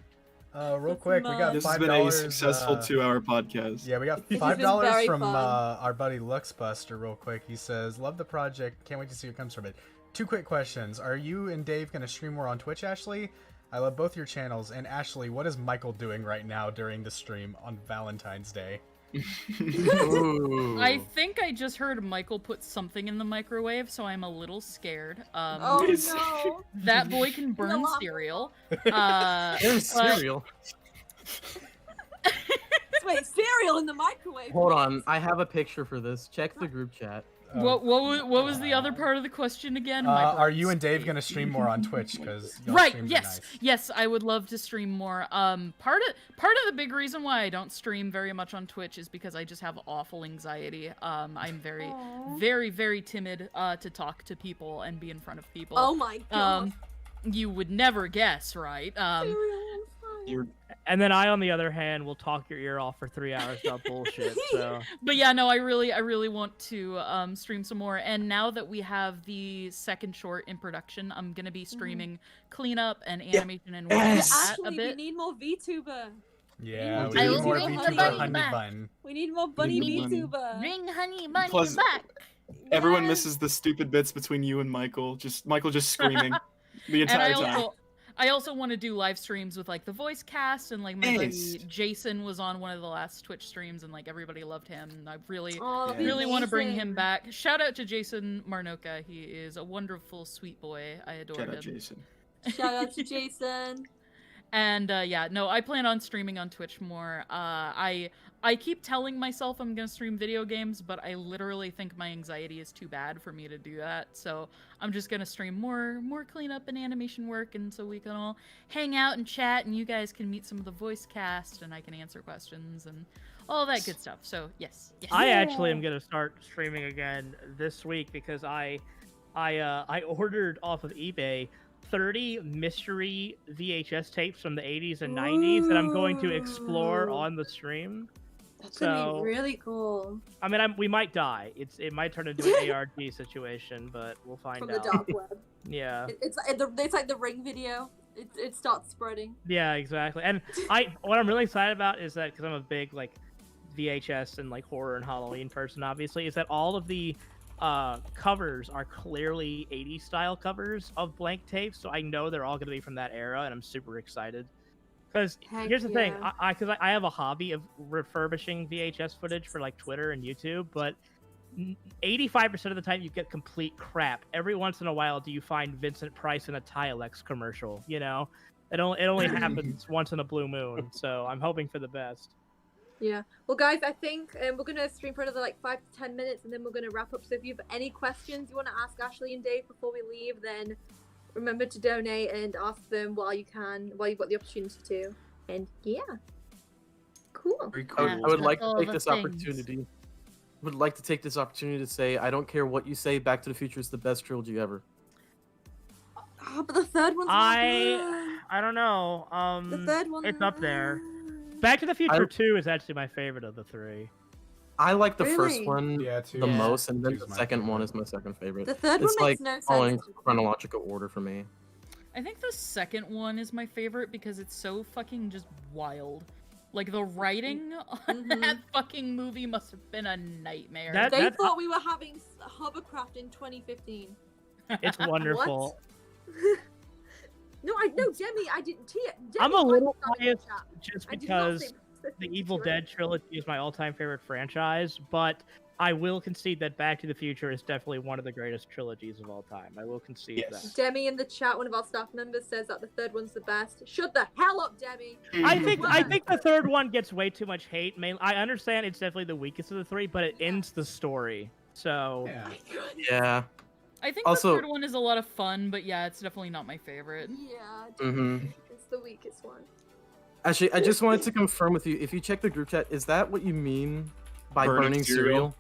Real That's quick, we got This has $5. been a successful 2-hour podcast. Yeah, we got This has been $5 very from fun. our buddy Luxbuster. Real quick, he says, "Love the project. Can't wait to see what comes from it." 2 quick questions: Are you and Dave gonna stream more on Twitch, Ashley? I love both your channels. And Ashley, what is Michael doing right now during the stream on Valentine's Day? Ooh. I think I just heard Michael put something in the microwave, so I'm a little scared. Oh Yes. no. That boy can burn No. cereal. There's but- cereal. Wait, cereal in the microwave. Hold on, I have a picture for this. Check the group chat. What was the other part of the question again? My Are you and Dave brain's gonna stream more on Twitch? Because Right. Yes. I would love to stream more. Part of the big reason why I don't stream very much on Twitch is because I just have awful anxiety. I'm very, Aw. very, very timid to talk to people and be in front of people. Oh my god. You would never guess, right? Cereal on fire. You're And then I, on the other hand, will talk your ear off for 3 hours about bullshit. So But yeah, no, I really want to stream some more. And now that we have the second short in production, I'm gonna be streaming cleanup and animation and Yeah, whatnot a actually, we bit. need more VTuber. Yeah, I we need will more bring the VTuber bunny honey back. bun. We need more bunny need money. VTuber. Bring Honey Bunny Plus- back. everyone Yes. misses the stupid bits between you and Michael. Just Michael just screaming the And entire time. I also want to do live streams with like the voice cast, and like my Nice. buddy Jason was on one of the last Twitch streams and like everybody loved him, and I really Oh, that'd be really want to bring him amazing. back. Shout out to Jason Marnoka. He is a wonderful sweet boy. I adore Shout him. out Jason. Shout out to Jason. And yeah, no, I plan on streaming on Twitch more. I keep telling myself I'm gonna stream video games, but I literally think my anxiety is too bad for me to do that. So I'm just gonna stream more cleanup and animation work, and so we can all hang out and chat, and you guys can meet some of the voice cast, and I can answer questions and all that good stuff. So yes. I actually am gonna start streaming again this week because I ordered off of eBay 30 mystery VHS tapes from the 80s and 90s that I'm going to explore Ooh. on the stream. That's gonna So- be really cool. I mean, we might die. It might turn into an ARG situation, but we'll find From out. the dark web. Yeah. It's like the Ring video. It starts spreading. Yeah, exactly. And what I'm really excited about is that because I'm a big like VHS and like horror and Halloween person, obviously, is that all of the covers are clearly 80s style covers of blank tapes, so I know they're all going to be from that era, and I'm super excited. Because Heck here's the thing, yeah. because I have a hobby of refurbishing VHS footage for like Twitter and YouTube, but 85% of the time you get complete crap. Every once in a while do you find Vincent Price in a Tilex commercial, you know? It only happens once in a blue moon, so I'm hoping for the best. Yeah. Well, guys, I think we're gonna stream for another like 5 to 10 minutes, and then we're gonna wrap up. So if you have any questions you want to ask Ashley and Dave before we leave, then remember to donate and ask them while you've got the opportunity to. And yeah, cool. Very I cool. would, I would like All to take the this things. opportunity. Would like to take this opportunity to say I don't care what you say. Back to the Future is the best trilogy ever. Oh, but the third one's I don't know. not good. The third one. It's up there. Back to the Future 2 is actually my favorite of the three. I like the Really? first one Yeah, too. the Yeah. most, and then Two's the my second one favorite. is my second favorite. The third It's one like makes no sense. following chronological order for me. I think the second one is my favorite because it's so fucking just wild. Like the writing on Mhm. that fucking movie must have been a nightmare. That- They thought we were having hovercraft in 2015. It's wonderful. No, Demi, I didn't see it. I'm a Demi little liked it in biased chat. just I did not because say the Evil Right. Dead trilogy is my all-time favorite franchise, but I will concede that Back to the Future is definitely one of the greatest trilogies of all time. I will concede Yes. that. Demi in the chat, one of our staff members, says that the third one's the best. Shut the hell up, Demi. I Mm-hmm. think the third one gets way too much hate. I understand it's definitely the weakest of the three, but it ends the story. So Yeah. Yeah. I think Also- the third one is a lot of fun, but yeah, it's definitely not my favorite. Yeah, Mm-hmm. it's the weakest one. Actually, I just wanted to confirm with you. If you check the group chat, is that what you mean by burning cereal?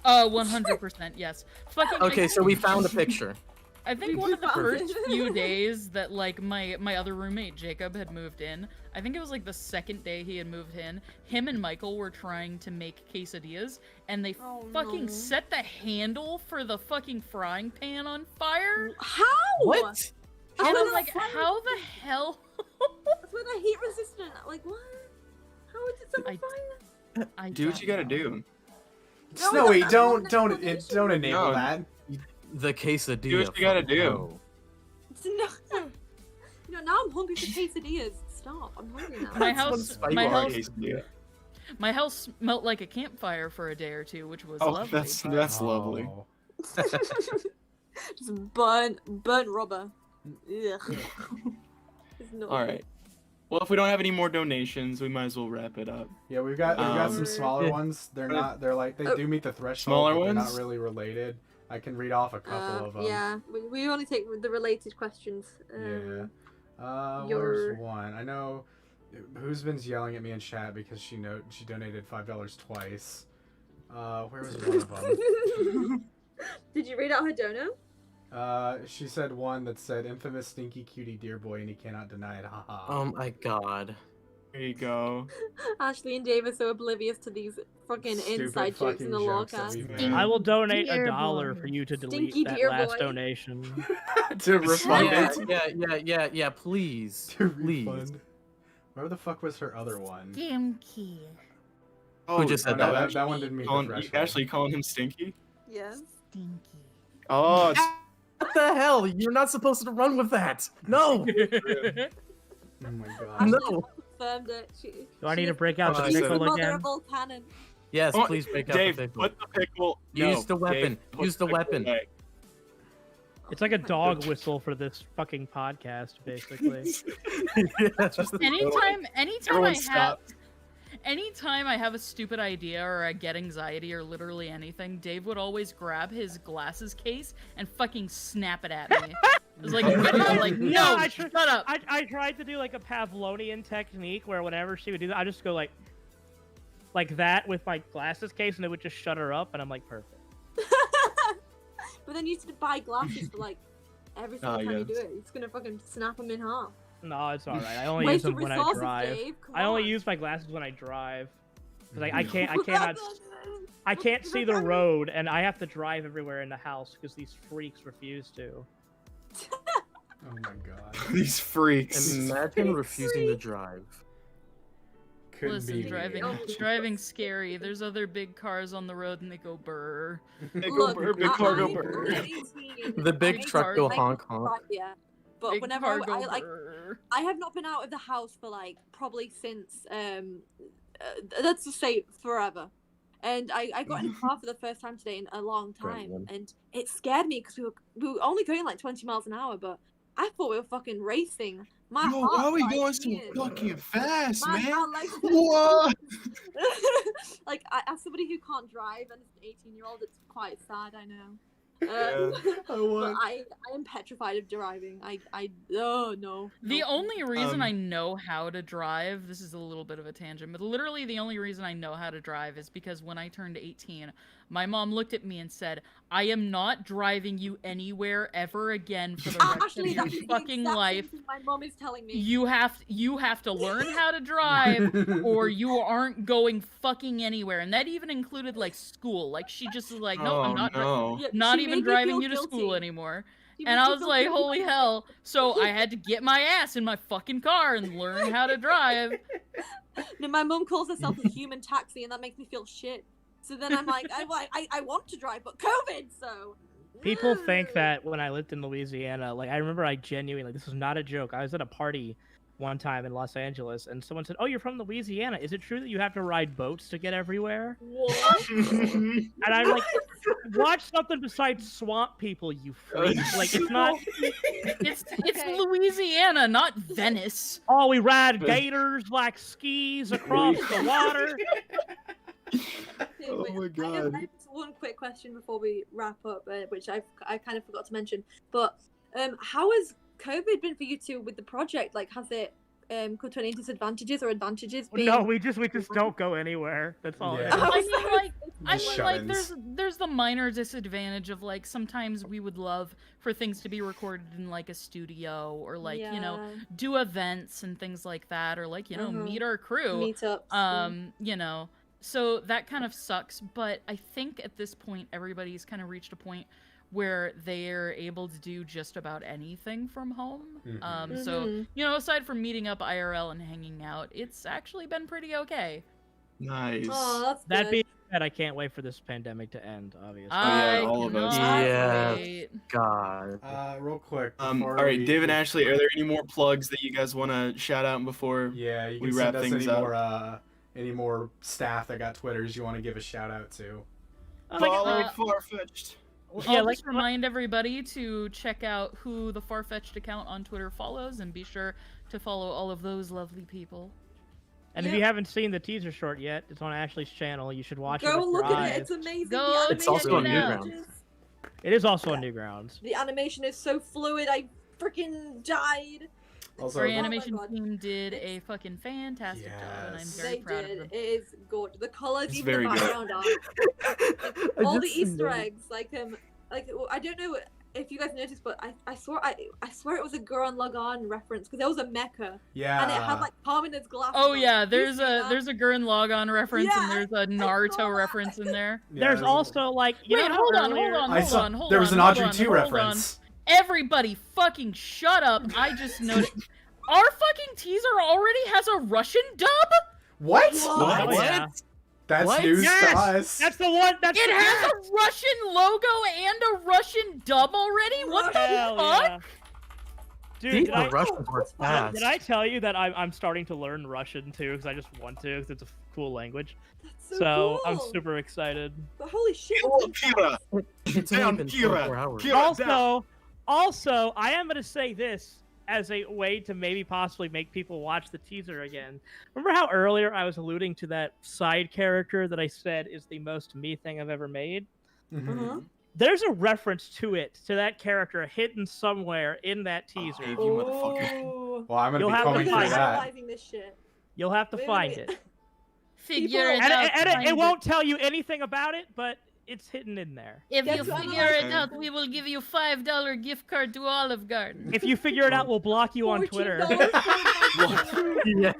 100%, yes. Fucking. Okay, so we found a picture. I think We one of the found first it. few days that like my other roommate Jacob had moved in, I think it was like the second day he had moved in, him and Michael were trying to make quesadillas, and they Oh, fucking no. set the handle for the fucking frying pan on fire. How? What? That's And why I'm they're like, fire- how the hell? That's why they're heat resistant. Like, what? How is it so I- fire? I Do what don't you gotta know. do. No, Snowy, that's don't not don't an it, explanation. don't enable No. that. The quesadilla. Do what you gotta from do. hell. No, now I'm hungry for quesadillas. Stop. I'm hungry now. My That's house, one spicy my one. house, Yeah. my house smelt like a campfire for a day or two, which was Oh, lovely. that's but- that's lovely. Oh. Just burnt rubber. Ugh. It's not All right. Well, if we don't have any more donations, we might as well wrap it up. Yeah, we've got some Um, smaller yeah. ones. They're not. They're like they Oh. do meet the threshold. Smaller but they're ones? not really related. I can read off a couple of them. Yeah, we only take the related questions. Yeah. your- Where's one? I know. Who's been yelling at me in chat because she donated $5 twice. Where was one of them? Did you read out her dono? She said one that said infamous stinky cutie dear boy, and he cannot deny it. Haha. Oh my god. There you go. Ashley and Dave are so oblivious to these fucking Stupid inside jokes in fucking the jokes that LoreCast. we've Stinky made. I will donate dear $1 boy. for you to delete Stinky that dear last boy. donation. To refund it. Yeah, please. To Please. refund. Where the fuck was her other one? Stinky. Oh, just said no, that? that one didn't meet the threshold. Actually calling him Stinky? Yes. Stinky. Oh, What the hell? You're not supposed to run with that. No. Oh my god. Ashley No. confirmed it. Do I need to break out the She's She's the pickle mother again? of all canon. Yes, Oh, please break out Dave, the pickle. put the pickle. Use the weapon. Dave, Use the put weapon. away. It's like a dog whistle for this fucking podcast, basically. Yeah, just a- Anytime Everyone stop. anytime I have a stupid idea or I get anxiety or literally anything, Dave would always grab his glasses case and fucking snap it at me. It was like, no, I shut up. I tried to do like a Pavlovian technique where whenever she would do that, I just go like that with my glasses case, and it would just shut her up, and I'm like, perfect. But then you need to buy glasses for like every single Oh, time you do yes. it. It's gonna fucking snap them in half. No, it's all right. I only use Waste them of when I resources, drive. Dave. Come I only on. use my glasses when I drive. 'Cause Mhm. I can't see the road, and I have to drive everywhere in the house because these freaks refuse to. Oh my god. These freaks. Imagine refusing to drive. Couldn't Listen, be me. driving's scary. There's other big cars on the road and they go brr. They go Look, burr, big car go I'm burr. 18. The big Big truck car. go I honk can't honk. drive yet, but Big whenever car I go like, brr. I have not been out of the house for like probably since let's just say forever. And I got in a car for the first time today in a long time, Brilliant. and it scared me because we were only going like 20 miles an hour, but I thought we were fucking racing. My Yo, heart why are we started going so beating. fucking fast, My man? heart, like, What? like as somebody who can't drive and is an 18-year-old, it's quite sad. I know. Yeah. But I am petrified of driving. Oh no. The no. only reason Um, I know how to drive, this is a little bit of a tangent, but literally the only reason I know how to drive is because when I turned 18, my mom looked at me and said, I am not driving you anywhere ever again for the rest Actually, of your that's the fucking exact life. same thing my mom is telling me. You have to learn how to drive or you aren't going fucking anywhere. And that even included like school. Like she just is like, no, I'm not no. Yeah, not she even made me driving feel you to school guilty. anymore. She And made I me was feel like, guilty. holy hell. So I had to get my ass in my fucking car and learn how to drive. No, my mom calls herself a human taxi, and that makes me feel shit. So then I'm like, I want to drive, but COVID, so. People think that when I lived in Louisiana, like I remember I genuinely, like, this is not a joke. I was at a party one time in Los Angeles, and someone said, "Oh, you're from Louisiana. Is it true that you have to ride boats to get everywhere?" What? And I'm like, "Watch something besides swamp people, you freak! Like it's not. It's Okay. Louisiana, not Venice. Oh, we ride gators like skis across the water." Okay, Oh wait, my I God. have one quick question before we wrap up, which I kind of forgot to mention. But how has COVID been for you two with the project? Like, has it come to any disadvantages or advantages? No, we just don't go anywhere. That's all. Yeah. Oh, I mean, like, Just shut-ins. there's the minor disadvantage of like sometimes we would love for things to be recorded in like a studio or like you know do events and things like that or like you know meet our crew. meetups. You know, so that kind of sucks. But I think at this point everybody's kind of reached a point where they're able to do just about anything from home. Mhm. So Mhm. you know, aside from meeting up IRL and hanging out, it's actually been pretty okay. Nice. Oh, that's That good. being said, I can't wait for this pandemic to end. Obviously. I all of us. cannot Yeah. wait. God. Real quick. All before right, we- Dave and Ashley, are there any more plugs that you guys want to shout out before? Yeah, you we can wrap send us things any more staff that got Twitters you want to give a shout out to. Follow uh, Farfetched. Yeah, I'll like just remind everybody to check out who the Farfetched account on Twitter follows, and be sure to follow all of those lovely people. And if you haven't seen the teaser short yet, it's on Ashley's channel. You should watch it. Go with and your look at eyes. it. It's amazing. Go The It's also on animation Newgrounds. It is also on Newgrounds. The animation is so fluid. I freaking died. Also, Our Oh my animation God. team did a fucking fantastic job, and I'm Yes. very They proud did. of them. It is gorgeous. The colors, It's even very the good. background art, all the Easter eggs. Like I don't know if you guys noticed, but I swear it was a Gurren Lagann reference because there was a mecha Yeah. and it had like Carmen's glasses. Oh on. yeah, Did you there's see a that? there's a Gurren Lagann reference Yeah, and there's a I saw Naruto that. reference in there. Yeah, There's also like you Wait, know hold how on, hold earlier- on, I hold saw on, hold there was on, an hold Audrey on, 2 hold on. reference. Everybody fucking shut up. I just noticed our fucking teaser already has a Russian dub? What? What? Oh, yeah. That's What? news Yes! to us. That's the one. That's It the, has a Russian logo and a Russian dub already? What the Hell fuck? yeah. Dude, These did I, Russians were fast. did I tell you that I'm starting to learn Russian too? Because I just want to. Because it's a cool language. That's so I'm cool. super excited. But holy shit! Kira. It's Down, only been Kira. 24 hours. Kira. Also, I am gonna say this as a way to maybe possibly make people watch the teaser again. Remember how earlier I was alluding to that side character that I said is the most me thing I've ever made? Uh-huh. There's a reference to that character hidden somewhere in that teaser. You motherfucker. Oh. Well, I'm gonna You'll be have to coming for find that. Analyzing this shit. You'll have to Wait, find wait. it. Figure People- it And, out. and find it won't tell you anything about it, but it's hidden in there. If Guess you what? figure it Okay. out, we will give you $5 gift card to Olive Garden. If you figure it out, we'll block you on Twitter. $14 Yes,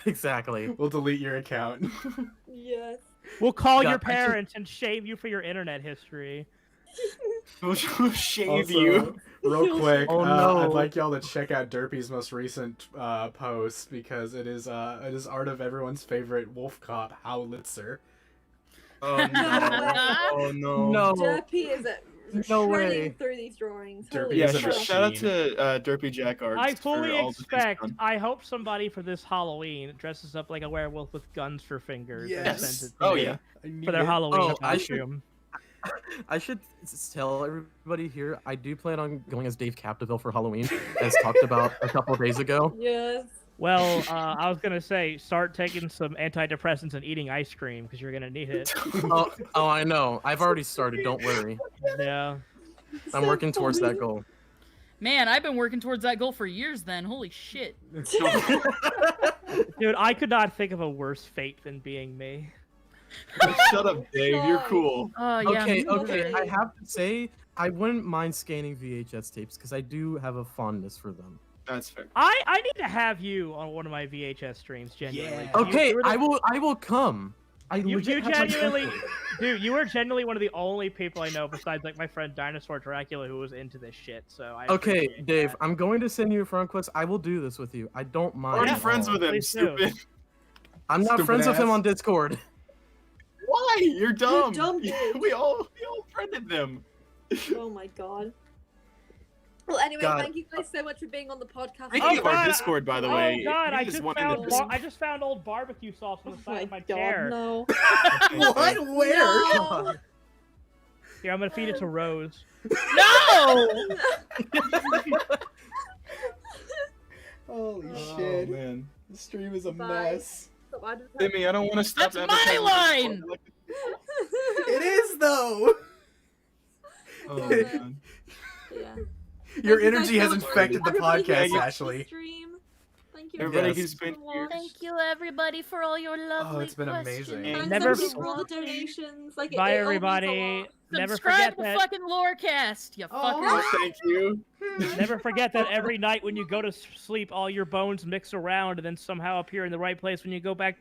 exactly. We'll delete your account. Yes. We'll call God, your I just- parents and shame you for your internet history. We'll shave Also, you. real quick, Oh, no. I'd like y'all to check out Derpy's most recent post because it is art of everyone's favorite wolf cop, Howlitzer. Oh no. Oh no. No. Derpy is No shredding way. through these drawings. Derpy Holy Yeah, is a crap. shout out machine. to Derpy Jack Arts. I for fully all the things expect. done. I hope somebody for this Halloween dresses up like a werewolf with guns for fingers and Yes. sends it to Oh me yeah. for their Halloween Oh, I should- costume. I should tell everybody here, I do plan on going as Dave Capdeville for Halloween, as talked about a couple days ago. Yes. Well, I was gonna say start taking some antidepressants and eating ice cream because you're gonna need it. Oh, I know. I've already started. Don't worry. Yeah. I'm working towards that goal. Man, I've been working towards that goal for years then. Holy shit. Dude, I could not think of a worse fate than being me. Shut up, Dave. You're cool. Oh yeah. Okay, me okay. neither. I have to say, I wouldn't mind scanning VHS tapes because I do have a fondness for them. That's fair. I need to have you on one of my VHS streams, genuinely. Yeah. Okay, You were the- I will come. I You legit have my genuinely, template. dude, you were genuinely one of the only people I know besides like my friend Dinosaur Dracula who was into this shit. So I Okay, appreciate Dave, that. I'm going to send you a friend request. I will do this with you. I don't mind. Already at friends all. with him. Please do. Stupid. I'm not Stupid friends with him ass. on Discord. Why? You're dumb. dumb, dude. we all friended them. Oh my god. Well, anyway, God. thank you guys so much for being on the podcast. Speaking of our God. Discord, by the way. Oh god, you I just just went found into this- I just found old barbecue sauce on the Oh side my of my god, chair. no. What? Where? No. Here, I'm gonna feed it to Rose. No! Holy Oh, shit! man. The stream is a Bye. mess. So I just have- Timmy, I don't want to stop. That's my advertising. line! It is though. Oh, man. Yeah. Your Thank you guys energy has so much. infected the Everybody who podcast, watched the Ashley. stream, thank you. Everybody Yes. who's been here. Thank you everybody for all your lovely it's been questions. amazing. Thanks Never everybody for all the donations. Like, Bye, it all means a everybody. lot. Never Subscribe forget to that. fucking LoreCast, you Oh. fuckers. Thank you. Never forget that every night when you go to sleep, all your bones mix around and then somehow appear in the right place when you go back